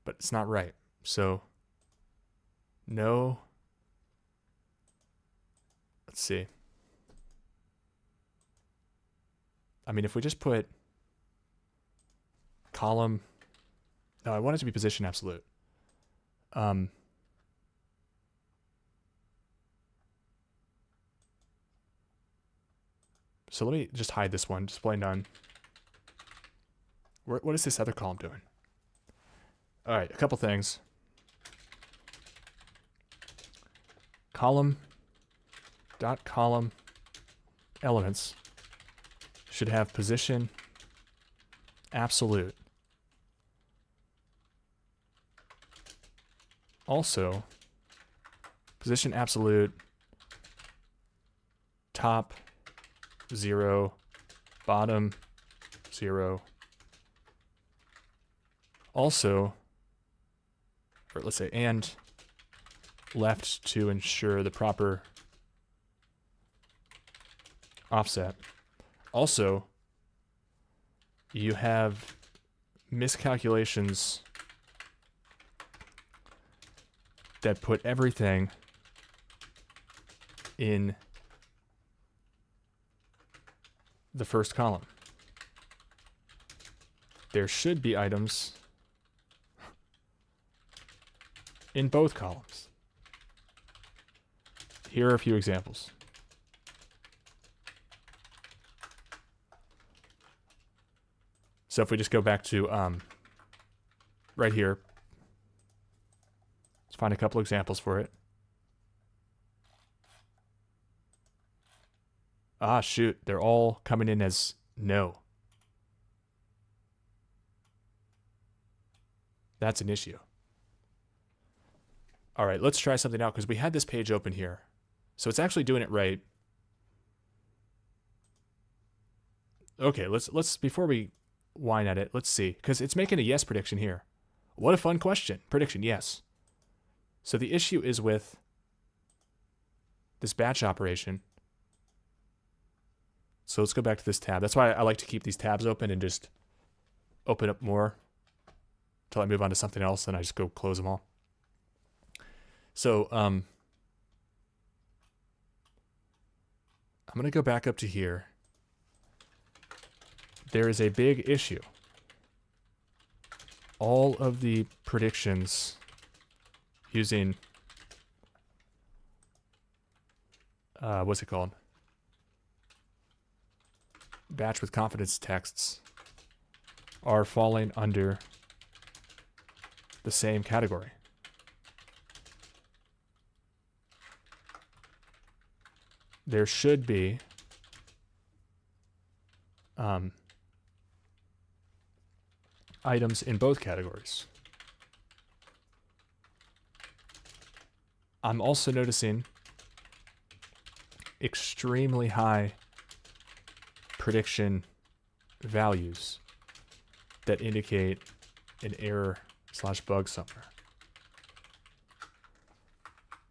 but it's not right. So, no. Let's see. I mean, if we just put column, no, I want it to be position absolute. So let me just hide this one, display none. What is this other column doing? All right, a couple things. Column elements should have position absolute. Also, position absolute top 0, bottom 0. Also, or let's say and left to ensure the proper offset. Also, you have miscalculations that put everything in the first column. There should be items in both columns. Here are a few examples. So if we just go back to right here, let's find a couple examples for it. Ah, shoot, they're all coming in as no. That's an issue. All right, let's try something out because we had this page open here. So it's actually doing it right. Okay, let's before we whine at it, let's see, because it's making a yes prediction here. What a fun question. Prediction, yes. So the issue is with this batch operation. So let's go back to this tab. That's why I like to keep these tabs open and just open up more until I move on to something else, and I just go close them all. So I'm going to go back up to here. There is a big issue. All of the predictions using what's it called? Batch with confidence texts are falling under the same category. There should be items in both categories. I'm also noticing extremely high prediction values that indicate an error/bug somewhere.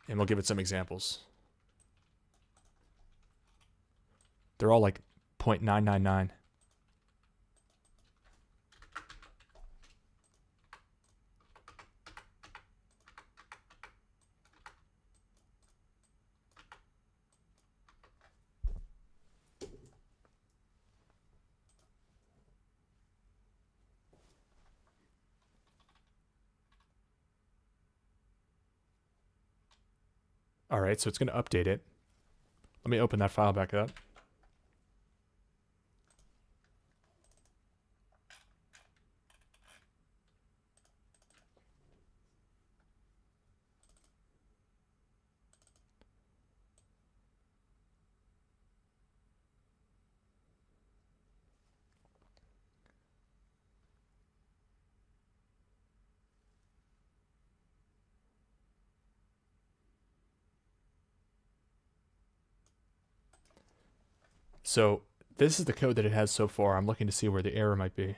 And we'll give it some examples. They're all like 0.999. All right, so it's going to update it. Let me open that file back up. So this is the code that it has so far. I'm looking to see where the error might be.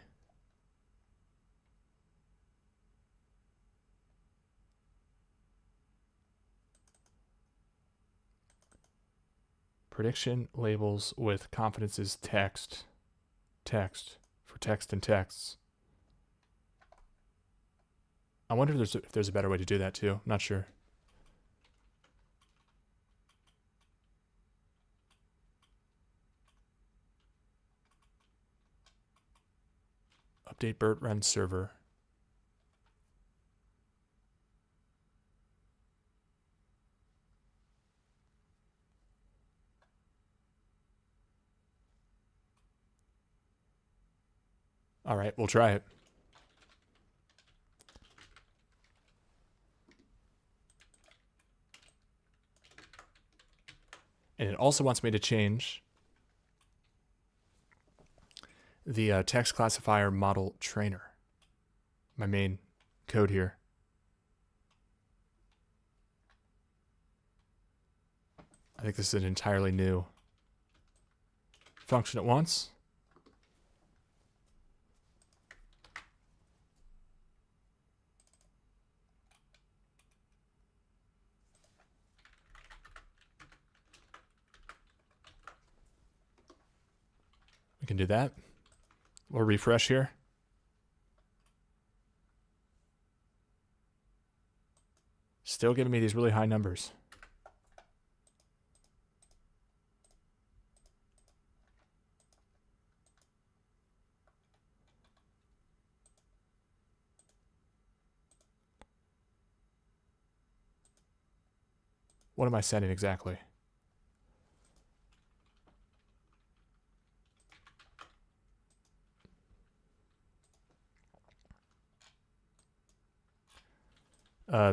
Prediction labels with confidence is text. Text for text and texts. I wonder if there's a better way to do that too. I'm not sure. Update BERT run server. All right, we'll try it. And it also wants me to change the text classifier model trainer, my main code here. I think this is an entirely new function at once. We can do that. We'll refresh here. Still giving me these really high numbers. What am I setting exactly?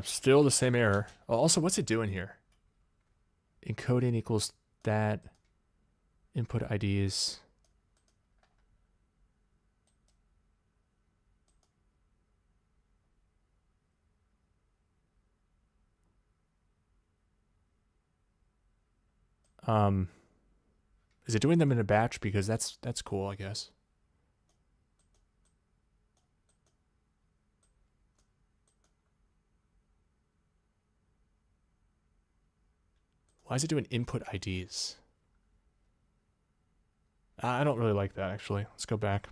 Still the same error. Also, what's it doing here? Encoding equals that. Input IDs. Is it doing them in a batch? Because that's cool, I guess. Why is it doing input IDs? I don't really like that, actually. Let's go back.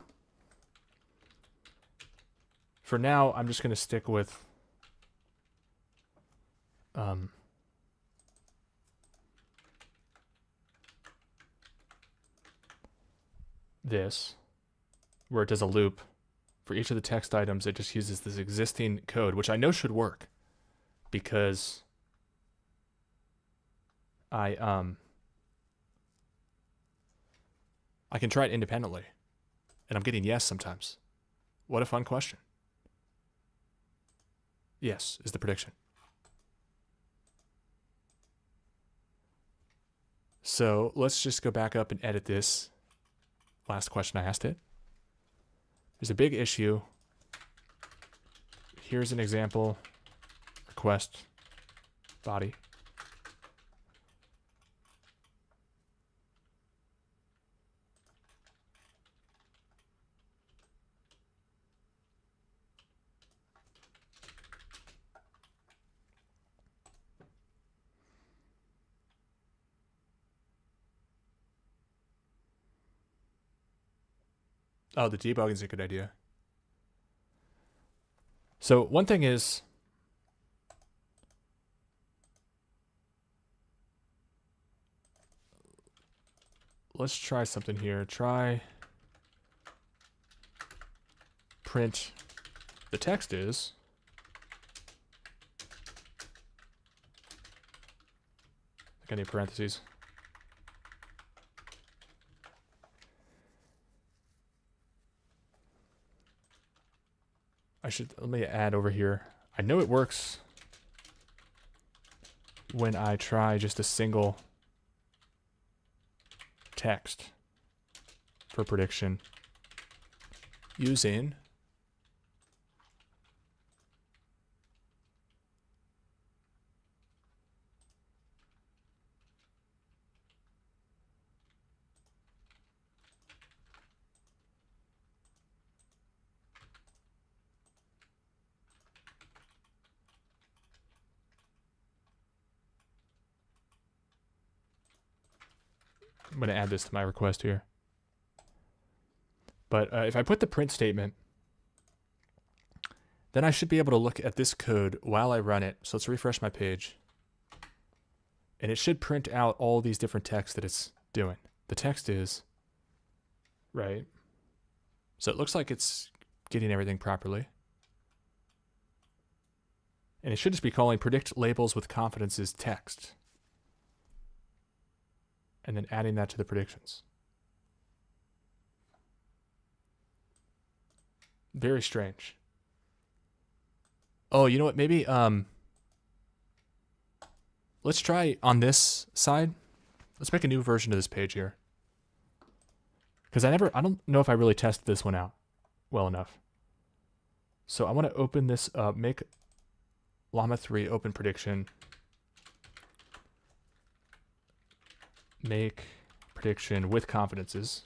For now, I'm just going to stick with this, where it does a loop. For each of the text items, it just uses this existing code, which I know should work because I can try it independently, and I'm getting yes sometimes. What a fun question. Yes is the prediction. So let's just go back up and edit this last question I asked it. There's a big issue. Here's an example. Request body. Oh, the debugging is a good idea. So one thing is, let's try something here. Try print the text is. I think I need parentheses. Let me add over here. I know it works when I try just a single text for prediction using I'm going to add this to my request here. But if I put the print statement, then I should be able to look at this code while I run it. So let's refresh my page. And it should print out all these different texts that it's doing. The text is, right? So it looks like it's getting everything properly. And it should just be calling predict labels with confidences text. And then adding that to the predictions. Very strange. Oh, you know what? Maybe let's try on this side. Let's make a new version of this page here. Because I don't know if I really tested this one out well enough. So I want to open this up, make Llama 3 open prediction. Make prediction with confidences.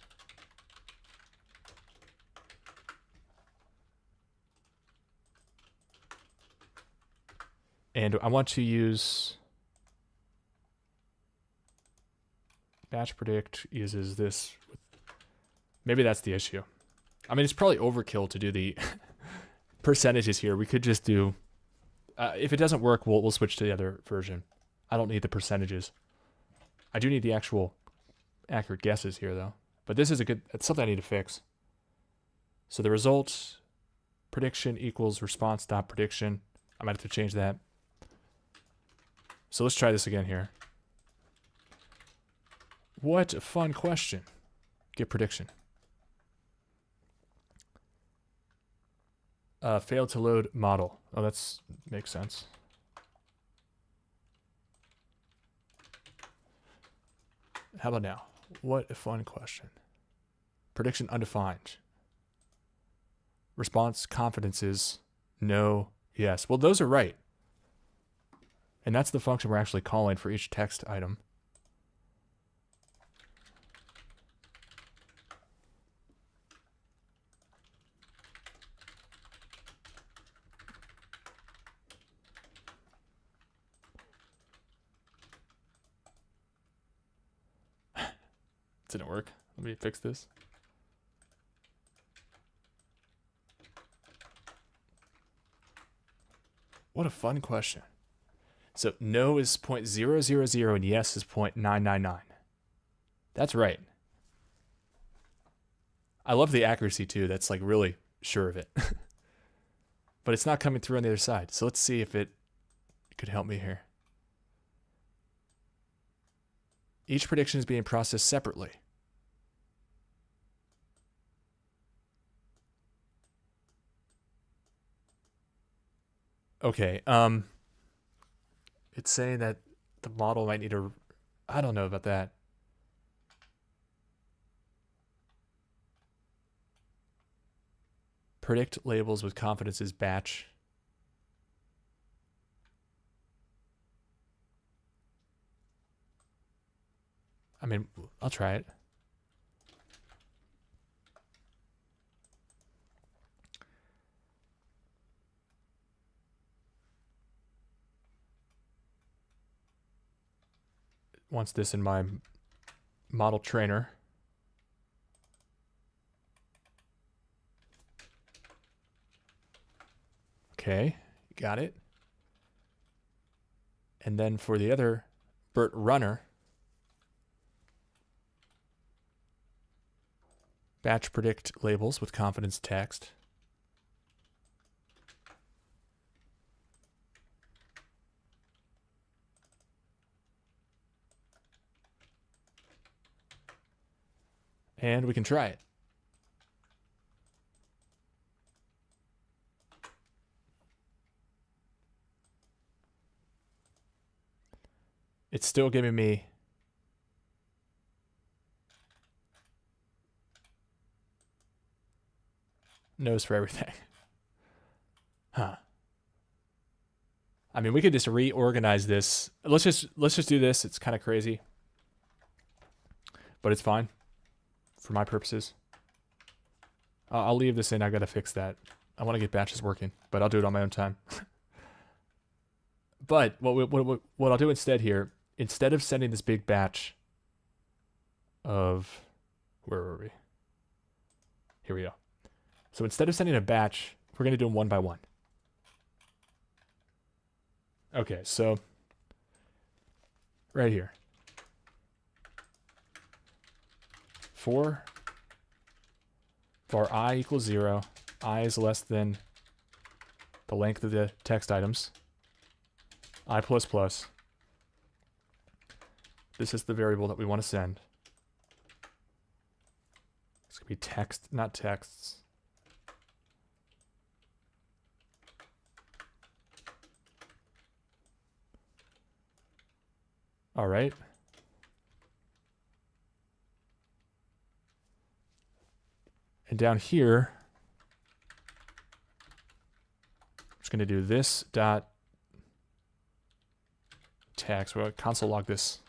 And I want to use batch predict uses this. Maybe that's the issue. I mean, it's probably overkill to do the percentages here. We could just do, if it doesn't work, we'll switch to the other version. I don't need the percentages. I do need the actual accurate guesses here, though. But this is it's something I need to fix. So the result prediction equals response dot prediction. I might have to change that. So let's try this again here. What a fun question. Get prediction. Failed to load model. Oh, that's makes sense. How about now? What a fun question. Prediction undefined. Response confidences no, yes. Well, those are right. And that's the function we're actually calling for each text item. Didn't work. Let me fix this. What a fun question. So no is 0.000 and yes is 0.999. That's right. I love the accuracy too. That's like really sure of it. But it's not coming through on the other side. So let's see if it could help me here. Each prediction is being processed separately. Okay, it's saying that the model might need a, I don't know about that. Predict labels with confidences batch. I mean, I'll try it. Wants this in my model trainer. Okay, got it. And then for the other BERT runner, batch predict labels with confidence text. And we can try it. It's still giving me no's for everything. Huh. I mean, we could just reorganize this. Let's just do this. It's kind of crazy, but it's fine for my purposes. I'll leave this in. I got to fix that. I want to get batches working, but I'll do it on my own time. But what I'll do instead here, instead of sending this big batch of, where were we? Here we go. So instead of sending a batch, we're going to do them one by one. Okay, so right here. For var I equals 0, I is less than the length of the text items, I++. This is the variable that we want to send. It's going to be text, not texts. All right. And down here, I'm just going to do this dot text. We'll console log this.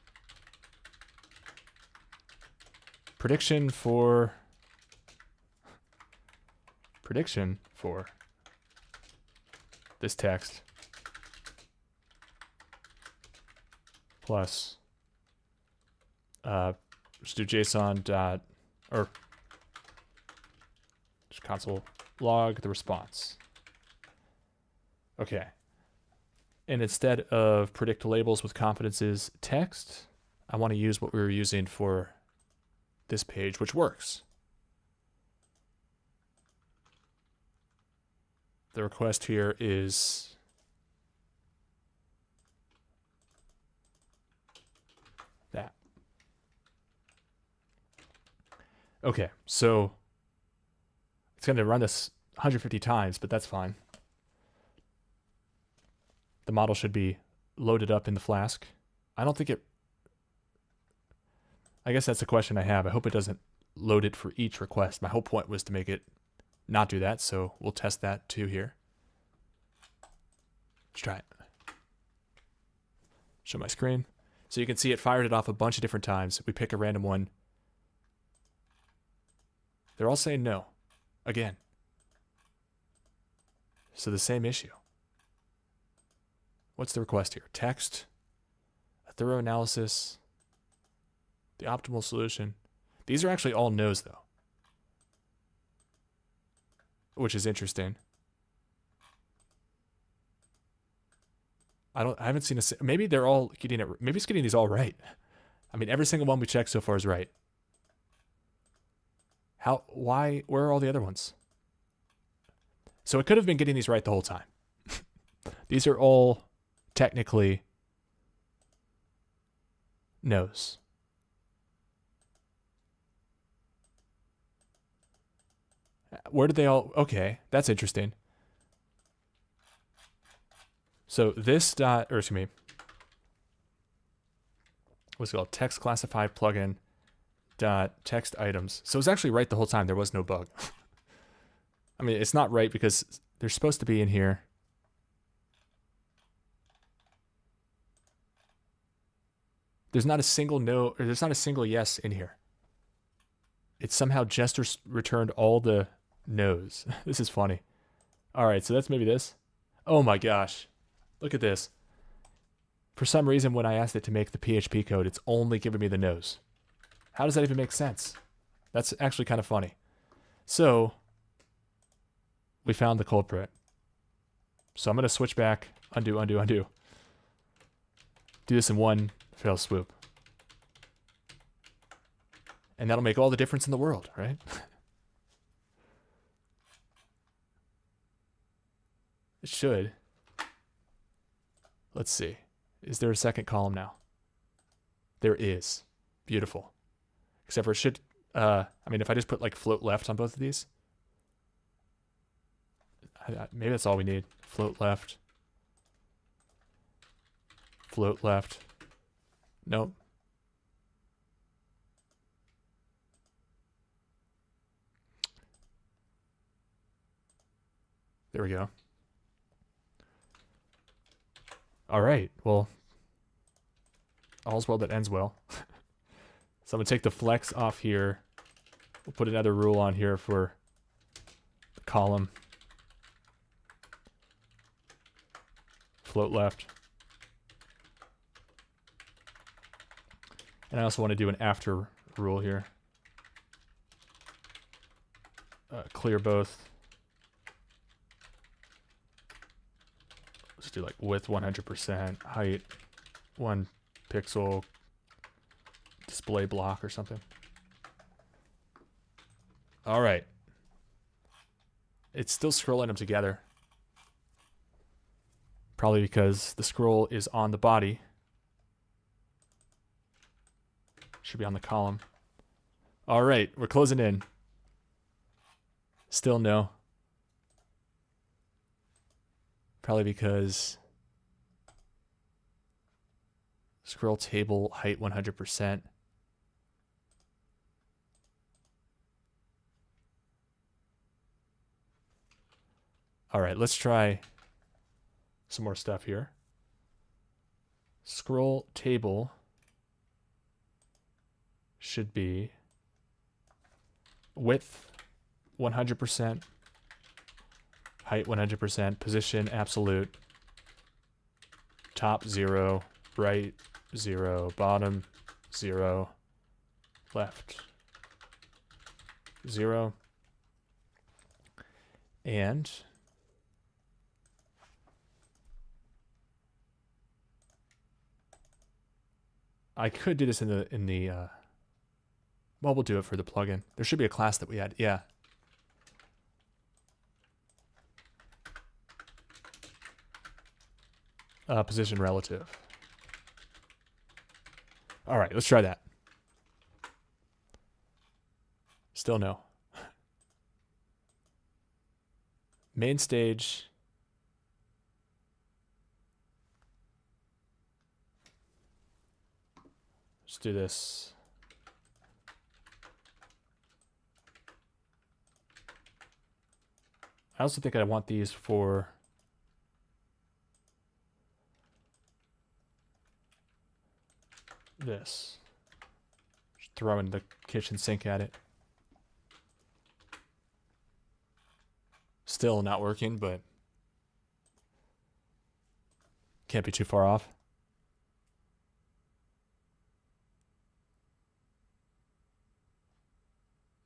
Prediction for this text plus just do JSON dot, or just console log the response. Okay. And instead of predict labels with confidences text, I want to use what we were using for this page, which works. The request here is that. Okay, so it's going to run this 150 times, but that's fine. The model should be loaded up in the Flask. I don't think it... I guess that's the question I have. I hope it doesn't load it for each request. My whole point was to make it not do that, so we'll test that too here. Let's try it. Show my screen. So you can see it fired it off a bunch of different times. We pick a random one. They're all saying no. Again. So the same issue. What's the request here? Text, a thorough analysis, the optimal solution. These are actually all no's though, which is interesting. I haven't seen maybe they're all getting it. Maybe it's getting these all right. I mean, every single one we checked so far is right. Why, where are all the other ones? So it could have been getting these right the whole time. These are all technically no's. Where did they all... Okay, that's interesting. So this dot... Or excuse me. What's it called? Text classify plugin dot text items. So it's actually right the whole time. There was no bug. I mean, it's not right because they're supposed to be in here. There's not a single no, or there's not a single yes in here. It somehow just returned all the no's. This is funny. All right, so that's maybe this. Oh my gosh. Look at this. For some reason, when I asked it to make the PHP code, it's only giving me the no's. How does that even make sense? That's actually kind of funny. So we found the culprit. So I'm going to switch back, undo, undo, undo. Do this in one fell swoop. And that'll make all the difference in the world, right? It should. Let's see. Is there a second column now? There is. Beautiful. Except for it should, I mean, if I just put like float left on both of these, maybe that's all we need. Float left. Float left. Nope. There we go. All right. Well, all's well that ends well. So I'm going to take the flex off here. We'll put another rule on here for the column. Float left. And I also want to do an after rule here. Clear both. Let's do like width 100%, height 1 pixel, display block or something. All right. It's still scrolling them together. Probably because the scroll is on the body. Should be on the column. All right, we're closing in. Still no. Probably because scroll table height 100%. All right, let's try some more stuff here. Scroll table should be width 100%, height 100%, position absolute, top 0, right 0, bottom 0, left 0, and I could do this in the well, we'll do it for the plugin. There should be a class that we add. Yeah. Position relative. All right, let's try that. Still no. Main stage. Let's do this. I also think I want these for this. Just throwing the kitchen sink at it. Still not working, but can't be too far off.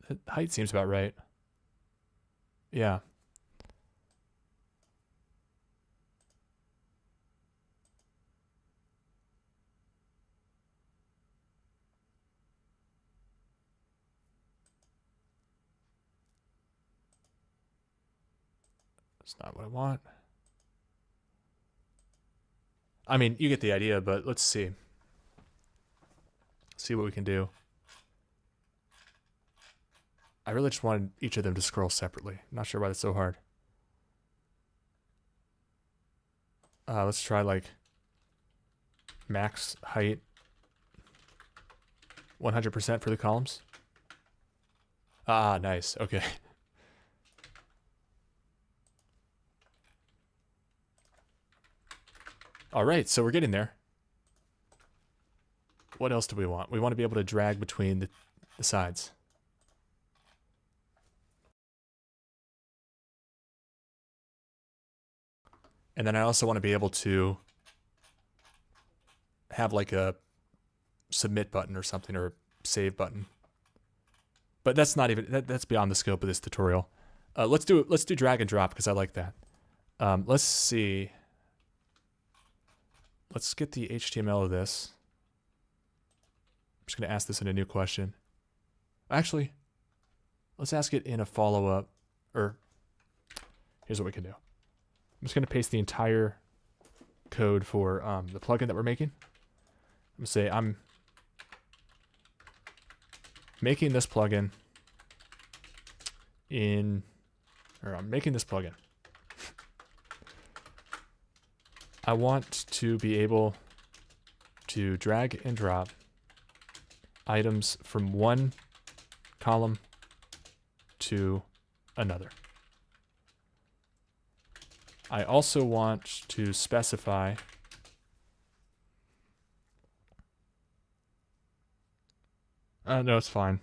The height seems about right. Yeah. That's not what I want. I mean, you get the idea, but let's see. See what we can do. I really just wanted each of them to scroll separately. Not sure why that's so hard. Let's try like max height 100% for the columns. Ah, nice. Okay. All right, so we're getting there. What else do we want? We want to be able to drag between the sides. And then I also want to be able to have like a submit button or something, or save button. But that's not even, that's beyond the scope of this tutorial. Let's do drag and drop because I like that. Let's see. Let's get the HTML of this. I'm just going to ask this in a new question. Actually, let's ask it in a follow-up, or here's what we can do. I'm just going to paste the entire code for the plugin that we're making. I'm going to say I'm making this plugin I'm making this plugin. I want to be able to drag and drop items from one column to another. I also want to specify no, it's fine.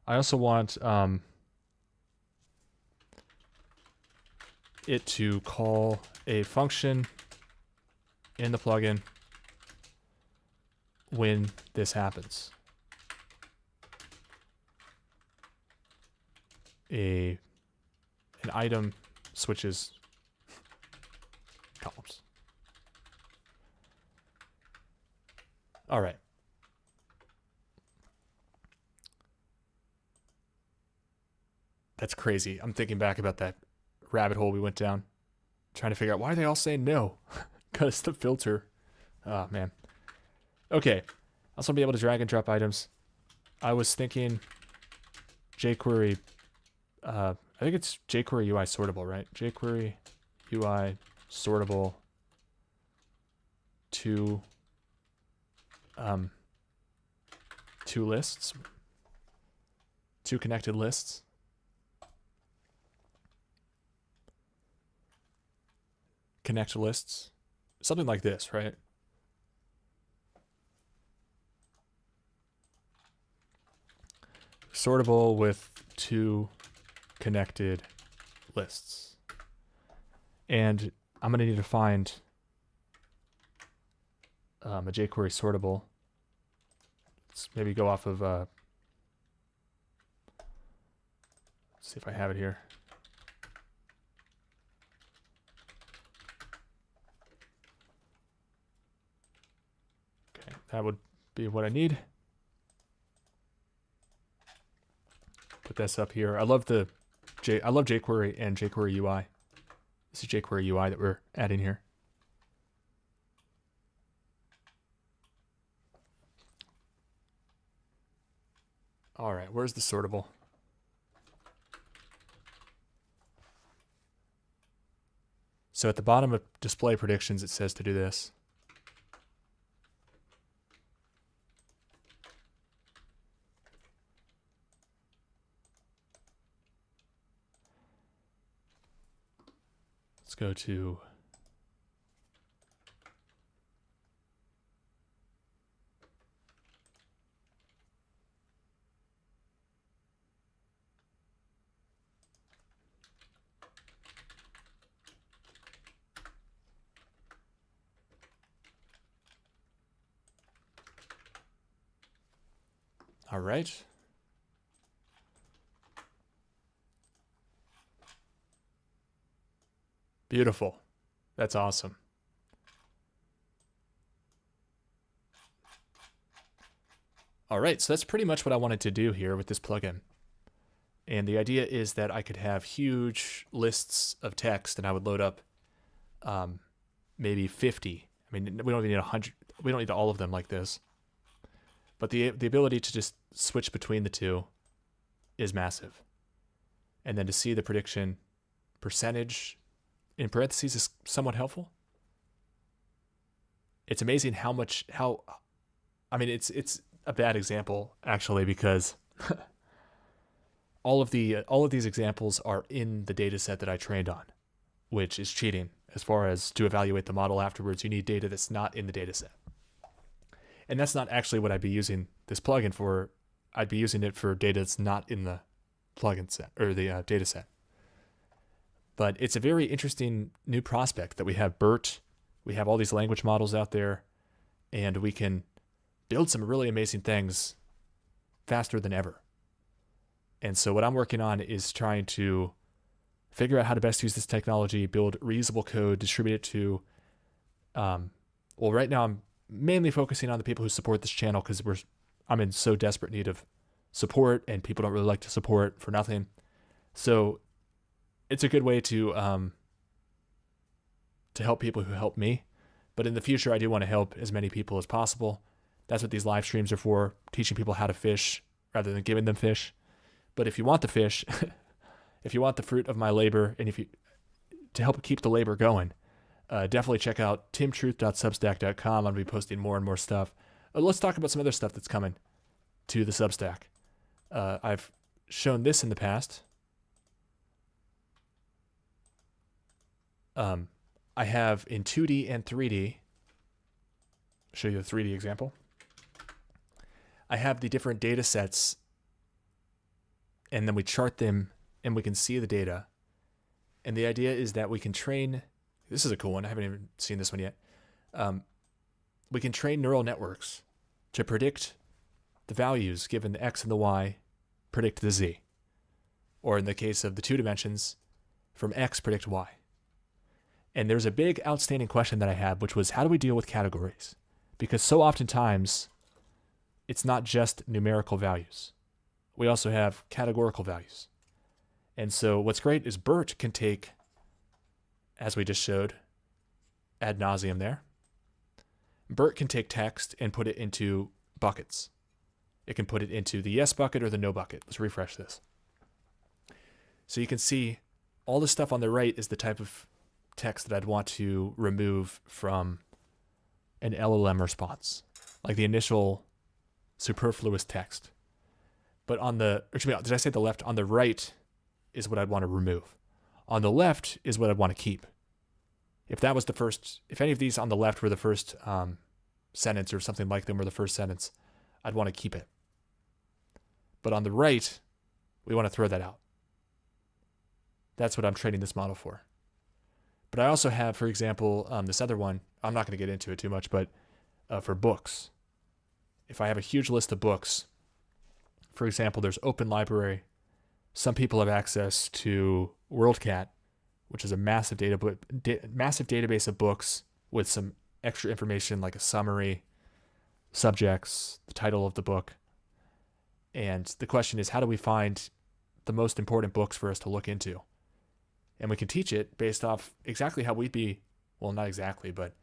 I also want it to call a function in the plugin when this happens. an item switches columns. All right. That's crazy. I'm thinking back about that rabbit hole we went down, trying to figure out why are they all saying no? Because the filter. Oh, man. Okay. I also want to be able to drag and drop items. I was thinking jQuery. I think it's jQuery UI sortable, right? jQuery UI sortable to two lists, two connected lists. Connect lists, something like this, right? Sortable with two connected lists. And I'm going to need to find a jQuery sortable. Let's maybe go off of, let's see if I have it here. Okay, that would be what I need. Put this up here. I love jQuery and jQuery UI. This is jQuery UI that we're adding here. All right, where's the sortable? So at the bottom of display predictions, it says to do this. Let's go to all right. Beautiful. That's awesome. All right, so that's pretty much what I wanted to do here with this plugin. And the idea is that I could have huge lists of text and I would load up maybe 50. I mean, we don't even need 100. We don't need all of them like this. But the ability to just switch between the two is massive. And then to see the prediction percentage in parentheses is somewhat helpful. It's amazing I mean, it's a bad example actually, because all of these examples are in the data set that I trained on, which is cheating. As far as to evaluate the model afterwards, you need data that's not in the data set. And that's not actually what I'd be using this plugin for. I'd be using it for data that's not in the plugin set or the data set. But it's a very interesting new prospect that we have BERT. We have all these language models out there, and we can build some really amazing things faster than ever. And so what I'm working on is trying to figure out how to best use this technology, build reusable code, distribute it to, well, right now I'm mainly focusing on the people who support this channel because I'm in so desperate need of support, and people don't really like to support for nothing. So it's a good way to help people who help me. But in the future, I do want to help as many people as possible. That's what these live streams are for, teaching people how to fish rather than giving them fish. But if you want the fish, if you want the fruit of my labor, and to help keep the labor going, definitely check out timtruth.substack.com. I'm going to be posting more and more stuff. Let's talk about some other stuff that's coming to the Substack. I've shown this in the past. I have in 2D and 3D, show you the 3D example. I have the different data sets, and then we chart them and we can see the data. And the idea is that we can train, this is a cool one, I haven't even seen this one yet. We can train neural networks to predict the values given the X and the Y, predict the Z. or in the case of the 2 dimensions, from X predict Y. And there's a big outstanding question that I have, which was how do we deal with categories? Because so oftentimes it's not just numerical values. We also have categorical values. And so what's great is BERT can take, as we just showed ad nauseum there, BERT can take text and put it into buckets. It can put it into the yes bucket or the no bucket. Let's refresh this. So you can see all the stuff on the right is the type of text that I'd want to remove from an LLM response, like the initial superfluous text. But on the, excuse me, did I say the left? On the right is what I'd want to remove. On the left is what I'd want to keep. If that was the first, if any of these on the left were the first sentence or something like them were the first sentence, I'd want to keep it. But on the right, we want to throw that out. That's what I'm training this model for. But I also have, for example, this other one, I'm not going to get into it too much, but for books. If I have a huge list of books, for example, there's Open Library. Some people have access to WorldCat, which is a massive database of books with some extra information like a summary, subjects, the title of the book. And the question is, how do we find the most important books for us to look into? And we can teach it based off exactly how we'd be, well, not exactly, but,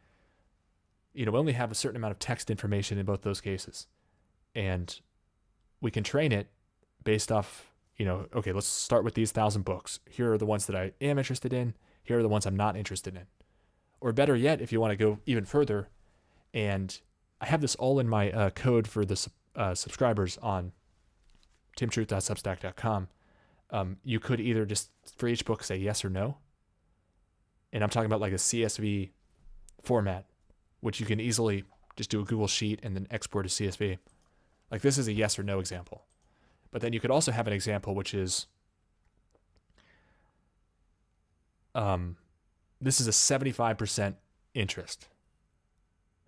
we only have a certain amount of text information in both those cases. And we can train it based off, okay, let's start with these 1,000 books. Here are the ones that I am interested in. Here are the ones I'm not interested in. Or better yet, if you want to go even further, and I have this all in my code for the subscribers on timtruth.substack.com. You could either just for each book say yes or no. And I'm talking about like a CSV format, which you can easily just do a Google Sheet and then export as CSV. Like this is a yes or no example. But then you could also have an example which is, this is a 75% interest.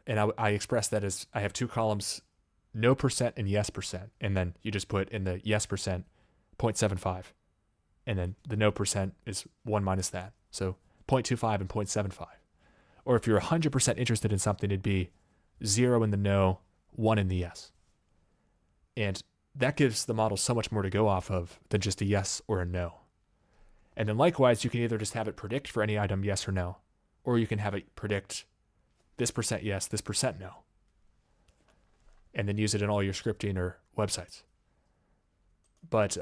And I express that as I have 2 columns, no percent and yes percent. And then you just put in the yes percent 0.75. And then the no percent is 1 minus that. So 0.25 and 0.75. Or if you're 100% interested in something, it'd be 0 in the no, 1 in the yes. And that gives the model so much more to go off of than just a yes or a no. And then likewise, you can either just have it predict for any item yes or no, or you can have it predict this percent yes, this percent no. And then use it in all your scripting or websites. But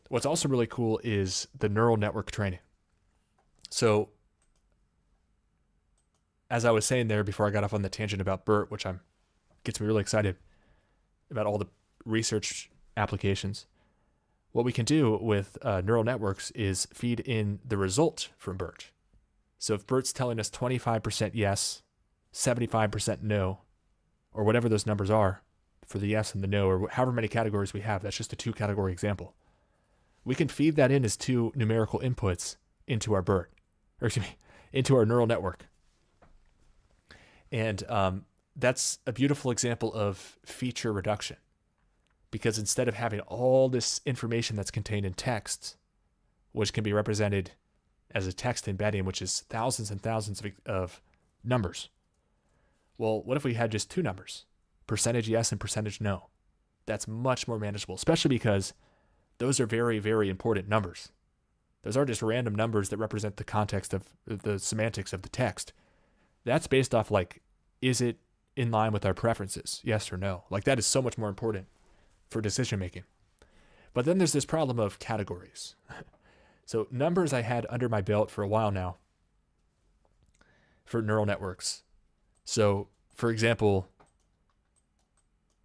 what's also really cool is the neural network training. So as I was saying there before I got off on the tangent about BERT, which gets me really excited about all the research applications, what we can do with neural networks is feed in the result from BERT. So if BERT's telling us 25% yes, 75% no, or whatever those numbers are for the yes and the no, or however many categories we have, that's just a 2-category example. We can feed that in as 2 numerical inputs into our BERT, or excuse me, into our neural network. And that's a beautiful example of feature reduction, because instead of having all this information that's contained in text, which can be represented as a text embedding, which is thousands and thousands of numbers. Well, what if we had just 2 numbers, percentage yes and percentage no? That's much more manageable, especially because those are very, very important numbers. Those aren't just random numbers that represent the context of the semantics of the text. That's based off like, is it in line with our preferences? Yes or no? Like that is so much more important for decision making. But then there's this problem of categories. So numbers I had under my belt for a while now for neural networks. So for example,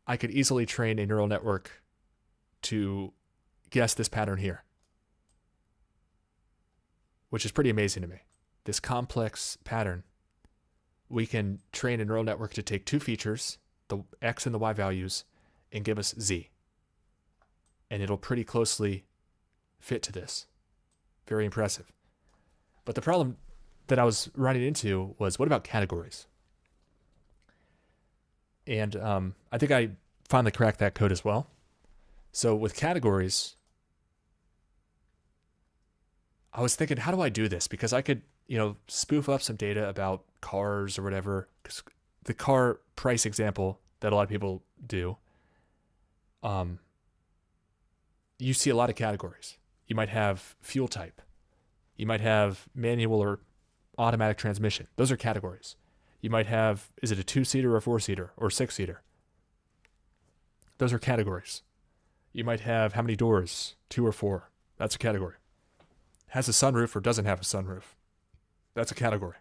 I could easily train a neural network to guess this pattern here, which is pretty amazing to me. This complex pattern, we can train a neural network to take 2 features, the X and the Y values, and give us Z. And it'll pretty closely fit to this. Very impressive. But the problem that I was running into was, what about categories? And I think I finally cracked that code as well. So with categories, I was thinking, how do I do this? Because I could, spoof up some data about cars or whatever. Because the car price example that a lot of people do, you see a lot of categories. You might have fuel type. You might have manual or automatic transmission. Those are categories. You might have, is it a 2-seater or 4-seater or 6-seater? Those are categories. You might have how many doors, 2 or 4. That's a category. Has a sunroof or doesn't have a sunroof. That's a category.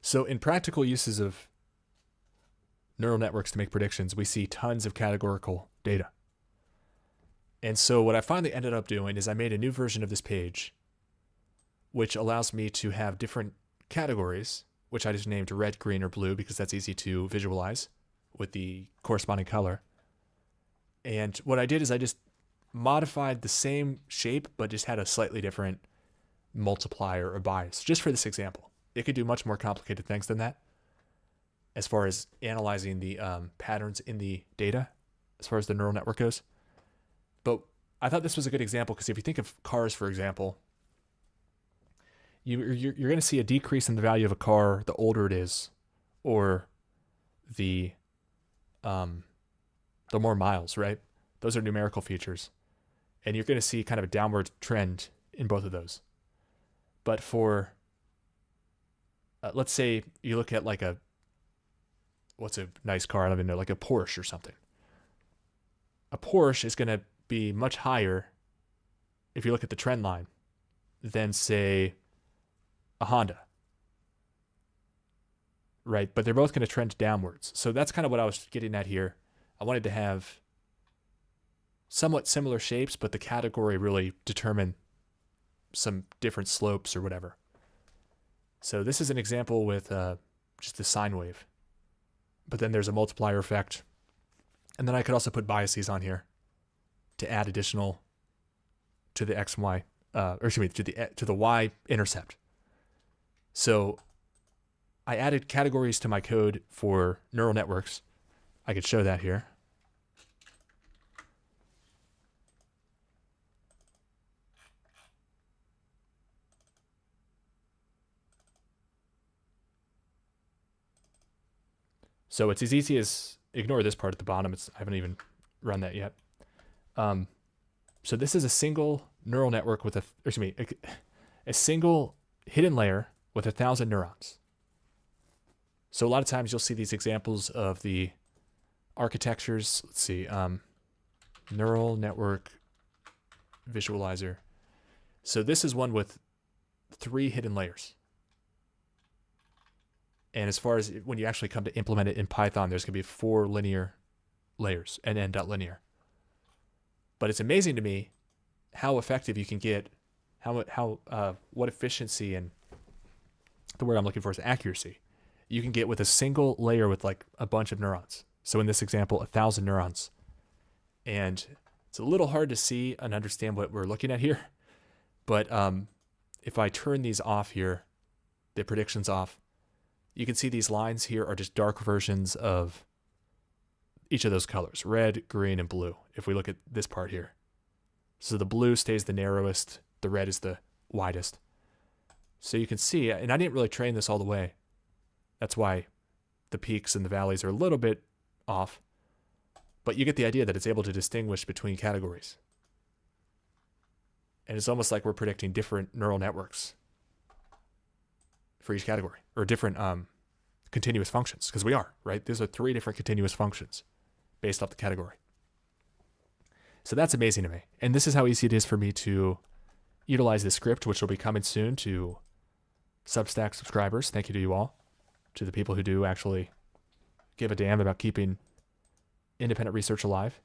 So in practical uses of neural networks to make predictions, we see tons of categorical data. And so what I finally ended up doing is I made a new version of this page, which allows me to have different categories, which I just named red, green, or blue because that's easy to visualize with the corresponding color. And what I did is I just modified the same shape, but just had a slightly different multiplier or bias, just for this example. It could do much more complicated things than that as far as analyzing the patterns in the data, as far as the neural network goes. But I thought this was a good example because if you think of cars, for example, you're going to see a decrease in the value of a car the older it is, or the more miles, right? Those are numerical features. And you're going to see kind of a downward trend in both of those. But for, let's say you look at like what's a nice car? I don't even know, like a Porsche or something. A Porsche is going to be much higher if you look at the trend line than, say, a Honda. Right? But they're both going to trend downwards. So that's kind of what I was getting at here. I wanted to have somewhat similar shapes, but the category really determine some different slopes or whatever. So this is an example with just the sine wave. But then there's a multiplier effect. And then I could also put biases on here to add additional to the x, y, to the y intercept. So I added categories to my code for neural networks. I could show that here. So it's as easy as, ignore this part at the bottom. I haven't even run that yet. So this is a single neural network with a single hidden layer with 1,000 neurons. So a lot of times you'll see these examples of the architectures. Let's see, neural network visualizer. So this is one with 3 hidden layers. And as far as when you actually come to implement it in Python, there's going to be 4 linear layers and n.linear. But it's amazing to me how effective you can get, what efficiency, and the word I'm looking for is accuracy, you can get with a single layer with like a bunch of neurons. So in this example, 1,000 neurons. And it's a little hard to see and understand what we're looking at here. But if I turn these off here, the predictions off, you can see these lines here are just dark versions of each of those colors, red, green, and blue, if we look at this part here. So the blue stays the narrowest, the red is the widest. So you can see, and I didn't really train this all the way. That's why the peaks and the valleys are a little bit off. But you get the idea that it's able to distinguish between categories. And it's almost like we're predicting different neural networks for each category, or different continuous functions, because we are, right? These are 3 different continuous functions based off the category. So that's amazing to me. And this is how easy it is for me to utilize this script, which will be coming soon to Substack subscribers. Thank you to you all, to the people who do actually give a damn about keeping independent research alive.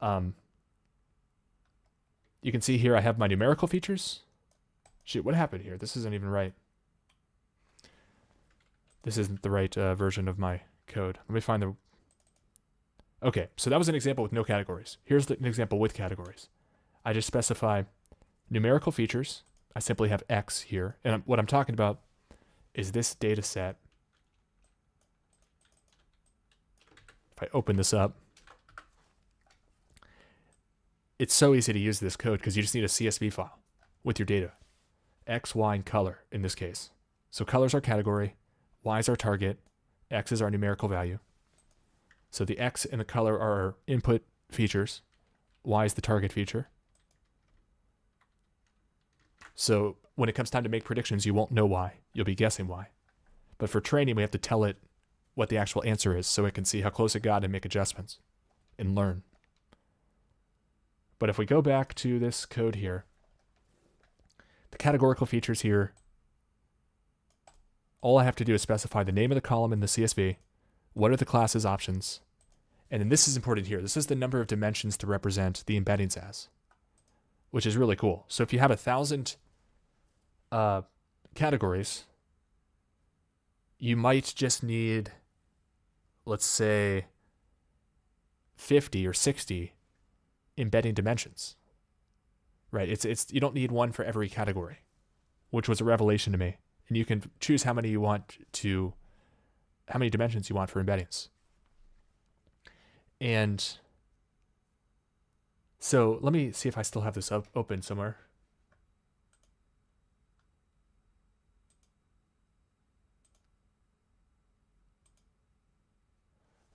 You can see here I have my numerical features. Shoot, what happened here? This isn't even right. This isn't the right version of my code. Let me find the... Okay, so that was an example with no categories. Here's an example with categories. I just specify numerical features. I simply have X here. And what I'm talking about is this data set. If I open this up, it's so easy to use this code because you just need a CSV file with your data. X, Y, and color in this case. So color is our category, Y is our target, X is our numerical value. So the X and the color are our input features, Y is the target feature. So when it comes time to make predictions, you won't know why. You'll be guessing why. But for training, we have to tell it what the actual answer is so it can see how close it got and make adjustments and learn. But if we go back to this code here, the categorical features here, all I have to do is specify the name of the column in the CSV, what are the classes options, and then this is important here. This is the number of dimensions to represent the embeddings as, which is really cool. So if you have 1,000 categories, you might just need, let's say, 50 or 60 embedding dimensions, right? It's you don't need one for every category, which was a revelation to me. And you can choose how many dimensions you want for embeddings. And so let me see if I still have this open somewhere.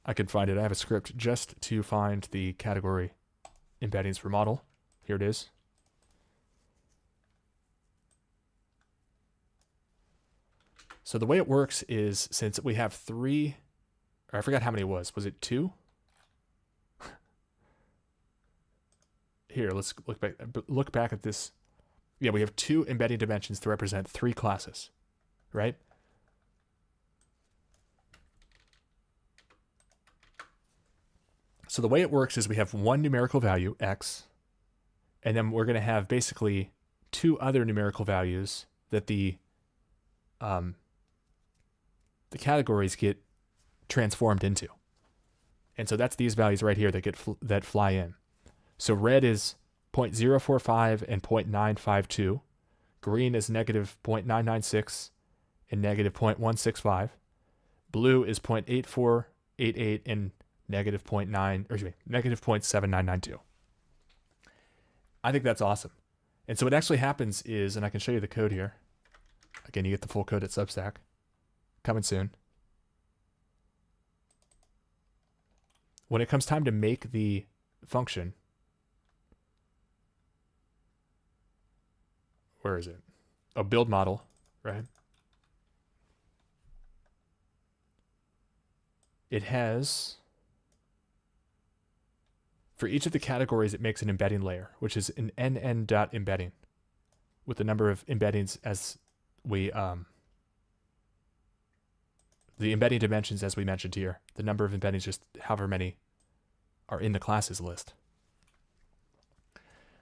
I can find it. I have a script just to find the category embeddings for model. Here it is. So the way it works is, since we have 3, or I forgot how many it was. Was it 2? Here, let's look back at this. Yeah, we have 2 embedding dimensions to represent 3 classes, right? So the way it works is we have one numerical value, X, and then we're going to have basically 2 other numerical values that the categories get transformed into. And so that's these values right here that fly in. So red is 0.045 and 0.952. Green is negative 0.996 and negative 0.165. Blue is 0.8488 and negative 0.7992. I think that's awesome. And so what actually happens is, and I can show you the code here. Again, you get the full code at Substack. Coming soon. When it comes time to make the function, where is it? A build model, right? It has, for each of the categories, it makes an embedding layer, which is an nn.embedding, with the number of embeddings as we the embedding dimensions as we mentioned here. The number of embeddings, just however many are in the classes list.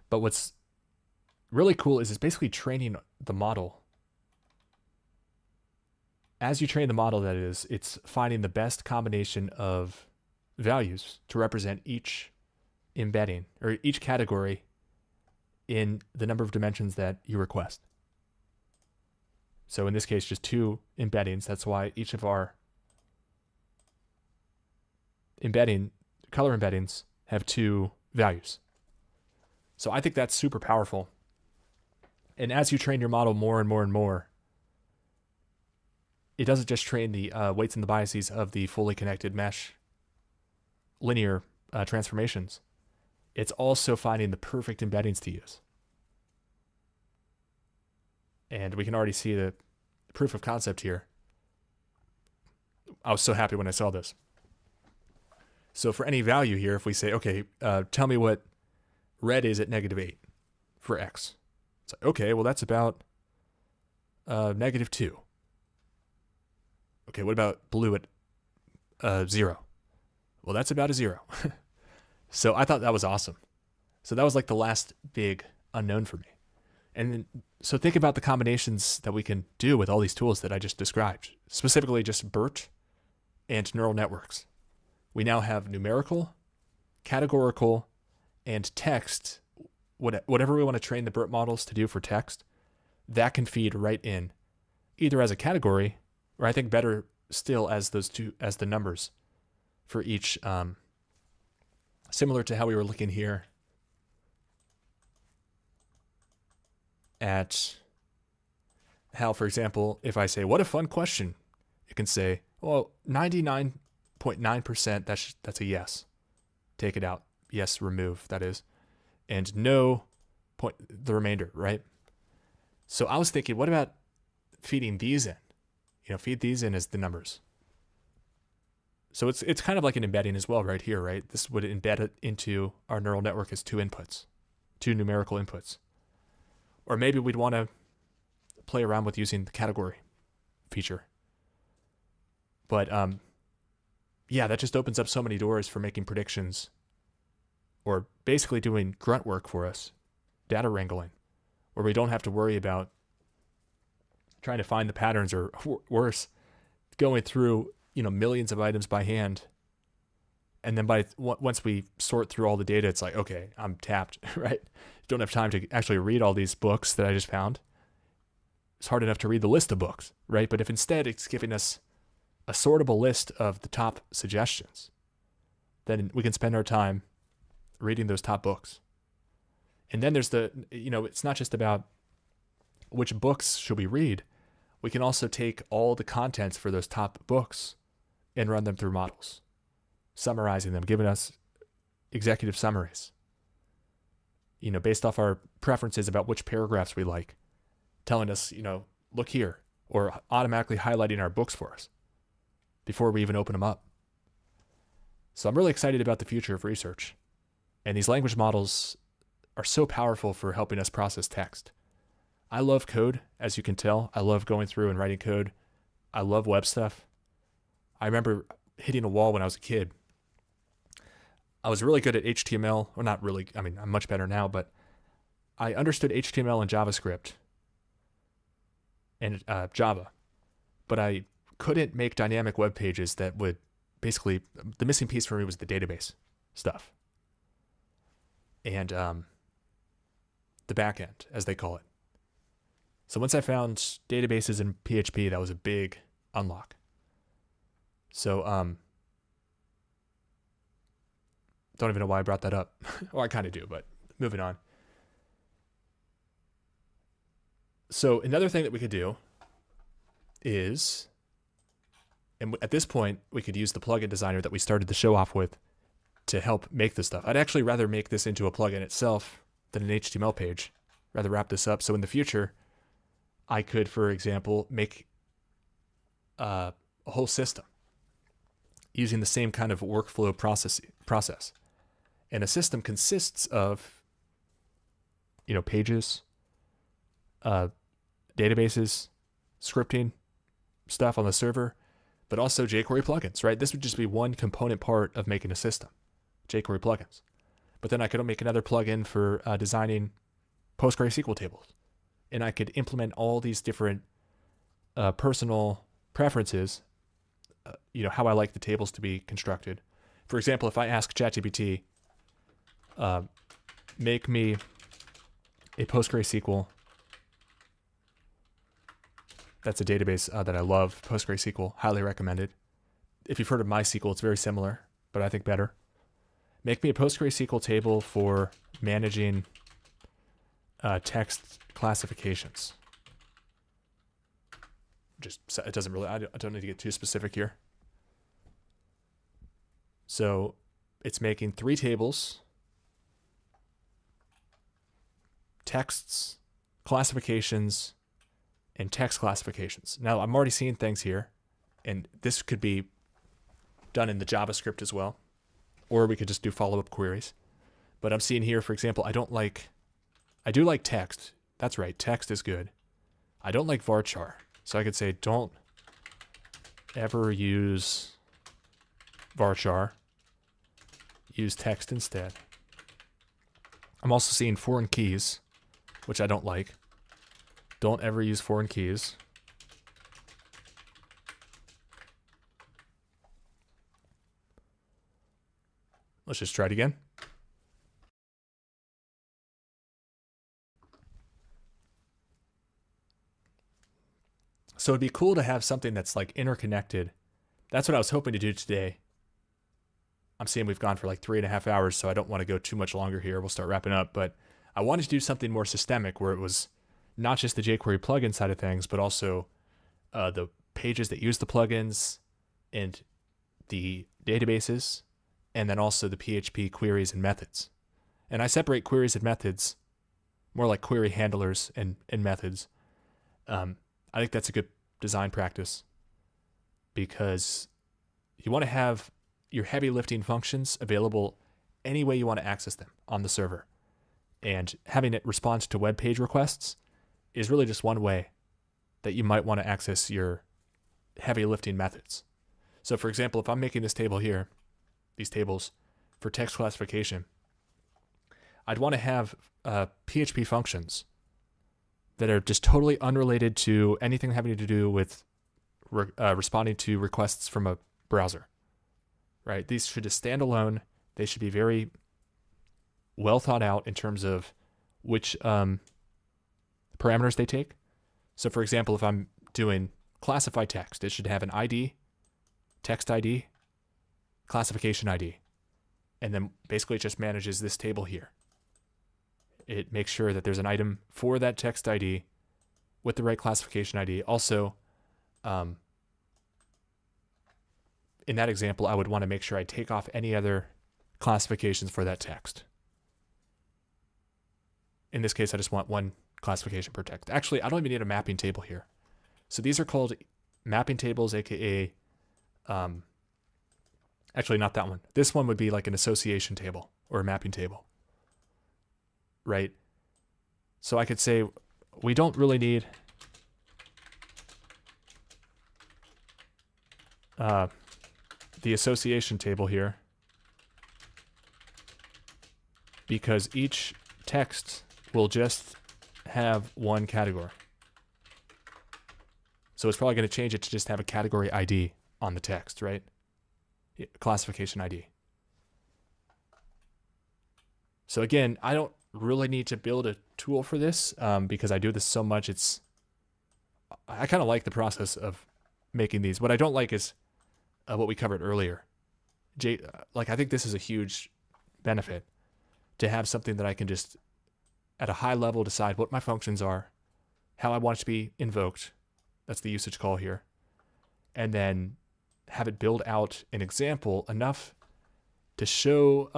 But what's really cool is it's basically training the model. As you train the model, that is, it's finding the best combination of values to represent each embedding or each category in the number of dimensions that you request. So in this case, just 2 embeddings. That's why each of our color embeddings have 2 values. So I think that's super powerful. And as you train your model more and more and more, it doesn't just train the weights and the biases of the fully connected mesh linear transformations. It's also finding the perfect embeddings to use. And we can already see the proof of concept here. I was so happy when I saw this. So for any value here, if we say, okay, tell me what red is at -8 for X. It's like, okay, well, that's about -2. Okay, what about blue at 0? Well, that's about a 0. So I thought that was awesome. So that was like the last big unknown for me. And then, so think about the combinations that we can do with all these tools that I just described, specifically just BERT and neural networks. We now have numerical, categorical, and text. Whatever we want to train the BERT models to do for text, that can feed right in, either as a category, or I think better still as the numbers for each, similar to how we were looking here at how, for example, if I say, what a fun question, it can say, well, 99.9%, that's a yes. Take it out. Yes, remove, that is. And no, point the remainder, right? So I was thinking, what about feeding these in? Feed these in as the numbers. So it's kind of like an embedding as well right here, right? This would embed it into our neural network as two inputs, two numerical inputs. Or maybe we'd want to play around with using the category feature. But yeah, that just opens up so many doors for making predictions or basically doing grunt work for us, data wrangling, where we don't have to worry about trying to find the patterns or worse, going through millions of items by hand. And then once we sort through all the data, it's like, okay, I'm tapped, right? Don't have time to actually read all these books that I just found. It's hard enough to read the list of books, right? But if instead it's giving us a sortable list of the top suggestions, then we can spend our time reading those top books. And then there's it's not just about which books should we read. We can also take all the contents for those top books and run them through models, summarizing them, giving us executive summaries, based off our preferences about which paragraphs we like, telling us, look here, or automatically highlighting our books for us before we even open them up. So I'm really excited about the future of research. And these language models are so powerful for helping us process text. I love code, as you can tell. I love going through and writing code. I love web stuff. I remember hitting a wall when I was a kid. I was really good at HTML, or not really, I'm much better now, but I understood HTML and JavaScript and Java, but I couldn't make dynamic web pages that would basically, the missing piece for me was the database stuff and the back end, as they call it. So once I found databases in PHP, that was a big unlock. So don't even know why I brought that up. Well, I kind of do, but moving on. So another thing that we could do is, and at this point, we could use the plugin designer that we started the show off with to help make this stuff. I'd actually rather make this into a plugin itself than an HTML page, rather wrap this up. So in the future, I could, for example, make a whole system using the same kind of workflow process. And a system consists of, pages, databases, scripting stuff on the server, but also jQuery plugins, right? This would just be one component part of making a system, jQuery plugins. But then I could make another plugin for designing PostgreSQL tables. And I could implement all these different personal preferences, how I like the tables to be constructed. For example, if I ask ChatGPT, make me a PostgreSQL, that's a database that I love, PostgreSQL, highly recommended. If you've heard of MySQL, it's very similar, but I think better. Make me a PostgreSQL table for managing text classifications. It doesn't really, I don't need to get too specific here. So it's making 3 tables, texts, classifications, and text classifications. Now I'm already seeing things here, and this could be done in the JavaScript as well, or we could just do follow-up queries. But I'm seeing here, for example, I do like text. That's right, text is good. I don't like varchar. So I could say, don't ever use varchar. Use text instead. I'm also seeing foreign keys, which I don't like. Don't ever use foreign keys. Let's just try it again. So it'd be cool to have something that's like interconnected. That's what I was hoping to do today. I'm seeing we've gone for like 3.5 hours, so I don't want to go too much longer here. We'll start wrapping up, but I wanted to do something more systemic where it was not just the jQuery plugin side of things, but also the pages that use the plugins and the databases, and then also the PHP queries and methods. And I separate queries and methods more like query handlers and methods. I think that's a good design practice because you want to have your heavy lifting functions available any way you want to access them on the server. And having it respond to web page requests is really just one way that you might want to access your heavy lifting methods. So for example, if I'm making this table here, these tables for text classification, I'd want to have PHP functions that are just totally unrelated to anything having to do with responding to requests from a browser, right? These should just stand alone. They should be very well thought out in terms of which parameters they take. So for example, if I'm doing classify text, it should have an ID, text ID, classification ID, and then basically it just manages this table here. It makes sure that there's an item for that text ID with the right classification ID. Also, in that example, I would want to make sure I take off any other classifications for that text. In this case, I just want one classification per text. Actually, I don't even need a mapping table here. So these are called mapping tables, aka, actually not that one. This one would be like an association table or a mapping table, right? So I could say we don't really need the association table here because each text will just have one category. So it's probably going to change it to just have a category ID on the text, right? Classification ID. So again, I don't really need to build a tool for this because I do this so much. I kind of like the process of making these. What I don't like is what we covered earlier. I think this is a huge benefit to have something that I can just at a high level decide what my functions are, how I want it to be invoked. That's the usage call here. And then have it build out an example enough to show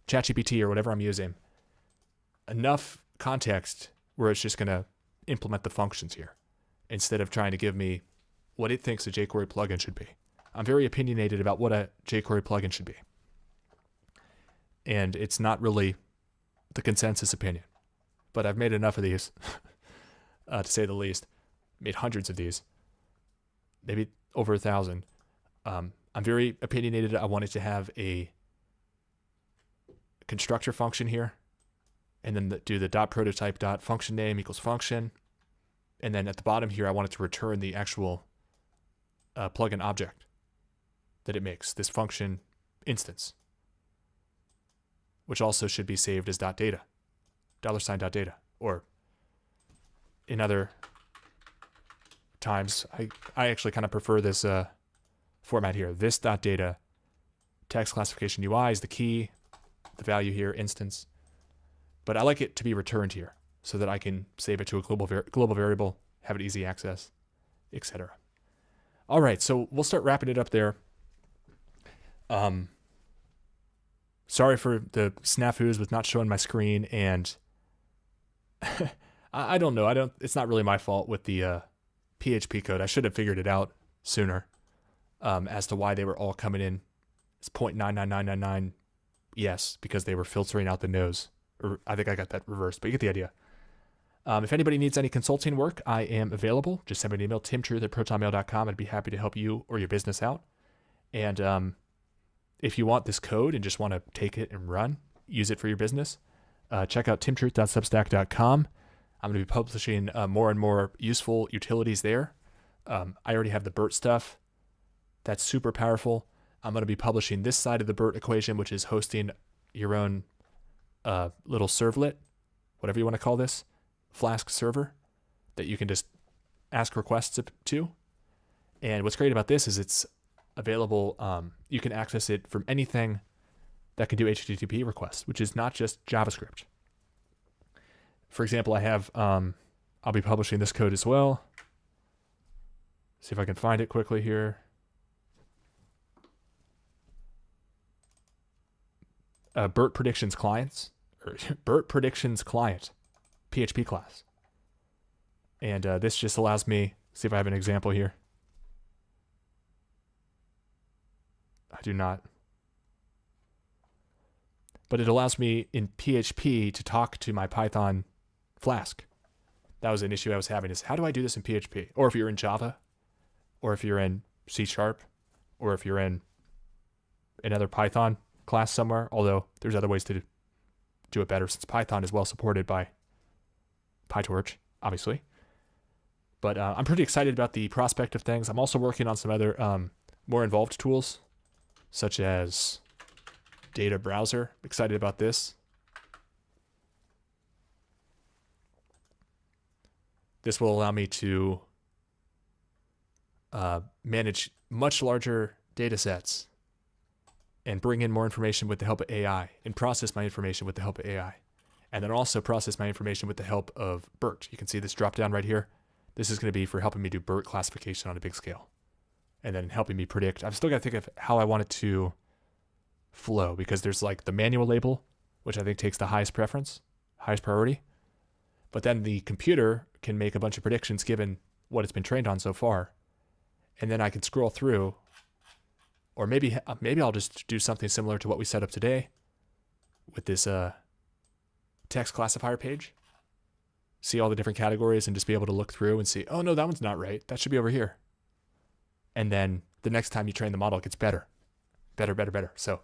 ChatGPT or whatever I'm using enough context where it's just going to implement the functions here instead of trying to give me what it thinks a jQuery plugin should be. I'm very opinionated about what a jQuery plugin should be. And it's not really the consensus opinion. But I've made enough of these, to say the least. Made hundreds of these, maybe over 1,000. I'm very opinionated. I wanted to have a constructor function here, and then do the .prototype.function name equals function. And then at the bottom here, I wanted to return the actual plugin object that it makes, this function instance, which also should be saved as .data, $.data, or in other times, I actually kind of prefer this format here. This .data text classification UI is the key, the value here, instance. But I like it to be returned here so that I can save it to a global variable, have it easy access, etc. All right, so we'll start wrapping it up there. Sorry for the snafus with not showing my screen, and I don't know. It's not really my fault with the PHP code. I should have figured it out sooner as to why they were all coming in. It's 0.99999. Yes, because they were filtering out the nose. Or I think I got that reversed, but you get the idea. If anybody needs any consulting work, I am available. Just send me an email, timtruth@protonmail.com. I'd be happy to help you or your business out. And if you want this code and just want to take it and use it for your business, check out timtruth.substack.com. I'm going to be publishing more and more useful utilities there. I already have the BERT stuff. That's super powerful. I'm going to be publishing this side of the BERT equation, which is hosting your own little servlet, whatever you want to call this, Flask server that you can just ask requests to. And what's great about this is it's available. You can access it from anything that can do HTTP requests, which is not just JavaScript. For example, I have I'll be publishing this code as well. See if I can find it quickly here. BERT Predictions Clients, or BERT Predictions Client, PHP class. And this just allows me, see if I have an example here. I do not. But it allows me in PHP to talk to my Python Flask. That was an issue I was having, is how do I do this in PHP? Or if you're in Java, or if you're in C#, or if you're in another Python class somewhere, although there's other ways to do it better since Python is well supported by PyTorch, obviously. But I'm pretty excited about the prospect of things. I'm also working on some other more involved tools, such as Data Browser. Excited about this. This will allow me to manage much larger data sets and bring in more information with the help of AI, and process my information with the help of AI. And then also process my information with the help of BERT. You can see this drop down right here. This is going to be for helping me do BERT classification on a big scale. And then helping me predict. I've still got to think of how I want it to flow, because there's like the manual label, which I think takes the highest preference, highest priority. But then the computer can make a bunch of predictions given what it's been trained on so far. And then I can scroll through, or maybe I'll just do something similar to what we set up today with this text classifier page. See all the different categories and just be able to look through and see, oh no, that one's not right. That should be over here. And then the next time you train the model, it gets better. Better. So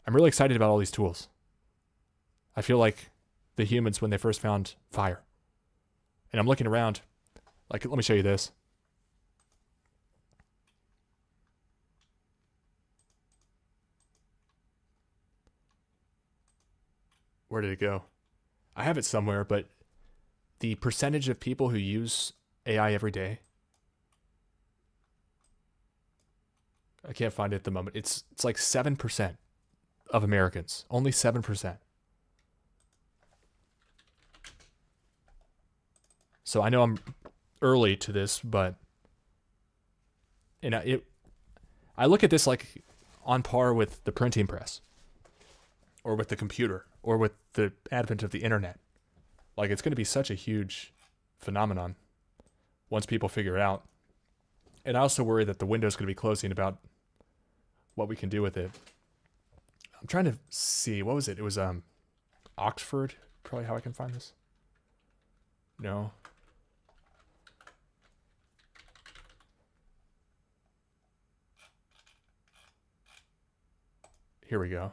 I'm really excited about all these tools. I feel like the humans when they first found fire. And I'm looking around, like, let me show you this. Where did it go? I have it somewhere, but the percentage of people who use AI every day, I can't find it at the moment. It's like 7% of Americans. Only 7%. So I know I'm early to this, but I look at this like on par with the printing press, or with the computer, or with the advent of the internet. Like, it's going to be such a huge phenomenon once people figure it out. And I also worry that the window's going to be closing about what we can do with it. I'm trying to see, what was it? It was Oxford, probably how I can find this. No. Here we go.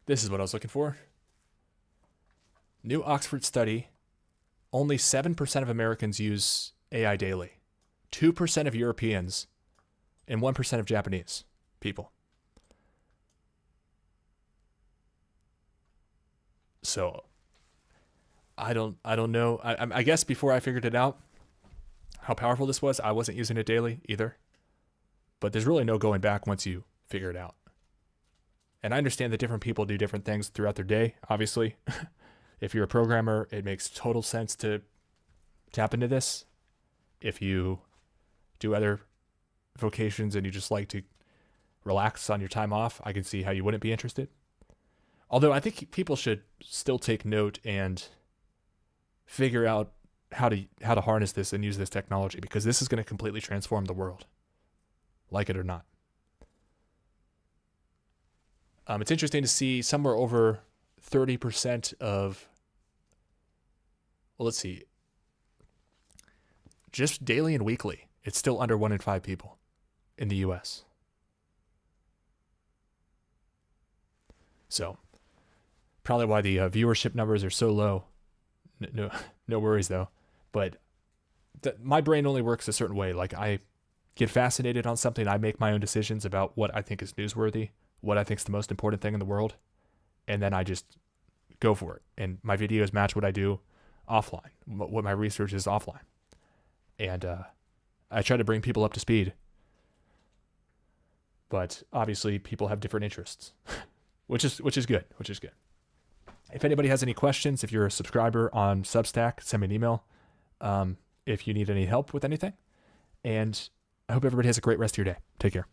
This is what I was looking for. New Oxford study. Only 7% of Americans use AI daily. 2% of Europeans and 1% of Japanese people. So I don't know. I guess before I figured it out how powerful this was, I wasn't using it daily either. But there's really no going back once you figure it out. And I understand that different people do different things throughout their day, obviously. If you're a programmer, it makes total sense to tap into this. If you do other vocations and you just like to relax on your time off, I can see how you wouldn't be interested. Although I think people should still take note and figure out how to harness this and use this technology, because this is going to completely transform the world, like it or not. It's interesting to see somewhere over 30% of, well, let's see, just daily and weekly, it's still under 1 in 5 people in the US. So probably why the viewership numbers are so low. No worries though. But my brain only works a certain way. Like, I get fascinated on something. I make my own decisions about what I think is newsworthy, what I think is the most important thing in the world. And then I just go for it. And my videos match what I do offline, what my research is offline. And I try to bring people up to speed. But obviously people have different interests, which is good. If anybody has any questions, if you're a subscriber on Substack, send me an email if you need any help with anything. And I hope everybody has a great rest of your day. Take care.